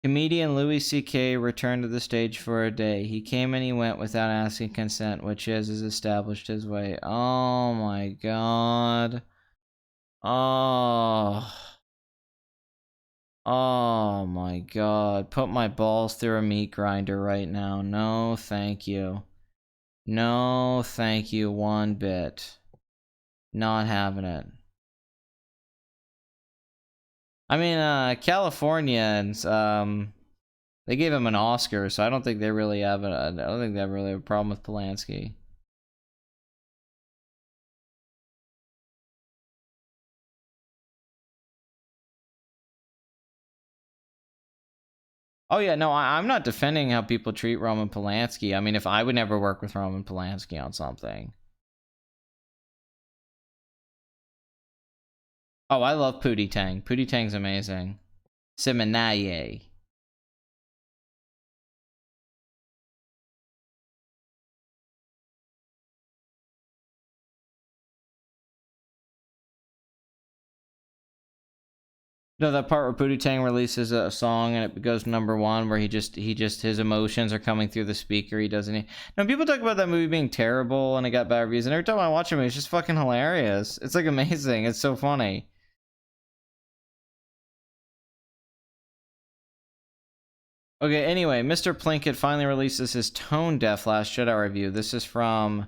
Comedian Louis C.K. returned to the stage for a day. He came and he went without asking consent, which is established his way. Oh my god. Oh my god. Put my balls through a meat grinder right now. No, thank you. No, thank you one bit. Not having it. I mean, Californians, they gave him an Oscar, so I don't think they really have I don't think they have really a problem with Polanski. Oh yeah, no, I'm not defending how people treat Roman Polanski. I mean, if I would never work with Roman Polanski on something. Oh, I love Pootie Tang. Pootie Tang's amazing. Simenaye. No, that part where Pootie Tang releases a song and it goes #1, where he just his emotions are coming through the speaker. He doesn't. No, people talk about that movie being terrible and it got bad reviews, and every time I watch it, it's just fucking hilarious. It's like amazing. It's so funny. Okay, anyway, Mr. Plinkett finally releases his tone deaf Last Jedi review. This is from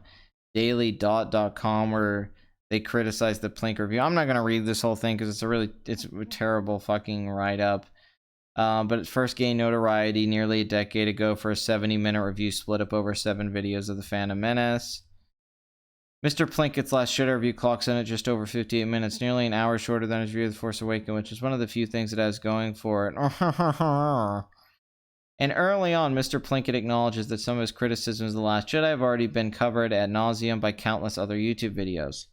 daily.com, where they criticize the Plink review. I'm not going to read this whole thing because it's a terrible fucking write-up. But it first gained notoriety nearly a decade ago for a 70-minute review split up over 7 videos of The Phantom Menace. Mr. Plinkett's Last Jedi review clocks in at just over 58 minutes, nearly an hour shorter than his review of The Force Awakens, which is one of the few things it has going for it. And early on, Mr. Plinkett acknowledges that some of his criticisms of The Last Jedi have already been covered ad nauseum by countless other YouTube videos.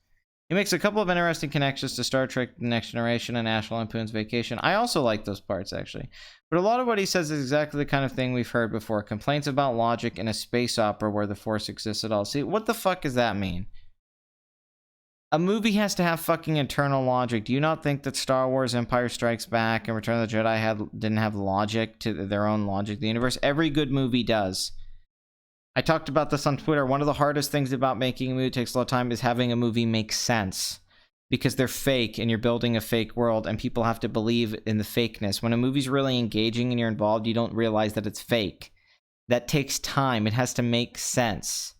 He makes a couple of interesting connections to Star Trek The Next Generation and National Lampoon's Vacation. I also like those parts, actually. But a lot of what he says is exactly the kind of thing we've heard before. Complaints about logic in a space opera where the Force exists at all. See, what the fuck does that mean? A movie has to have fucking internal logic. Do you not think that Star Wars Empire Strikes Back and Return of the Jedi didn't have logic to their own logic? The universe, every good movie does. I talked about this on Twitter. One of the hardest things about making a movie that takes a lot of time is having a movie make sense. Because they're fake and you're building a fake world and people have to believe in the fakeness. When a movie's really engaging and you're involved, you don't realize that it's fake. That takes time. It has to make sense.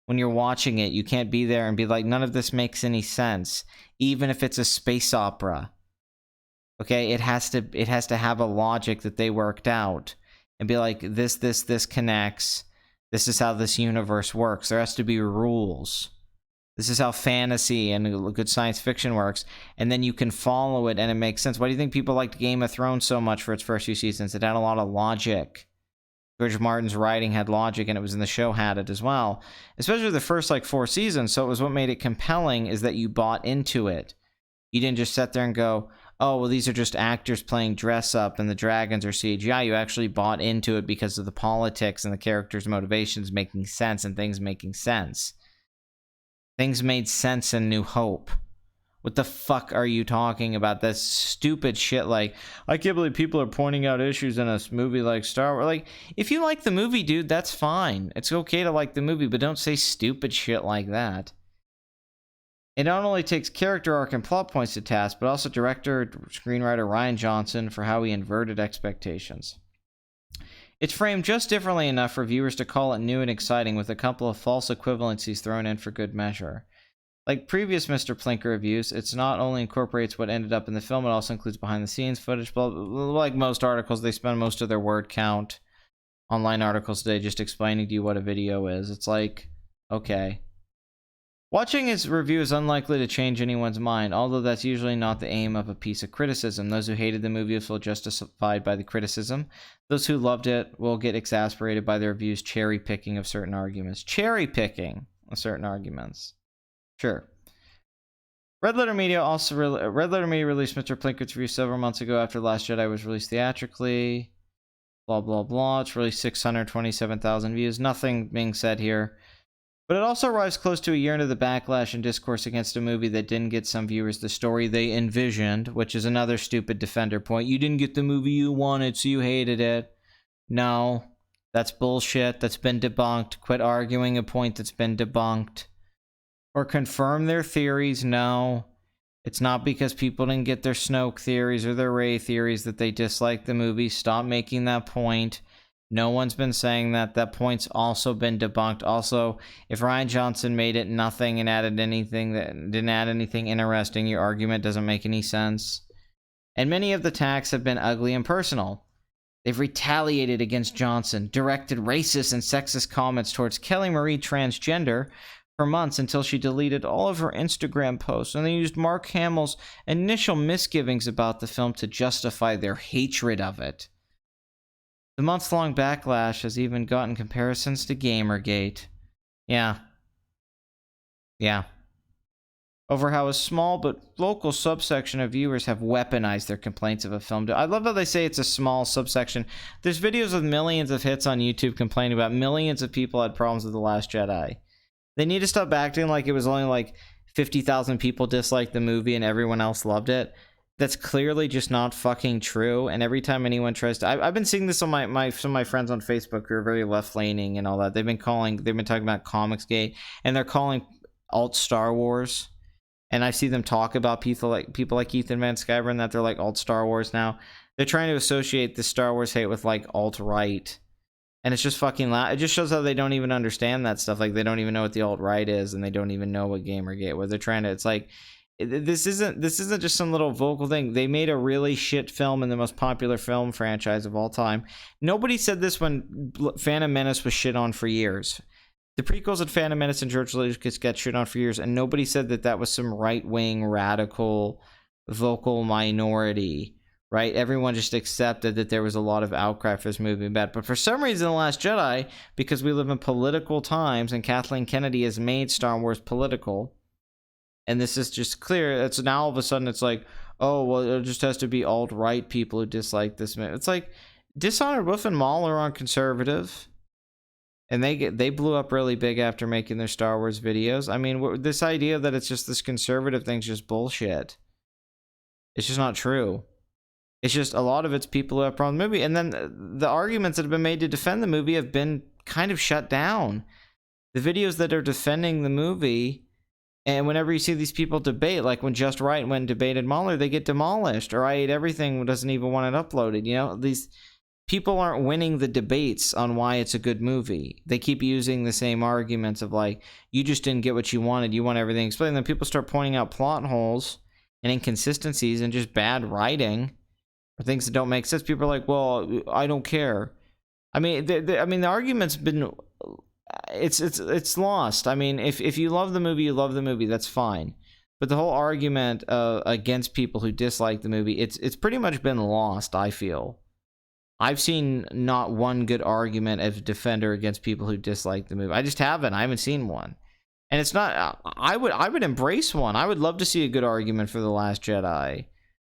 When you're watching it, you can't be there and be like, none of this makes any sense. Even if it's a space opera. Okay, it has to have a logic that they worked out and be like, this connects. This is how this universe works. There has to be rules. This is how fantasy and good science fiction works, and then you can follow it and it makes sense. Why do you think people liked Game of Thrones so much for its first few seasons? It had a lot of logic. George Martin's writing had logic, and it was in the show had it as well. Especially the first, 4 seasons, so it was what made it compelling, is that you bought into it. You didn't just sit there and go, oh, well, these are just actors playing dress up and the dragons are CGI. You actually bought into it because of the politics and the characters' motivations making sense and things making sense. Things made sense in New Hope. What the fuck are you talking about? That stupid shit, I can't believe people are pointing out issues in a movie like Star Wars. If you like the movie, dude, that's fine. It's okay to like the movie, but don't say stupid shit like that. It not only takes character arc and plot points to task, but also director, screenwriter Rian Johnson for how he inverted expectations. It's framed just differently enough for viewers to call it new and exciting, with a couple of false equivalencies thrown in for good measure. Like previous Mr. Plinker reviews, it not only incorporates what ended up in the film, it also includes behind-the-scenes footage. Blah, blah, blah. Like most articles, they spend most of their word count, online articles today, just explaining to you what a video is. It's like, okay. Watching his review is unlikely to change anyone's mind, although that's usually not the aim of a piece of criticism. Those who hated the movie will feel justified by the criticism. Those who loved it will get exasperated by the review's cherry-picking of certain arguments. Cherry-picking of certain arguments. Sure. Red Letter Media released Mr. Plinker's review several months ago after Last Jedi was released theatrically. Blah, blah, blah. It's released 627,000 views. Nothing being said here. But it also arrives close to a year into the backlash and discourse against a movie that didn't get some viewers the story they envisioned, which is another stupid defender point. You didn't get the movie you wanted, so you hated it. No, that's bullshit. That's been debunked. Quit arguing a point that's been debunked. Or confirm their theories. No, it's not because people didn't get their Snoke theories or their Rey theories that they disliked the movie. Stop making that point. No one's been saying that. That point's also been debunked. Also, if Rian Johnson made it nothing and added anything that didn't add anything interesting, your argument doesn't make any sense. And many of the attacks have been ugly and personal. They've retaliated against Johnson, directed racist and sexist comments towards Kelly Marie transgender for months until she deleted all of her Instagram posts, and they used Mark Hamill's initial misgivings about the film to justify their hatred of it. The months-long backlash has even gotten comparisons to Gamergate. Yeah. Over how a small but local subsection of viewers have weaponized their complaints of a film. I love how they say it's a small subsection. There's videos with millions of hits on YouTube complaining about millions of people had problems with The Last Jedi. They need to stop acting like it was only 50,000 people disliked the movie and everyone else loved it. That's clearly just not fucking true. And every time anyone tries to, I've been seeing this on some of my friends on Facebook who are very left leaning and all that. They've been talking about Comicsgate, and they're calling alt Star Wars. And I see them talk about people like Ethan Van Sciver, that they're like alt Star Wars now. They're trying to associate the Star Wars hate with alt right, and it's just fucking loud. It just shows how they don't even understand that stuff. They don't even know what the alt right is, and they don't even know what Gamergate was. They're trying to. It's like, this isn't just some little vocal thing. They made a really shit film in the most popular film franchise of all time. Nobody said this when Phantom Menace was shit on for years. The prequels of Phantom Menace and George Lucas got shit on for years, and nobody said that was some right-wing, radical, vocal minority, right? Everyone just accepted that there was a lot of outcry for this movie bad. But for some reason, The Last Jedi, because we live in political times, and Kathleen Kennedy has made Star Wars political, and this is just clear. It's now all of a sudden it's like, oh, well, it just has to be alt-right people who dislike this movie. It's like, Dishonored Wolf and Maul are on conservative, and they blew up really big after making their Star Wars videos. I mean, this idea that it's just this conservative thing's just bullshit. It's just not true. It's just a lot of it's people who have problems with the movie, and then the arguments that have been made to defend the movie have been kind of shut down. The videos that are defending the movie. And whenever you see these people debate, like when Just Right went and debated Mahler, they get demolished. Or I Ate Everything doesn't even want it uploaded. You know, these people aren't winning the debates on why it's a good movie. They keep using the same arguments of you just didn't get what you wanted. You want everything explained. Then people start pointing out plot holes and inconsistencies and just bad writing or things that don't make sense. People are like, well, I don't care. I mean, the argument's been, it's lost. I mean, if you love the movie, you love the movie. That's fine. But the whole argument against people who dislike the movie, it's pretty much been lost, I feel. I've seen not one good argument as a defender against people who dislike the movie. I just haven't. I haven't seen one. And it's not, I would embrace one. I would love to see a good argument for The Last Jedi,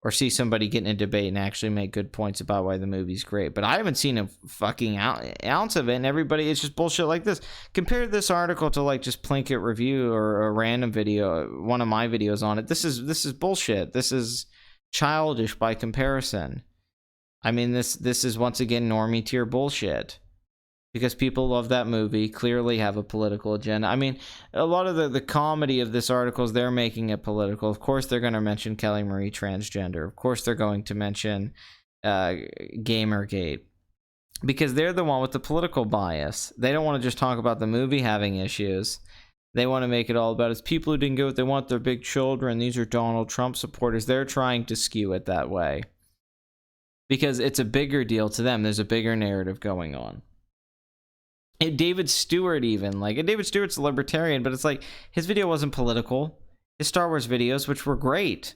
or see somebody get in a debate and actually make good points about why the movie's great. But I haven't seen a fucking ounce of it, and everybody, it's just bullshit like this. Compare this article to like just Plinkett Review or a random video, one of my videos on it. This is bullshit. This is childish by comparison. I mean, this is once again normie tier bullshit. Because people love that movie, clearly have a political agenda. I mean, a lot of the comedy of this article is they're making it political. Of course, they're going to mention Kelly Marie transgender. Of course, they're going to mention Gamergate. Because they're the one with the political bias. They don't want to just talk about the movie having issues. They want to make it all about it's people who didn't get what they want, they're big children, these are Donald Trump supporters. They're trying to skew it that way. Because it's a bigger deal to them. There's a bigger narrative going on. David Stewart even, like, David Stewart's a libertarian, but it's like, his video wasn't political. His Star Wars videos, which were great.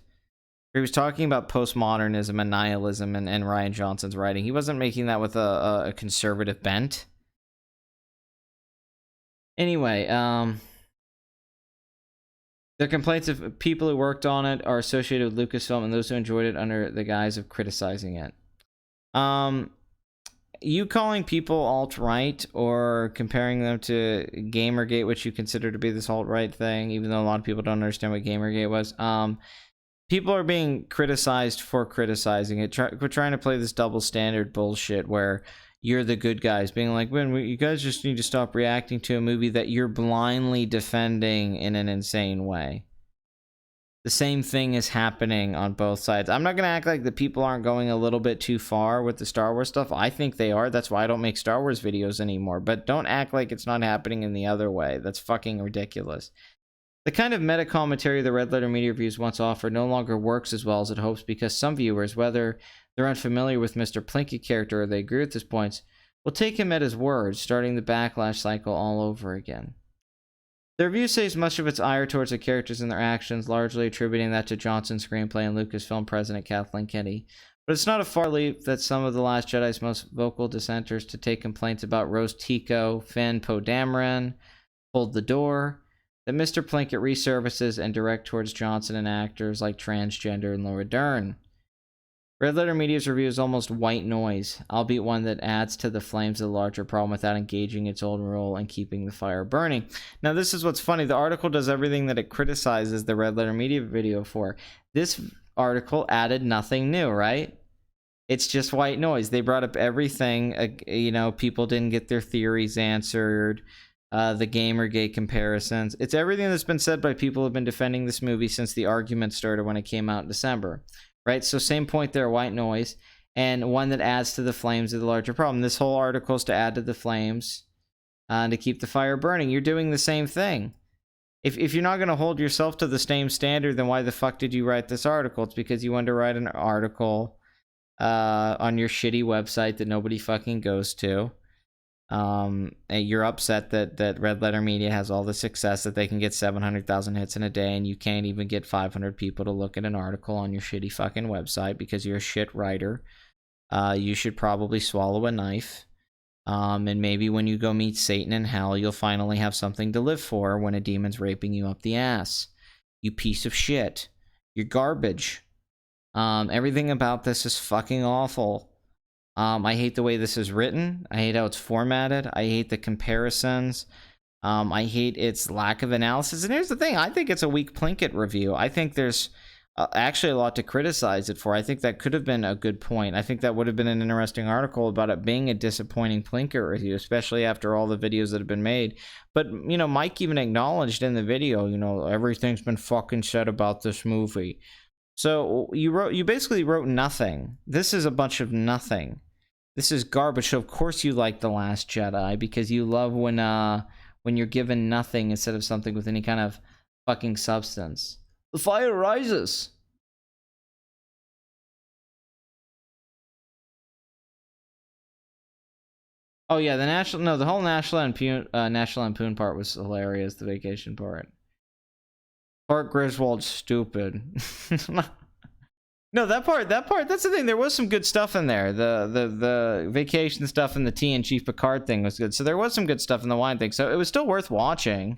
He was talking about postmodernism and nihilism and Rian Johnson's writing. He wasn't making that with a conservative bent. Anyway, their complaints of people who worked on it are associated with Lucasfilm and those who enjoyed it under the guise of criticizing it. You calling people alt-right or comparing them to Gamergate, which you consider to be this alt-right thing, even though a lot of people don't understand what Gamergate was, people are being criticized for criticizing it. We're trying to play this double standard bullshit where you're the good guys, being like, you guys just need to stop reacting to a movie that you're blindly defending in an insane way. The same thing is happening on both sides. I'm not going to act like the people aren't going a little bit too far with the Star Wars stuff. I think they are. That's why I don't make Star Wars videos anymore. But don't act like it's not happening in the other way. That's fucking ridiculous. The kind of meta commentary the Red Letter Media Reviews once offered no longer works as well as it hopes because some viewers, whether they're unfamiliar with Mr. Plinkett character or they agree with his points, will take him at his word, starting the backlash cycle all over again. The review says much of its ire towards the characters and their actions, largely attributing that to Johnson's screenplay and Lucasfilm president Kathleen Kennedy. But it's not a far leap that some of The Last Jedi's most vocal dissenters to take complaints about Rose Tico, Finn Poe Dameron, Hold the Door, that Mr. Plinkett resurfaces and direct towards Johnson and actors like transgender and Laura Dern. Red Letter Media's review is almost white noise, albeit one that adds to the flames of the larger problem without engaging its own role in keeping the fire burning. Now, this is what's funny. The article does everything that it criticizes the Red Letter Media video for. This article added nothing new, right? It's just white noise. They brought up everything, people didn't get their theories answered, the Gamergate comparisons. It's everything that's been said by people who have been defending this movie since the argument started when it came out in December. Right, so same point there, white noise, and one that adds to the flames of the larger problem. This whole article is to add to the flames, to keep the fire burning. You're doing the same thing. If you're not going to hold yourself to the same standard, then why the fuck did you write this article? It's because you wanted to write an article on your shitty website that nobody fucking goes to. And you're upset that Red Letter Media has all the success that they can get 700,000 hits in a day and you can't even get 500 people to look at an article on your shitty fucking website because you're a shit writer. You should probably swallow a knife. And maybe when you go meet Satan in hell, you'll finally have something to live for when a demon's raping you up the ass. You piece of shit. You're garbage. Everything about this is fucking awful. I hate the way this is written. I hate how it's formatted. I hate the comparisons. I hate its lack of analysis. And here's the thing. I think it's a weak Plinkett review. I think there's actually a lot to criticize it for. I think that could have been a good point. I think that would have been an interesting article about it being a disappointing Plinkett review, especially after all the videos that have been made. But, Mike even acknowledged in the video, everything's been fucking said about this movie. So you basically wrote nothing. This is a bunch of nothing. This is garbage. So of course you like The Last Jedi because you love when you're given nothing instead of something with any kind of fucking substance. The fire rises. Oh yeah, the whole National Lampoon part was hilarious. The vacation part. Park Griswold's stupid. No, that's the thing. There was some good stuff in there. The vacation stuff and the tea and Chief Picard thing was good. So there was some good stuff in the wine thing. So it was still worth watching.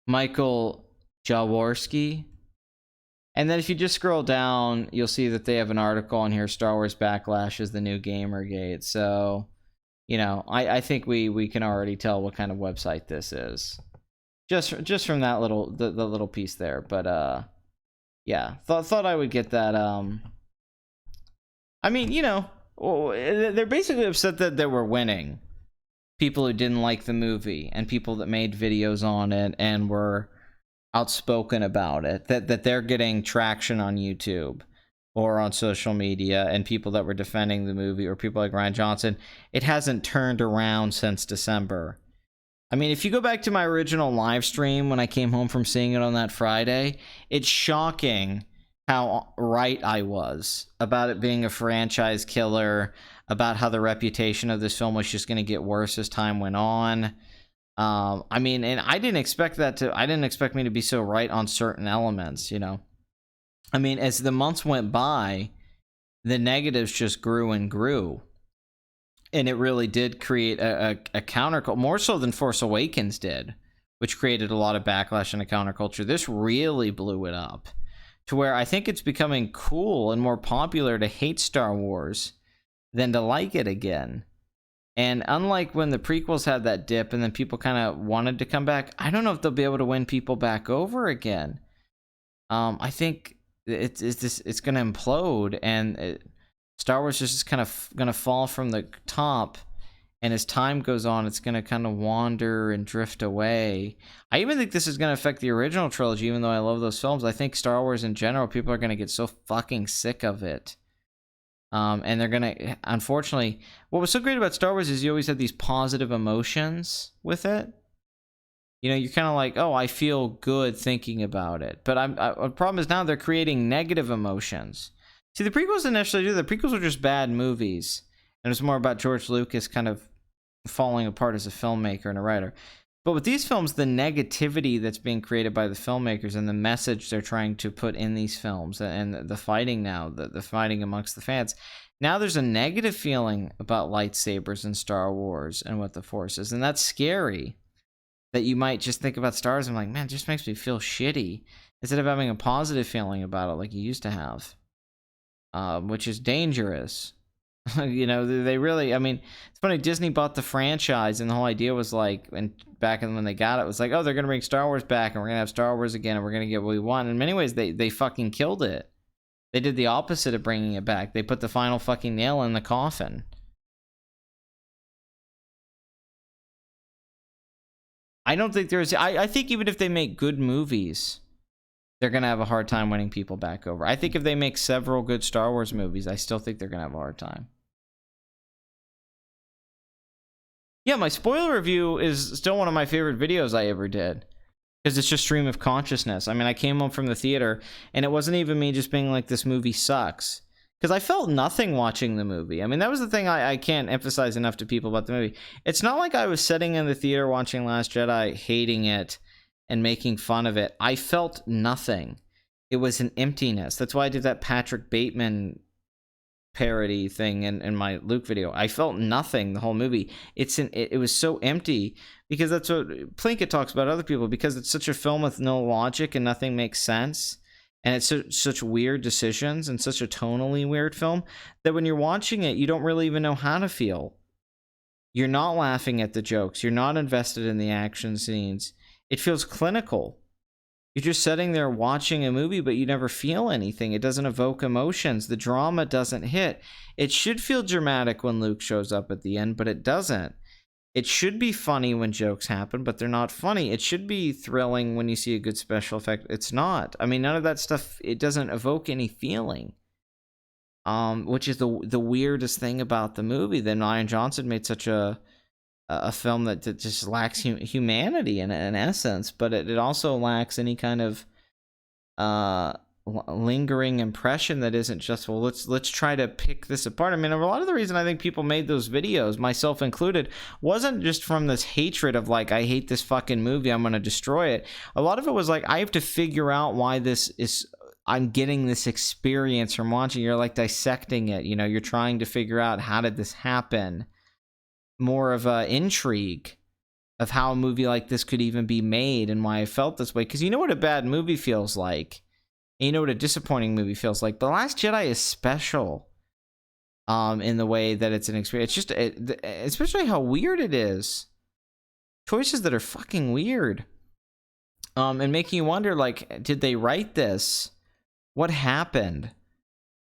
Michael Jaworski. And then if you just scroll down, you'll see that they have an article on here, Star Wars Backlash is the new Gamergate. So, you know, I think we can already tell what kind of website this is. Just from that little the little piece there. But yeah, thought I would get that. I mean, you know, they're basically upset that they were winning. People who didn't like the movie and people that made videos on it and were outspoken about it, that they're getting traction on YouTube or on social media, and people that were defending the movie, or people like Ryan Johnson. It hasn't turned around since December. I mean, if you go back to my original live stream when I came home from seeing it on that Friday, it's shocking how right I was about it being a franchise killer, about how the reputation of this film was just going to get worse as time went on. I mean, and I didn't expect me to be so right on certain elements, you know. I mean, as the months went by, the negatives just grew and grew. And it really did create a counterculture, more so than Force Awakens did, which created a lot of backlash and a counterculture. This really blew it up to where I think it's becoming cool and more popular to hate Star Wars than to like it again. And unlike when the prequels had that dip and then people kind of wanted to come back, I don't know if they'll be able to win people back over again. I think it's going to implode, and Star Wars is just kind of going to fall from the top. And as time goes on, it's going to kind of wander and drift away. I even think this is going to affect the original trilogy, even though I love those films. I think Star Wars in general, people are going to get so fucking sick of it. And they're going to, unfortunately, what was so great about Star Wars is you always had these positive emotions with it. You know, you're kind of like, oh, I feel good thinking about it. But the problem is now they're creating negative emotions. See, the prequels didn't necessarily do that. The prequels were just bad movies. And it was more about George Lucas kind of falling apart as a filmmaker and a writer. But with these films, the negativity that's being created by the filmmakers and the message they're trying to put in these films, and the fighting now, the fighting amongst the fans, now there's a negative feeling about lightsabers in Star Wars and what the Force is. And that's scary, that you might just think about Star Wars and like, man, it just makes me feel shitty, instead of having a positive feeling about it like you used to have, which is dangerous. You know, they really, I mean, it's funny, Disney bought the franchise, and the whole idea was like, and back when they got it, was like, oh, they're going to bring Star Wars back, and we're going to have Star Wars again, and we're going to get what we want. In many ways, they fucking killed it. They did the opposite of bringing it back. They put the final fucking nail in the coffin. I don't think there's, I think even if they make good movies, they're going to have a hard time winning people back over. I think if they make several good Star Wars movies, I still think they're going to have a hard time. Yeah, my spoiler review is still one of my favorite videos I ever did, because it's just stream of consciousness. I mean, I came home from the theater, and it wasn't even me just being like, this movie sucks, because I felt nothing watching the movie. I mean, that was the thing I can't emphasize enough to people about the movie. It's not like I was sitting in the theater watching Last Jedi, hating it and making fun of it. I felt nothing. It was an emptiness. That's why I did that Patrick Bateman parody thing in my Luke video. I felt nothing the whole movie. It was so empty, because that's what Plinkett talks about other people, because it's such a film with no logic and nothing makes sense, and it's such weird decisions, and such a tonally weird film, that when you're watching it, you don't really even know how to feel. You're not laughing at the jokes. You're not invested in the action scenes. It feels clinical. You're just sitting there watching a movie, but you never feel anything. It doesn't evoke emotions. The drama doesn't hit. It should feel dramatic when Luke shows up at the end, but it doesn't. It should be funny when jokes happen, but they're not funny. It should be thrilling when you see a good special effect. It's not. I mean, none of that stuff, it doesn't evoke any feeling. Which is the weirdest thing about the movie. That Ryan Johnson made such a film that just lacks humanity in essence, but it also lacks any kind of lingering impression that isn't just, well, let's try to pick this apart. I mean, a lot of the reason I think people made those videos, myself included, wasn't just from this hatred of like, I hate this fucking movie, I'm gonna destroy it. A lot of it was like, I have to figure out why this is, I'm getting this experience from watching. You're like dissecting it, you know, you're trying to figure out, how did this happen? More of a intrigue of how a movie like this could even be made and why I felt this way. Because you know what a bad movie feels like, and you know what a disappointing movie feels like. The Last Jedi is special in the way that it's an experience. It's just, especially how weird it is. Choices that are fucking weird. And making you wonder, like, did they write this? What happened?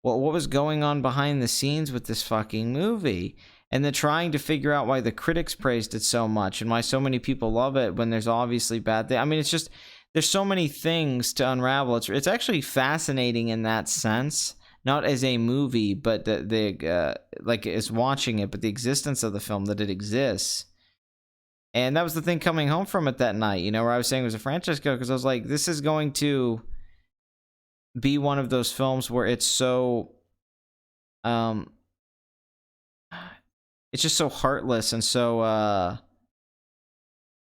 What was going on behind the scenes with this fucking movie? And then trying to figure out why the critics praised it so much and why so many people love it when there's obviously bad things. I mean, it's just, there's so many things to unravel. It's actually fascinating in that sense, not as a movie, but the like as watching it, but the existence of the film, that it exists. And that was the thing coming home from it that night, you know, where I was saying it was a franchise killer, because I was like, this is going to be one of those films where it's so it's just so heartless and so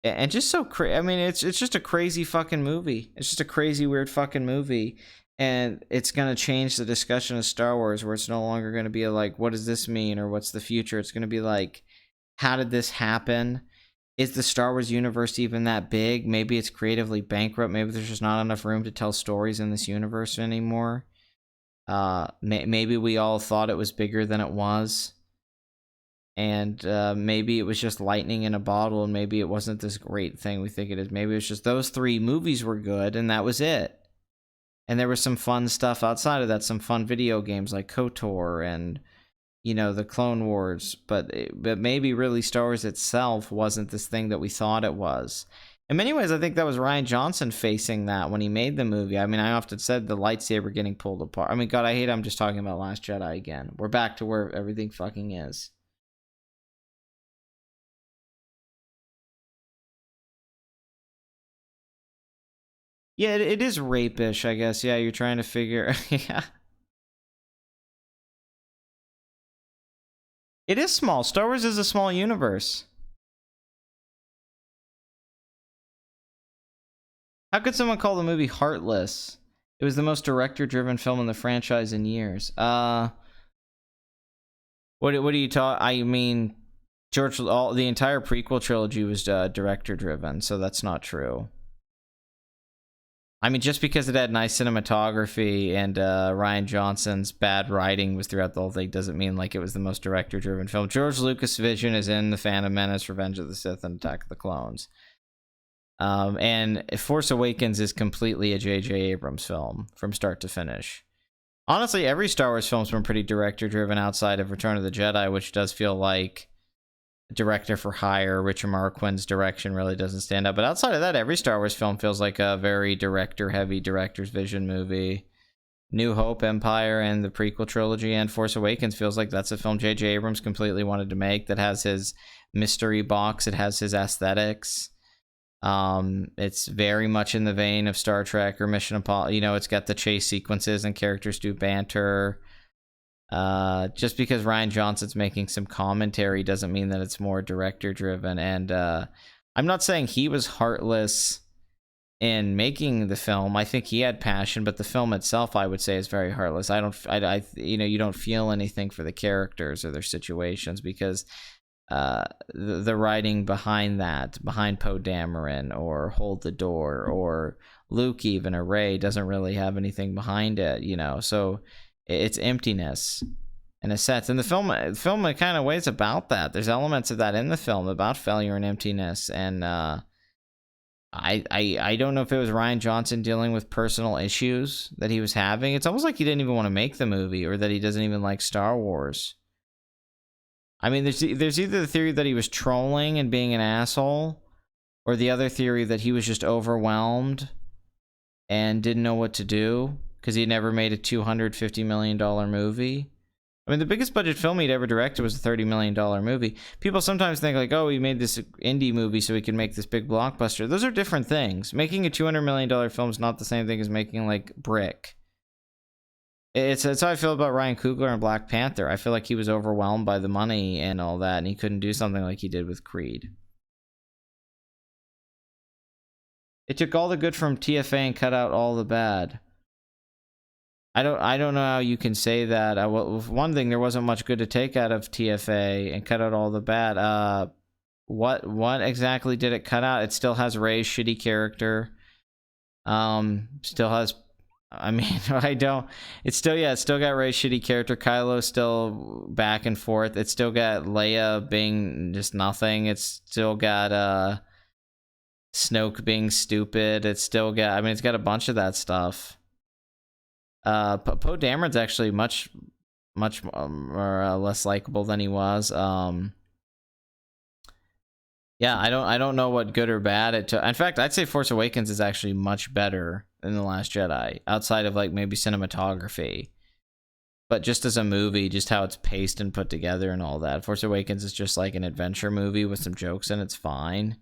and just so I mean, it's just a crazy fucking movie. It's just a crazy weird fucking movie, and it's gonna change the discussion of Star Wars, where it's no longer gonna be like, what does this mean, or what's the future? It's gonna be like, how did this happen? Is the Star Wars universe even that big? Maybe it's creatively bankrupt. Maybe there's just not enough room to tell stories in this universe anymore. Maybe we all thought it was bigger than it was. And maybe it was just lightning in a bottle, and maybe it wasn't this great thing we think it is. Maybe it was just those 3 movies were good, and that was it. And there was some fun stuff outside of that, some fun video games like KOTOR and, you know, the Clone Wars. But maybe really Star Wars itself wasn't this thing that we thought it was. In many ways, I think that was Rian Johnson facing that when he made the movie. I mean, I often said the lightsaber getting pulled apart. I mean, God, I hate I'm just talking about Last Jedi again. We're back to where everything fucking is. Yeah, it is rapish, I guess. Yeah, you're trying to figure... yeah. It is small. Star Wars is a small universe. How could someone call the movie heartless? It was the most director-driven film in the franchise in years. What do you talk? I mean, the entire prequel trilogy was director-driven, so that's not true. I mean, just because it had nice cinematography and Rian Johnson's bad writing was throughout the whole thing doesn't mean like it was the most director-driven film. George Lucas' vision is in The Phantom Menace, Revenge of the Sith, and Attack of the Clones. And Force Awakens is completely a J.J. Abrams film from start to finish. Honestly, every Star Wars film's been pretty director-driven outside of Return of the Jedi, which does feel like director for hire. Richard Marquand's direction really doesn't stand out, but outside of that, every Star Wars film feels like a very director-heavy, director's vision movie. New Hope, Empire, and the prequel trilogy, and Force Awakens feels like that's a film J.J. Abrams completely wanted to make, that has his mystery box, it has his aesthetics. It's very much in the vein of Star Trek or Mission Apollo. You know, it's got the chase sequences and characters do banter. Just because Rian Johnson's making some commentary doesn't mean that it's more director driven. And I'm not saying he was heartless in making the film. I think he had passion, but the film itself, I would say, is very heartless. You don't feel anything for the characters or their situations, because the writing behind Poe Dameron or Hold the Door or Luke even, or Rey, doesn't really have anything behind it, you know. So it's emptiness in a sense, and the film in kind of ways about that. There's elements of that in the film about failure and emptiness, and I don't know if it was Rian Johnson dealing with personal issues that he was having. It's almost like he didn't even want to make the movie, or that he doesn't even like Star Wars. I mean, there's either the theory that he was trolling and being an asshole, or the other theory that he was just overwhelmed and didn't know what to do because he never made a $250 million movie. I mean, the biggest budget film he'd ever directed was a $30 million movie. People sometimes think like, oh, he made this indie movie so he could make this big blockbuster. Those are different things. Making a $200 million film is not the same thing as making like Brick It's how I feel about Ryan Coogler and Black Panther. I feel like he was overwhelmed by the money and all that, and he couldn't do something like he did with Creed. It took all the good from TFA and cut out all the bad. I don't know how you can say that. One thing, there wasn't much good to take out of TFA and cut out all the bad. What exactly did it cut out? It still has Rey's shitty character. Still has, I mean, I don't. It's still got Rey's shitty character. Kylo's still back and forth. It's still got Leia being just nothing. It's still got Snoke being stupid. It's still got. I mean, it's got a bunch of that stuff. Poe Dameron's actually much more less likable than he was. Yeah, I don't know what good or bad it took. In fact, I'd say Force Awakens is actually much better than The Last Jedi, outside of like maybe cinematography. But just as a movie, just how it's paced and put together and all that, Force Awakens is just like an adventure movie with some jokes and it's fine.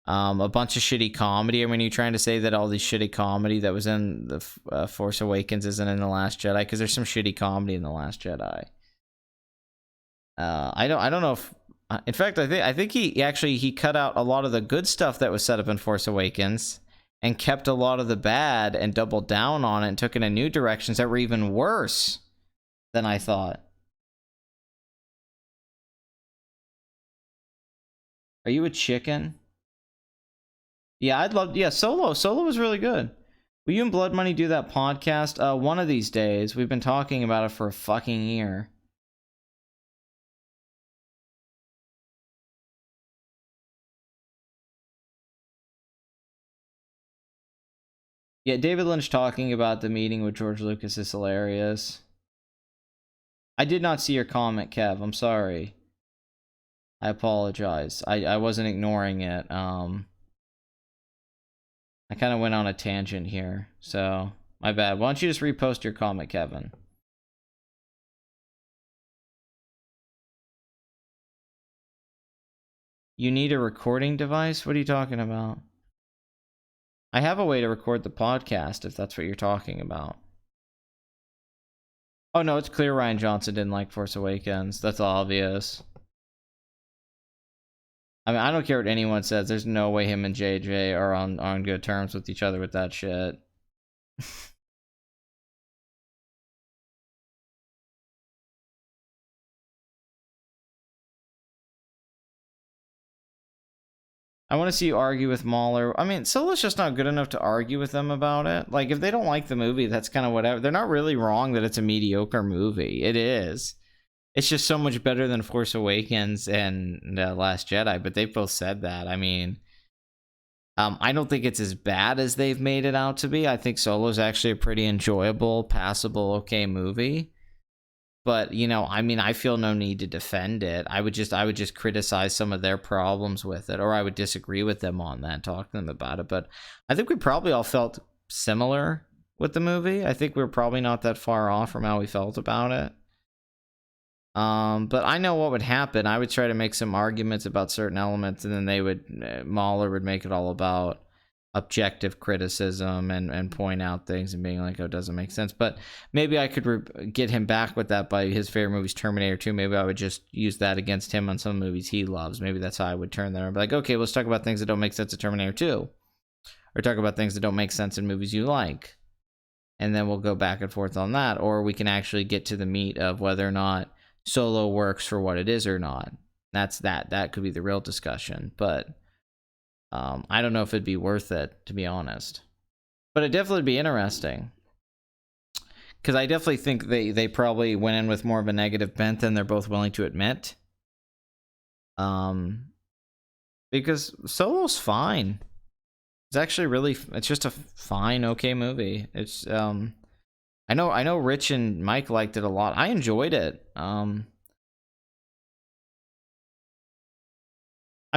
A bunch of shitty comedy. I mean, you're trying to say that all the shitty comedy that was in the Force Awakens isn't in The Last Jedi, because there's some shitty comedy in The Last Jedi. I don't know if, in fact, I think he cut out a lot of the good stuff that was set up in Force Awakens and kept a lot of the bad and doubled down on it and took it in new directions that were even worse than I thought. Are you a chicken? Yeah, I'd love. Yeah, Solo. Solo was really good. Will you and Blood Money do that podcast? One of these days. We've been talking about it for a fucking year. Yeah, David Lynch talking about the meeting with George Lucas is hilarious. I did not see your comment, Kev. I'm sorry. I apologize. I wasn't ignoring it. I kind of went on a tangent here, so my bad. Why don't you just repost your comment, Kevin? You need a recording device? What are you talking about? I have a way to record the podcast, if that's what you're talking about. Oh no, it's clear Ryan Johnson didn't like Force Awakens. That's obvious. I mean, I don't care what anyone says. There's no way him and JJ are on good terms with each other with that shit. I want to see you argue with Mahler. I mean, Solo's just not good enough to argue with them about it. Like, if they don't like the movie, that's kind of whatever. They're not really wrong that it's a mediocre movie. It is. It's just so much better than Force Awakens and Last Jedi, but they've both said that. I mean, I don't think it's as bad as they've made it out to be. I think Solo's actually a pretty enjoyable, passable, okay movie. But, you know, I mean, I feel no need to defend it. I would just criticize some of their problems with it, or I would disagree with them on that, talk to them about it. But I think we probably all felt similar with the movie. I think we were probably not that far off from how we felt about it. But I know what would happen. I would try to make some arguments about certain elements, and then Mahler would make it all about objective criticism and point out things and being like, oh, it doesn't make sense. But maybe I could get him back with that by his favorite movies, Terminator 2. Maybe I would just use that against him on some movies he loves. Maybe that's how I would turn there and be like, okay, let's talk about things that don't make sense in Terminator 2. Or talk about things that don't make sense in movies you like. And then we'll go back and forth on that. Or we can actually get to the meat of whether or not Solo works for what it is or not. That could be the real discussion. But I don't know if it'd be worth it, to be honest. But it'd definitely be interesting. Because I definitely think they probably went in with more of a negative bent than they're both willing to admit. Because Solo's fine. It's actually really, it's just a fine, okay movie. It's, I know Rich and Mike liked it a lot. I enjoyed it. I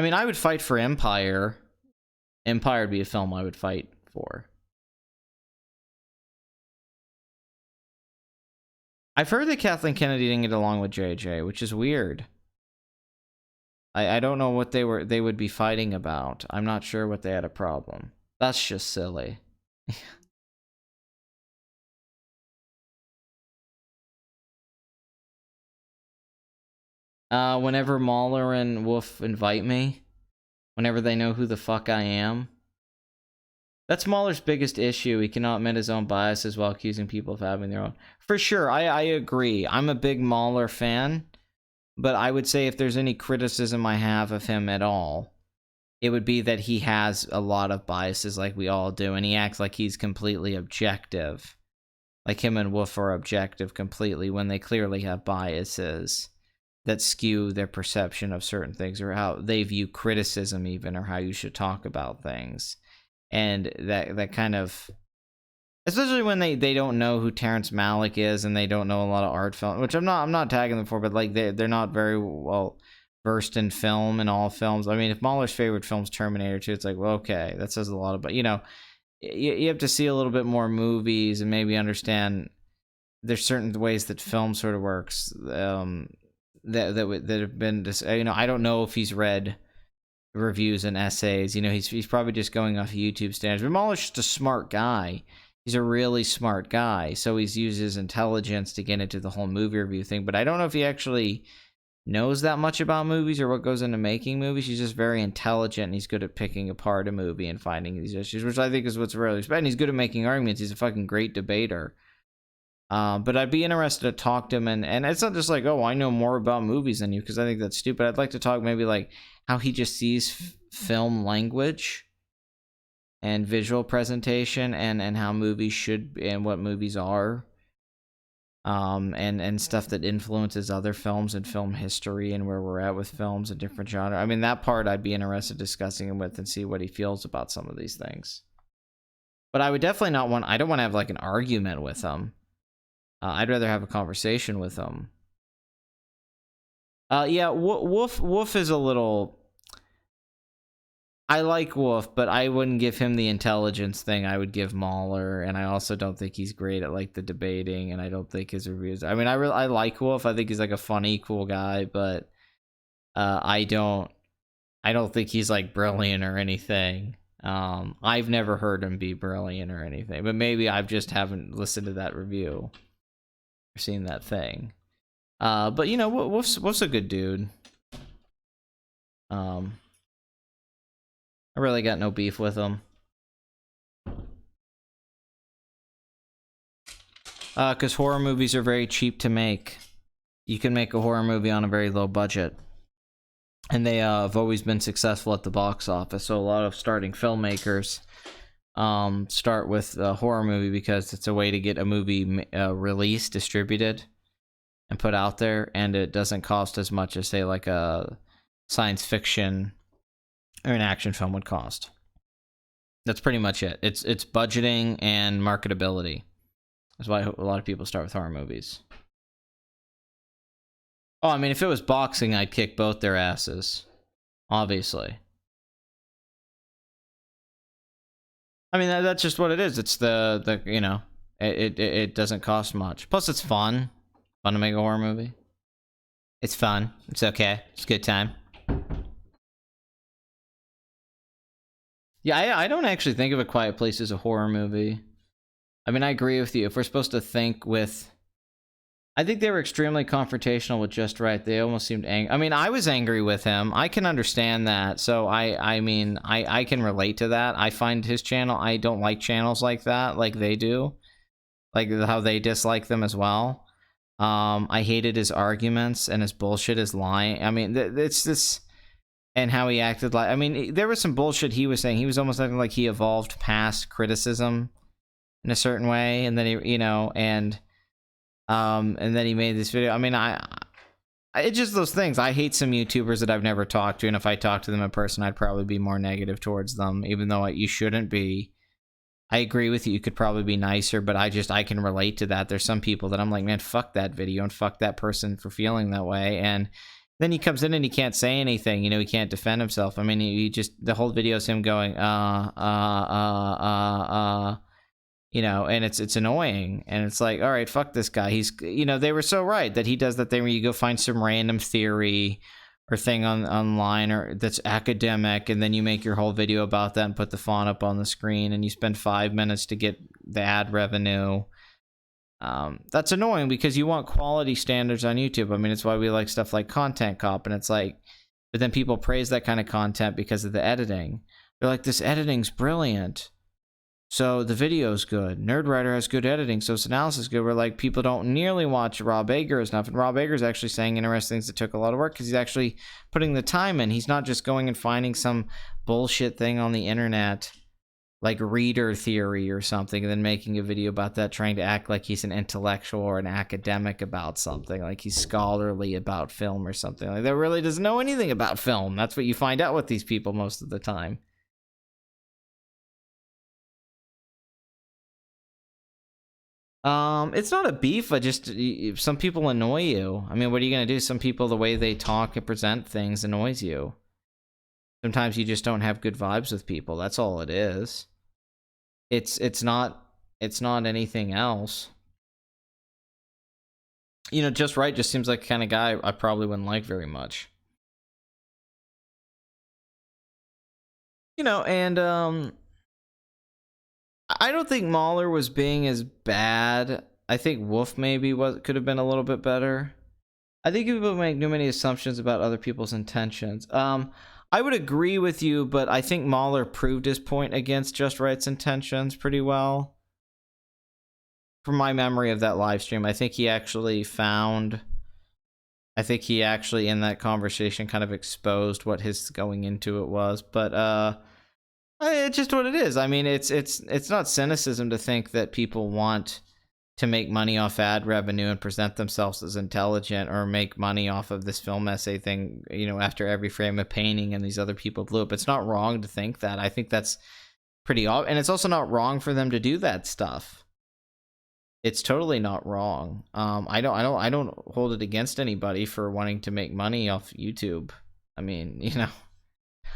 mean, I would fight for Empire. Empire would be a film I would fight for. I've heard that Kathleen Kennedy didn't get along with JJ, which is weird. I don't know what they would be fighting about. I'm not sure what they had a problem. That's just silly. Whenever Mahler and Wolf invite me, whenever they know who the fuck I am. That's Mahler's biggest issue. He cannot admit his own biases while accusing people of having their own. For sure, I agree. I'm a big Mahler fan, but I would say if there's any criticism I have of him at all, it would be that he has a lot of biases like we all do, and he acts like he's completely objective. Like him and Wolf are objective completely when they clearly have biases that skew their perception of certain things or how they view criticism even, or how you should talk about things. And that kind of, especially when they don't know who Terrence Malick is and they don't know a lot of art film, which I'm not tagging them for, but like they're not very well versed in film and all films. I mean, if Mahler's favorite film's Terminator 2, it's like, well, okay, that says a lot about, you know, you have to see a little bit more movies and maybe understand there's certain ways that film sort of works that have been, you know, I don't know if he's read reviews and essays. You know, he's probably just going off YouTube standards. But Mahler's just a smart guy. He's a really smart guy. So he's used his intelligence to get into the whole movie review thing. But I don't know if he actually knows that much about movies or what goes into making movies. He's just very intelligent, and he's good at picking apart a movie and finding these issues, which I think is what's really respected. And he's good at making arguments. He's a fucking great debater. But I'd be interested to talk to him, and it's not just like, oh, I know more about movies than you, because I think that's stupid. I'd like to talk maybe like how he just sees film language and visual presentation, and how movies should, and what movies are, and stuff that influences other films and film history and where we're at with films and different genre. I mean, that part I'd be interested in discussing him with and see what he feels about some of these things. But I would definitely I don't want to have like an argument with him. I'd rather have a conversation with him. Yeah, Wolf is a little... I like Wolf, but I wouldn't give him the intelligence thing I would give Mahler, and I also don't think he's great at like the debating, and I don't think his reviews... I mean, I like Wolf. I think he's like a funny, cool guy, but I don't think he's like brilliant or anything. I've never heard him be brilliant or anything, but maybe I just haven't listened to that review. Seen that thing, but you know, Wolf's a good dude. I really got no beef with him, because horror movies are very cheap to make. You can make a horror movie on a very low budget, and they have always been successful at the box office. So a lot of starting filmmakers start with a horror movie because it's a way to get a movie released, distributed, and put out there, and it doesn't cost as much as, say, like a science fiction or an action film would cost. That's pretty much it. It's budgeting and marketability. That's why a lot of people start with horror movies. Oh, I mean, if it was boxing, I'd kick both their asses, obviously. I mean, that's just what it is. It's the you know, it doesn't cost much. Plus, it's fun. Fun to make a horror movie. It's fun. It's okay. It's a good time. Yeah, I don't actually think of A Quiet Place as a horror movie. I mean, I agree with you. If we're supposed to think with... I think they were extremely confrontational with Just Right. They almost seemed angry. I mean, I was angry with him. I can understand that. So, I mean, I can relate to that. I find his channel... I don't like channels like that, like they do. Like how they dislike them as well. I hated his arguments and his bullshit, his lying. I mean, it's this... And how he acted like... I mean, there was some bullshit he was saying. He was almost acting like he evolved past criticism in a certain way. And then he, you know, and then he made this video. I mean, it's just those things. I hate some YouTubers that I've never talked to. And if I talked to them in person, I'd probably be more negative towards them. Even though you shouldn't be. I agree with you. You could probably be nicer. But I can relate to that. There's some people that I'm like, man, fuck that video. And fuck that person for feeling that way. And... then he comes in and he can't say anything, you know, he can't defend himself. I mean, he just, the whole video is him going, you know, and it's annoying. And it's like, all right, fuck this guy. He's, you know, they were so right that he does that thing where you go find some random theory or thing online or that's academic, and then you make your whole video about that and put the font up on the screen, and you spend 5 minutes to get the ad revenue. That's annoying because you want quality standards on YouTube. I mean, it's why we like stuff like Content Cop, and it's like, but then people praise that kind of content because of the editing. They're like, this editing's brilliant, so the video's good. Nerdwriter has good editing, so its analysis is good. We're like, people don't nearly watch Rob Eggers enough, and Rob Eggers actually saying interesting things that took a lot of work because he's actually putting the time in. He's not just going and finding some bullshit thing on the internet, like reader theory or something, and then making a video about that, trying to act like he's an intellectual or an academic about something, like he's scholarly about film or something. Like, that really doesn't know anything about film. That's what you find out with these people most of the time. It's not a beef. I just, some people annoy you. I mean, what are you gonna do? Some people, the way they talk and present things annoys you. Sometimes you just don't have good vibes with people. That's all it is. It's not anything else. You know, Just Right just seems like the kind of guy I probably wouldn't like very much. You know, and I don't think Mahler was being as bad. I think Wolf maybe could have been a little bit better. I think people make too many assumptions about other people's intentions. I would agree with you, but I think Mahler proved his point against Just Right's intentions pretty well. From my memory of that live stream, I think he actually in that conversation kind of exposed what his going into it was. But it's just what it is. I mean, it's not cynicism to think that people want to make money off ad revenue and present themselves as intelligent, or make money off of this film essay thing, you know, after every frame of painting and these other people blew up. It's not wrong to think that. I think that's pretty obvious, and it's also not wrong for them to do that stuff. It's totally not wrong. I don't hold it against anybody for wanting to make money off YouTube. I mean, you know,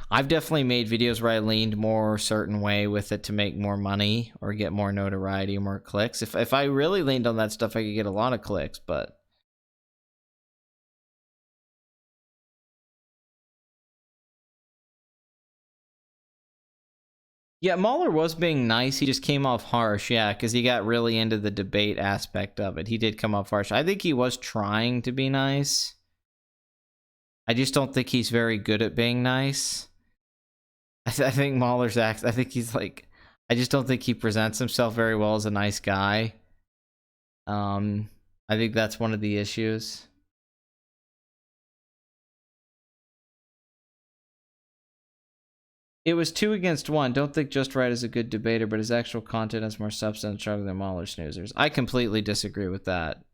I've definitely made videos where I leaned more a certain way with it to make more money or get more notoriety or more clicks. If I really leaned on that stuff, I could get a lot of clicks, but yeah, Mahler was being nice. He just came off harsh, yeah, because he got really into the debate aspect of it. He did come off harsh. I think he was trying to be nice. I just don't think he's very good at being nice. I think Mahler's I think he's like, I just don't think he presents himself very well as a nice guy. I think that's one of the issues. It was 2 against 1. Don't think Just Right is a good debater, but his actual content has more substance stronger than Mahler snoozers. I completely disagree with that.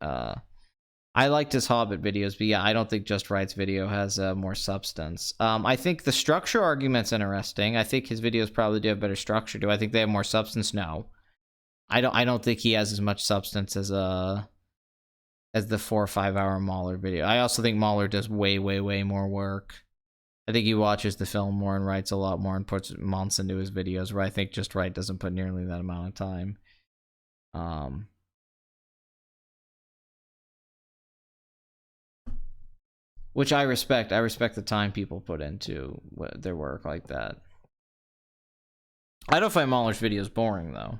I liked his Hobbit videos, but yeah, I don't think Just Right's video has more substance. I think the structure argument's interesting. I think his videos probably do have better structure. Do I think they have more substance? No. I don't think he has as much substance as the 4 or 5 hour Mahler video. I also think Mahler does way more work. I think he watches the film more and writes a lot more and puts months into his videos, where I think Just Right doesn't put nearly that amount of time. Which I respect. I respect the time people put into their work like that. I don't find Mahler's videos boring, though.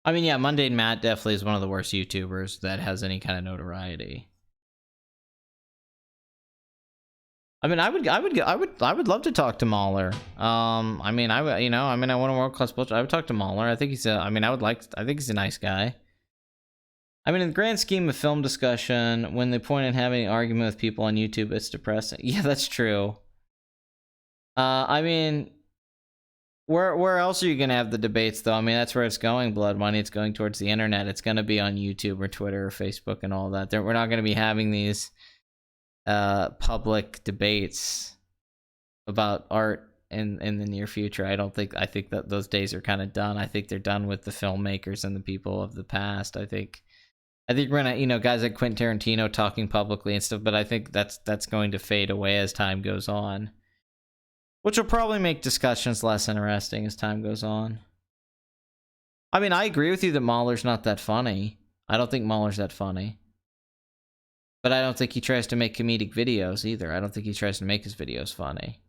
I mean, yeah, Mundane Matt definitely is one of the worst YouTubers that has any kind of notoriety. I mean, I would love to talk to Mahler. I mean, I want a world class bullshit. I would talk to Mahler. I think he's I think he's a nice guy. I mean, in the grand scheme of film discussion, when they point at having an argument with people on YouTube, it's depressing. Yeah, that's true. I mean, where else are you gonna have the debates, though? I mean, that's where it's going. Blood Money. It's going towards the internet. It's gonna be on YouTube or Twitter or Facebook and all that. We're not gonna be having these public debates about art in the near future. I think that those days are kind of done. I think they're done with the filmmakers and the people of the past. I think we're gonna, you know, guys like Quentin Tarantino talking publicly and stuff, but I think that's going to fade away as time goes on, which will probably make discussions less interesting as time goes on. I mean, I agree with you that Mahler's not that funny. I don't think Mahler's that funny. But I don't think he tries to make comedic videos either. I don't think he tries to make his videos funny.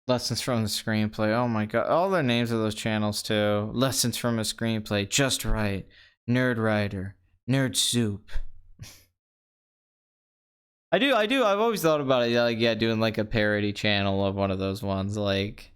Lessons from the Screenplay. Oh my god. All their names of those channels too. Lessons from a Screenplay. Just Right. Nerd Writer. Nerd Soup. I do. I've always thought about it. Like, yeah, doing like a parody channel of one of those ones. Like,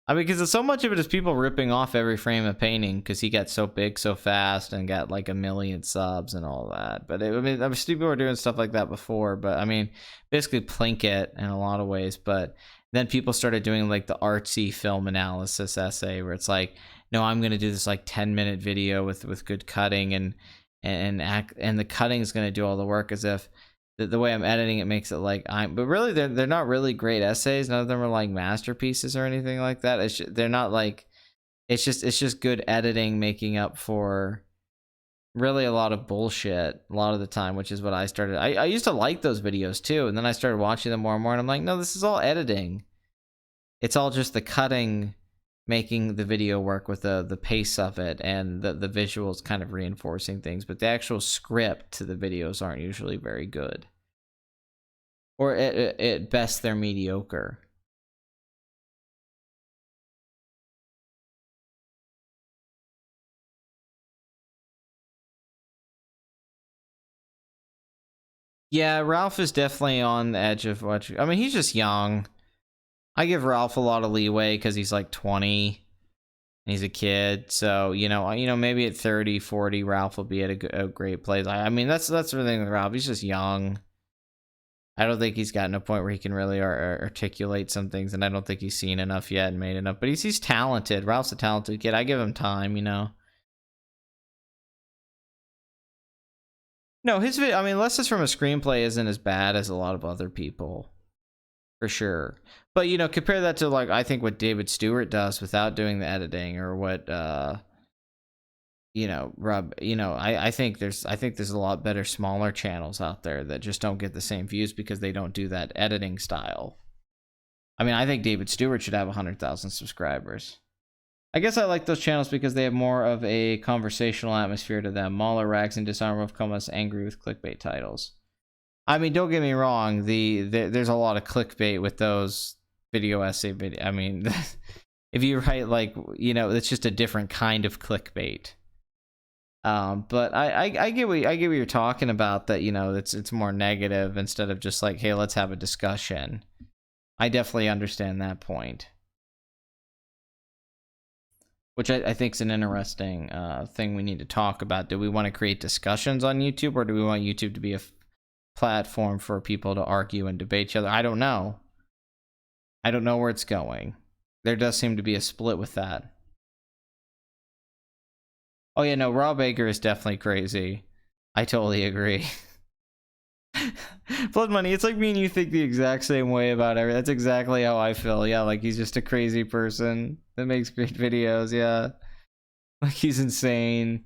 I mean, because so much of it is people ripping off every frame of painting because he got so big so fast and got like 1 million subs and all that. But I mean, people were doing stuff like that before. But I mean, basically Plinkett in a lot of ways. But then people started doing like the artsy film analysis essay where it's like, no, I'm gonna do this like 10-minute video with good cutting and the cutting is gonna do all the work, as if the way I'm editing it makes it like but really they're not really great essays. None of them are like masterpieces or anything like that. They're not like, it's just good editing making up for really a lot of bullshit a lot of the time, which is what I started. I used to like those videos too, and then I started watching them more and more, and I'm like, no, this is all editing. It's all just the cutting making the video work with the pace of it and the visuals kind of reinforcing things, but the actual script to the videos aren't usually very good, or at best they're mediocre. Yeah, Ralph is definitely on the edge of what I mean, he's just young. I give Ralph a lot of leeway because he's like 20 and he's a kid, so maybe at 30, 40 Ralph will be at a great place. I mean, that's the thing with Ralph. He's just young. I don't think he's gotten a point where he can really articulate some things, and I don't think he's seen enough yet and made enough. But he's talented. Ralph's a talented kid. I give him time. No, his video. I mean, Lessons from a Screenplay isn't as bad as a lot of other people, for sure. But compare that to like I think what David Stewart does without doing the editing, or what Rob. I think there's a lot better smaller channels out there that just don't get the same views because they don't do that editing style. I mean, I think David Stewart should have 100,000 subscribers. I guess I like those channels because they have more of a conversational atmosphere to them. Mahler, Rags, and Disarm have come us angry with clickbait titles. I mean, don't get me wrong. There's a lot of clickbait with those video essay video. I mean, if you write like it's just a different kind of clickbait. But I get what you're talking about. That it's more negative instead of just like, hey, let's have a discussion. I definitely understand that point. Which I think is an interesting thing we need to talk about. Do we want to create discussions on YouTube, or do we want YouTube to be a platform for people to argue and debate each other? I don't know. I don't know where it's going. There does seem to be a split with that. Oh yeah, no, Rob Baker is definitely crazy. I totally agree. Blood Money, it's like me and you think the exact same way about everything. That's exactly how I feel. Yeah, like he's just a crazy person that makes great videos. Yeah, like he's insane.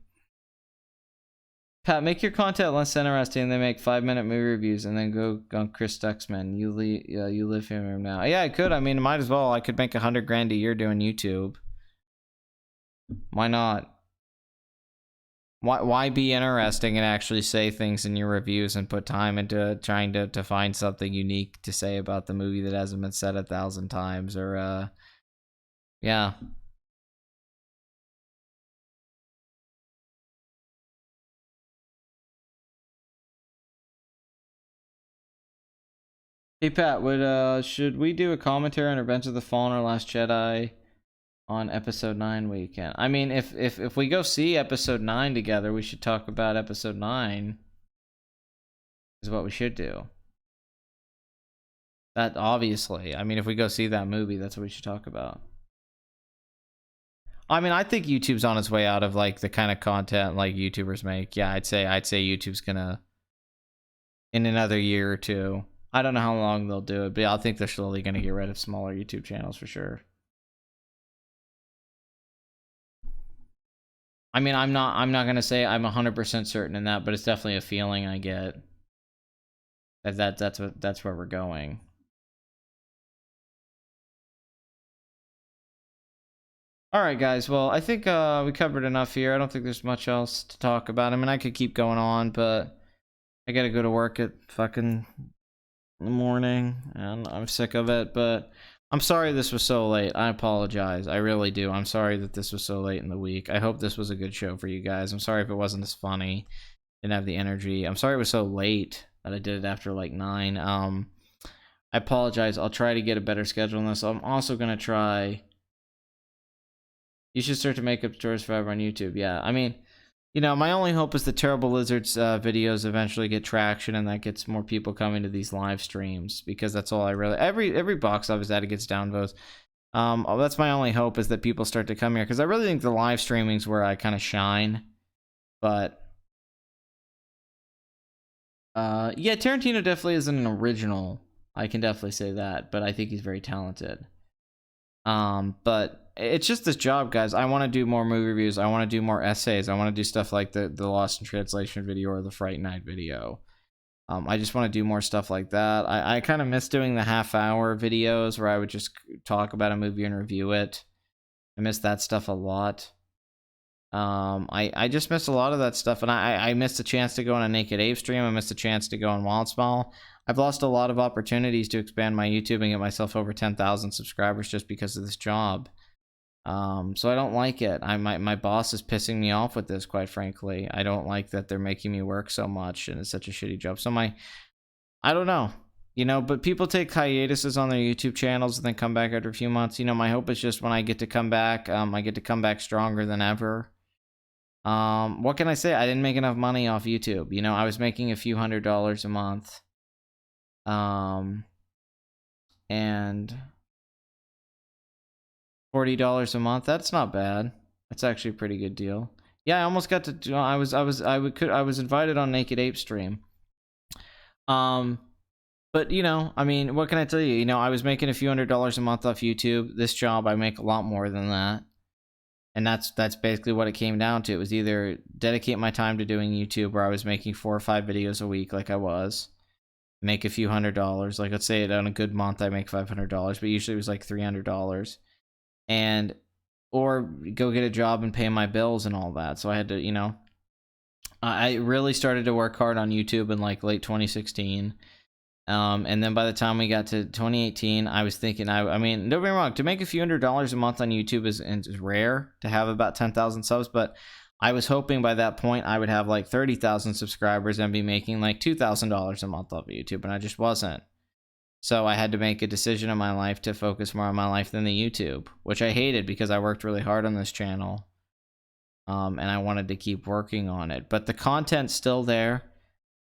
Pat, make your content less interesting and then make 5-minute movie reviews and then go on Chris Stuxman. You live here now. Yeah, I could. I mean, might as well. I could make $100,000 a year doing YouTube. Why not? Why be interesting and actually say things in your reviews and put time into trying to find something unique to say about the movie that hasn't been said 1,000 times? Or yeah. Hey Pat, should we do a commentary on Revenge of the Fallen or Last Jedi on episode 9 weekend? I mean, if we go see episode 9 together, we should talk about episode 9. Is what we should do. That obviously. I mean, if we go see that movie, that's what we should talk about. I mean, I think YouTube's on its way out of like the kind of content like YouTubers make. Yeah, I'd say YouTube's gonna in another year or two. I don't know how long they'll do it, but I think they're slowly gonna get rid of smaller YouTube channels for sure. I mean, I'm not gonna say I'm 100% certain in that, but it's definitely a feeling I get. That's where we're going. All right, guys. Well, I think we covered enough here. I don't think there's much else to talk about. I mean, I could keep going on, but I gotta go to work at fucking the morning, and I'm sick of it. But I'm sorry this was so late. I apologize. I really do. I'm sorry that this was so late in the week. I hope this was a good show for you guys. I'm sorry if it wasn't as funny. Didn't have the energy. I'm sorry it was so late that I did it after like 9. I apologize. I'll try to get a better schedule on this. I'm also gonna try. You should start to make up stories forever on YouTube. Yeah, I mean, you know, my only hope is the Terrible Lizards videos eventually get traction and that gets more people coming to these live streams, because that's all I really, every box office ad gets downvotes. That's my only hope, is that people start to come here, because I really think the live streaming's where I kind of shine. But yeah, Tarantino definitely isn't an original. I can definitely say that, but I think he's very talented. But it's just this job, guys. I want to do more movie reviews. I want to do more essays. I want to do stuff like the Lost in Translation video or the Fright Night video. I just want to do more stuff like that. I kind of miss doing the half-hour videos where I would just talk about a movie and review it. I miss that stuff a lot. I just missed a lot of that stuff, and I missed a chance to go on a Naked Ape stream. I missed a chance to go on Wild Small. I've lost a lot of opportunities to expand my YouTube and get myself over 10,000 subscribers just because of this job. So I don't like it. My boss is pissing me off with this, quite frankly. I don't like that they're making me work so much, and it's such a shitty job. So I don't know, you know, but people take hiatuses on their YouTube channels and then come back after a few months. You know, my hope is just when I get to come back, I get to come back stronger than ever. What can I say? I didn't make enough money off YouTube. You know, I was making a few $100s a month. And $40 a month, that's not bad. That's actually a pretty good deal. Yeah, I almost got to I was invited on Naked Ape stream. But you know, I mean, what can I tell you? You know, I was making a few $100s a month off YouTube. This job I make a lot more than that. And that's basically what it came down to. It was either dedicate my time to doing YouTube, where I was making 4 or 5 videos a week like I was, make a few $100s. Like, let's say on a good month I make $500, but usually it was like $300. And or go get a job and pay my bills and all that. So I had to, you know, I really started to work hard on YouTube in like late 2016. And then by the time we got to 2018, I was thinking, I mean, don't get me wrong, to make a few $100s a month on YouTube is rare, to have about 10,000 subs, but I was hoping by that point I would have like 30,000 subscribers and be making like $2,000 a month off of YouTube, and I just wasn't. So I had to make a decision in my life to focus more on my life than the YouTube, which I hated because I worked really hard on this channel. And I wanted to keep working on it. But the content's still there.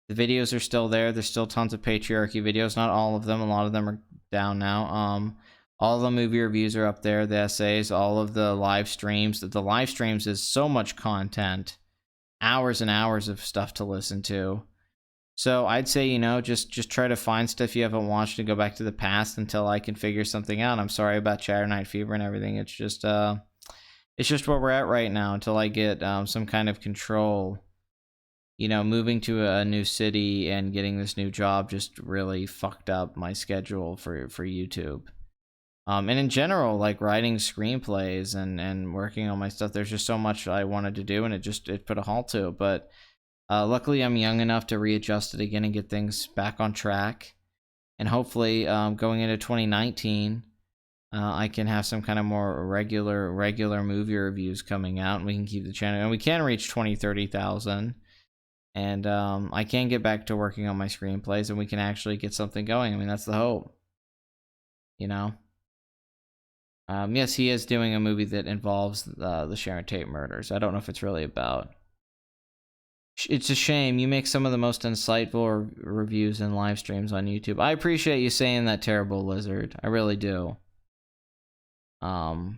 The videos are still there. There's still tons of patriarchy videos. Not all of them. A lot of them are down now. All the movie reviews are up there. The essays, all of the live streams. The live streams is so much content. Hours and hours of stuff to listen to. So I'd say, you know, just try to find stuff you haven't watched and go back to the past until I can figure something out. I'm sorry about Chatter Night Fever and everything. It's just where we're at right now until I get some kind of control. You know, moving to a new city and getting this new job just really fucked up my schedule for YouTube. And in general, like writing screenplays and working on my stuff, there's just so much I wanted to do, and it put a halt to it. But luckily, I'm young enough to readjust it again and get things back on track. And hopefully, going into 2019, I can have some kind of more regular movie reviews coming out, and we can keep the channel, and we can reach 20-30,000. And I can get back to working on my screenplays, and we can actually get something going. I mean, that's the hope. You know? Yes, he is doing a movie that involves the Sharon Tate murders. I don't know if it's really about. It's a shame. You make some of the most insightful reviews and live streams on YouTube. I appreciate you saying that, Terrible Lizard. I really do. That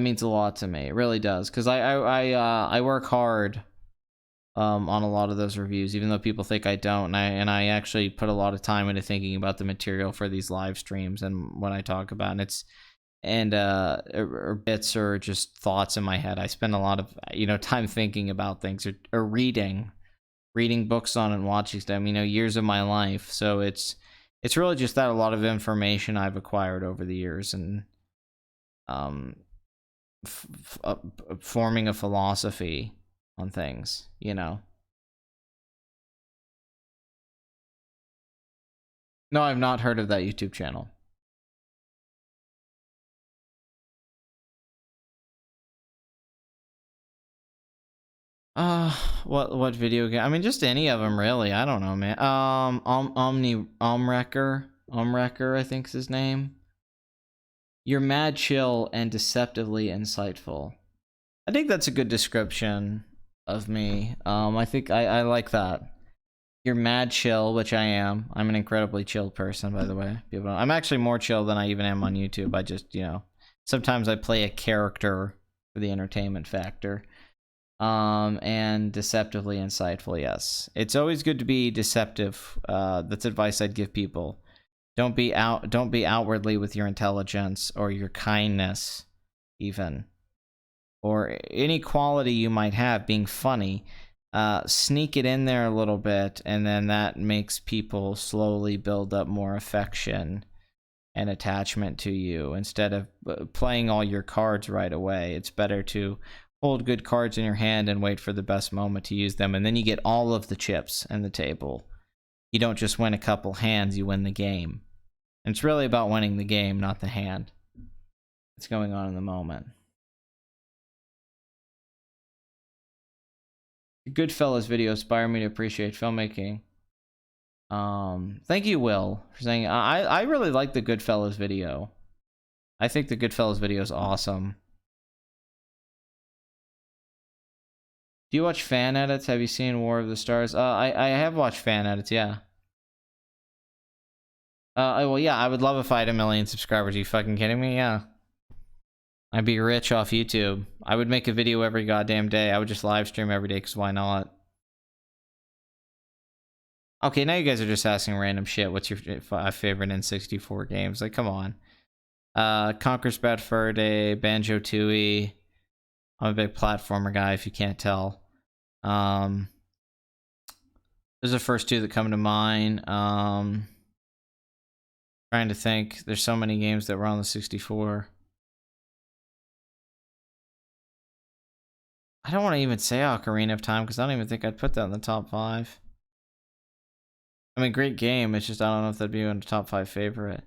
means a lot to me. It really does, because I work hard on a lot of those reviews, even though people think I don't. And I actually put a lot of time into thinking about the material for these live streams and what I talk about. Or bits or just thoughts in my head. I spend a lot of, you know, time thinking about things or reading books on and watching them, you know, years of my life. So it's really just that, a lot of information I've acquired over the years, and forming a philosophy on things, you know. No, I've not heard of that YouTube channel. What video game? I mean, just any of them, really. I don't know, man. Omwrecker, I think's his name. You're mad chill and deceptively insightful. I think that's a good description of me. I think I like that. You're mad chill, which I am. I'm an incredibly chill person, by the way. I'm actually more chill than I even am on YouTube. I just, you know, sometimes I play a character for the entertainment factor. And deceptively insightful, yes. It's always good to be deceptive. That's advice I'd give people. Don't be outwardly with your intelligence or your kindness, even. Or any quality you might have, being funny. Sneak it in there a little bit, and then that makes people slowly build up more affection and attachment to you. Instead of playing all your cards right away, it's better to hold good cards in your hand and wait for the best moment to use them, and then you get all of the chips in the table. You don't just win a couple hands, you win the game. And it's really about winning the game, not the hand. What's going on in the moment. The Goodfellas video inspired me to appreciate filmmaking. Thank you, Will, for saying I really like the Goodfellas video. I think the Goodfellas video is awesome. Do you watch fan edits? Have you seen War of the Stars? I have watched fan edits, yeah. Well, yeah, I would love if I had 1 million subscribers. Are you fucking kidding me? Yeah. I'd be rich off YouTube. I would make a video every goddamn day. I would just live stream every day, because why not? Okay, now you guys are just asking random shit. What's your favorite N64 games? Like, come on. Conker's Bad Fur Day, Banjo-Tooie. I'm a big platformer guy, if you can't tell. Those are the first two that come to mind. Trying to think. There's so many games that were on the 64. I don't want to even say Ocarina of Time, because I don't even think I'd put that in the top 5. I mean, great game. It's just I don't know if that'd be in the top 5 favorite.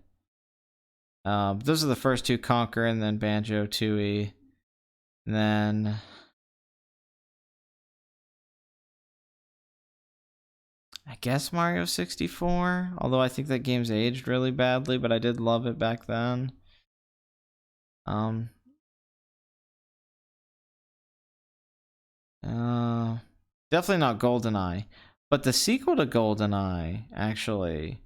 Those are the first two, Conker and then Banjo-Tooie. And then I guess Mario 64. Although I think that game's aged really badly, but I did love it back then. Definitely not GoldenEye. But the sequel to GoldenEye actually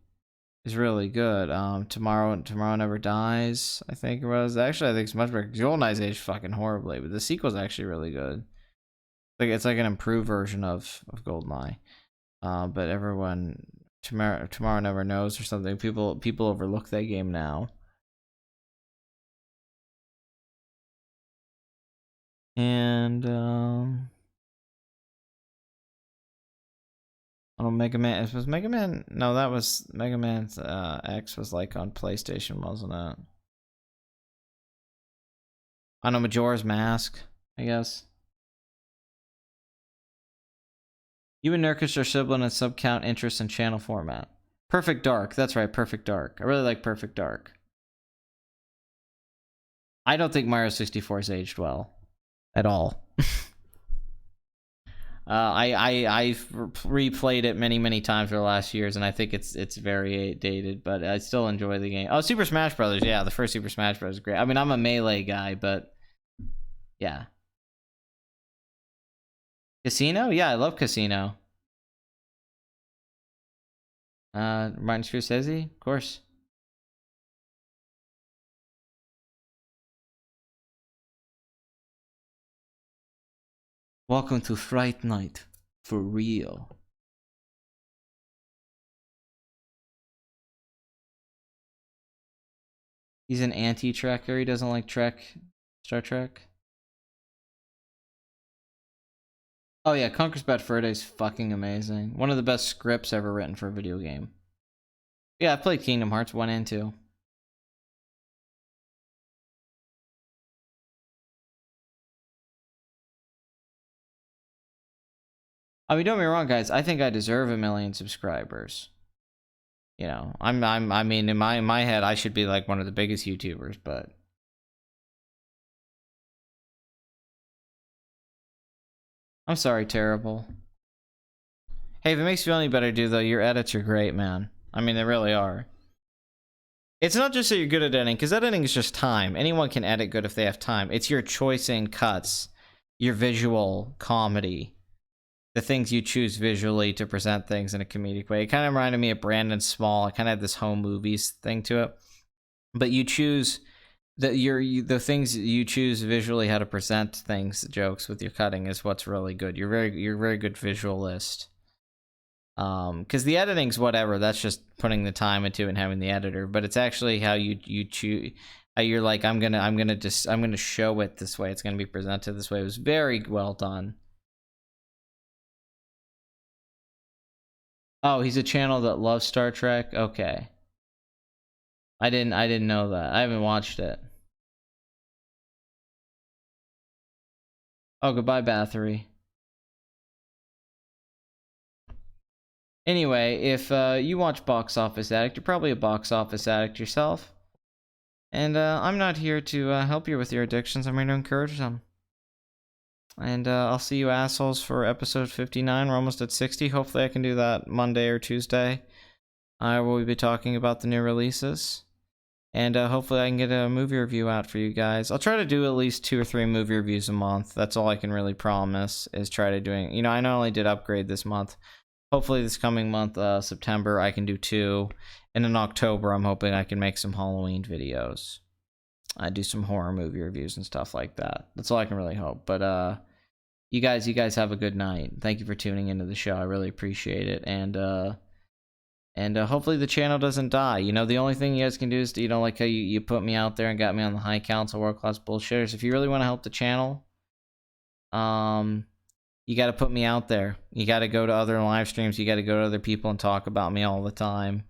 is really good. Tomorrow Never Dies, I think it was. Actually, I think it's much better. GoldenEye's aged fucking horribly, but the sequel's actually really good. It's like an improved version of GoldenEye. But everyone, Tomorrow Never Knows or something. People overlook that game now. And oh, Mega Man. Was Mega Man? No, that was Mega Man X was like on PlayStation, wasn't it? I know, Majora's Mask, I guess. You and Nurkish are sibling and subcount interest in channel format. Perfect Dark. That's right, Perfect Dark. I really like Perfect Dark. I don't think Mario 64 has aged well. At all. I've replayed it many times for the last years, and I think it's very dated, but I still enjoy the game. Oh, Super Smash Brothers, yeah, the first Super Smash Brothers is great. I mean, I'm a Melee guy, but yeah. Casino? Yeah, I love Casino. Martin Scorsese? Of course. Welcome to Fright Night. For real. He's an anti-Trekker. He doesn't like Star Trek. Oh yeah, Conker's Bad Fur Day is fucking amazing. One of the best scripts ever written for a video game. Yeah, I played Kingdom Hearts 1 and 2. I mean, don't get me wrong, guys. I think I deserve 1 million subscribers. You know, I mean, in my head, I should be like one of the biggest YouTubers, but I'm sorry, terrible. Hey, if it makes you feel any better, dude, though, your edits are great, man. I mean, they really are. It's not just that you're good at editing, because editing is just time. Anyone can edit good if they have time. It's your choice in cuts, your visual comedy, the things you choose visually to present things in a comedic way. It kind of reminded me of Brandon Small. It kind of had this home movies thing to it. But you choose the things you choose visually, how to present things, jokes with your cutting is what's really good. You're very good visualist. Because the editing's whatever, that's just putting the time into it and having the editor, but it's actually how you choose, how you're like, I'm gonna show it this way, it's gonna be presented this way. It was very well done. Oh, he's a channel that loves Star Trek. Okay, I didn't know that. I haven't watched it. Oh, goodbye, Bathory. Anyway, if you watch Box Office Addict, you're probably a box office addict yourself. And I'm not here to help you with your addictions. I'm here to encourage them. And I'll see you assholes for episode 59. We're almost at 60. Hopefully I can do that Monday or Tuesday. I will be talking about the new releases. And hopefully I can get a movie review out for you guys. I'll try to do at least 2 or 3 movie reviews a month. That's all I can really promise, is try to doing... You know, I not only did Upgrade this month. Hopefully this coming month, September, I can do 2. And in October, I'm hoping I can make some Halloween videos. I do some horror movie reviews and stuff like that. That's all I can really hope. But you guys have a good night. Thank you for tuning into the show. I really appreciate it. And hopefully the channel doesn't die. You know, the only thing you guys can do is, you know, like how you put me out there and got me on the High Council World Class Bullshitters. If you really want to help the channel, you got to put me out there. You got to go to other live streams. You got to go to other people and talk about me all the time.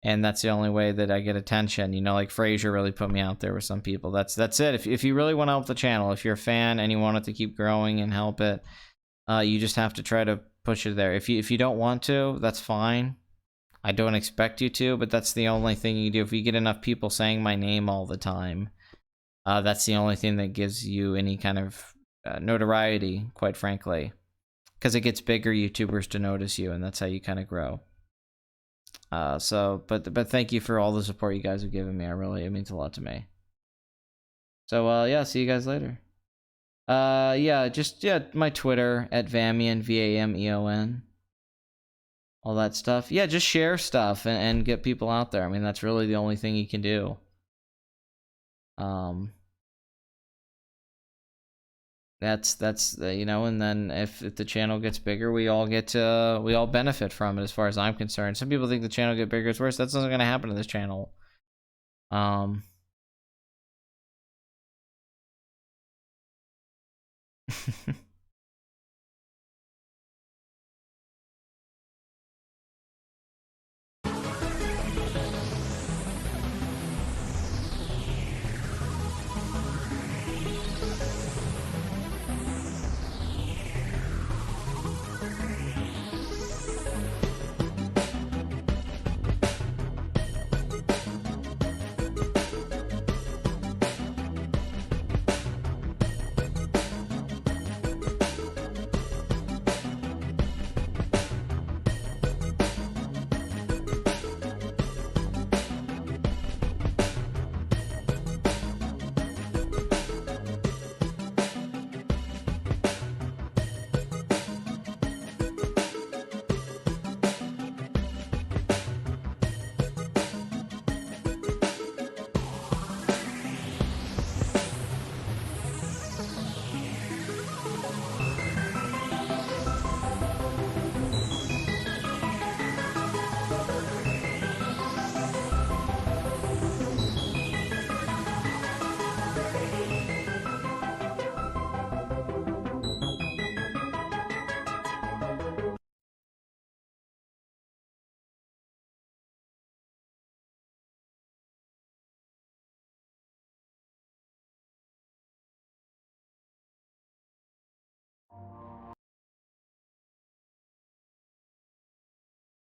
And that's the only way that I get attention. You know, like Frasier really put me out there with some people. That's it. If you really want to help the channel, if you're a fan and you want it to keep growing and help it, you just have to try to push it there. If you don't want to, that's fine. I don't expect you to, but that's the only thing you do. If you get enough people saying my name all the time, that's the only thing that gives you any kind of notoriety, quite frankly. Because it gets bigger YouTubers to notice you, and that's how you kind of grow. But thank you for all the support you guys have given me. It means a lot to me. So, yeah, see you guys later. Yeah, my Twitter, at Vamion, VAMEON. All that stuff. Yeah, just share stuff and get people out there. I mean, that's really the only thing you can do. That's you know, and then if the channel gets bigger, we all benefit from it, as far as I'm concerned. Some people think the channel get bigger is worse. That's not gonna happen to this channel.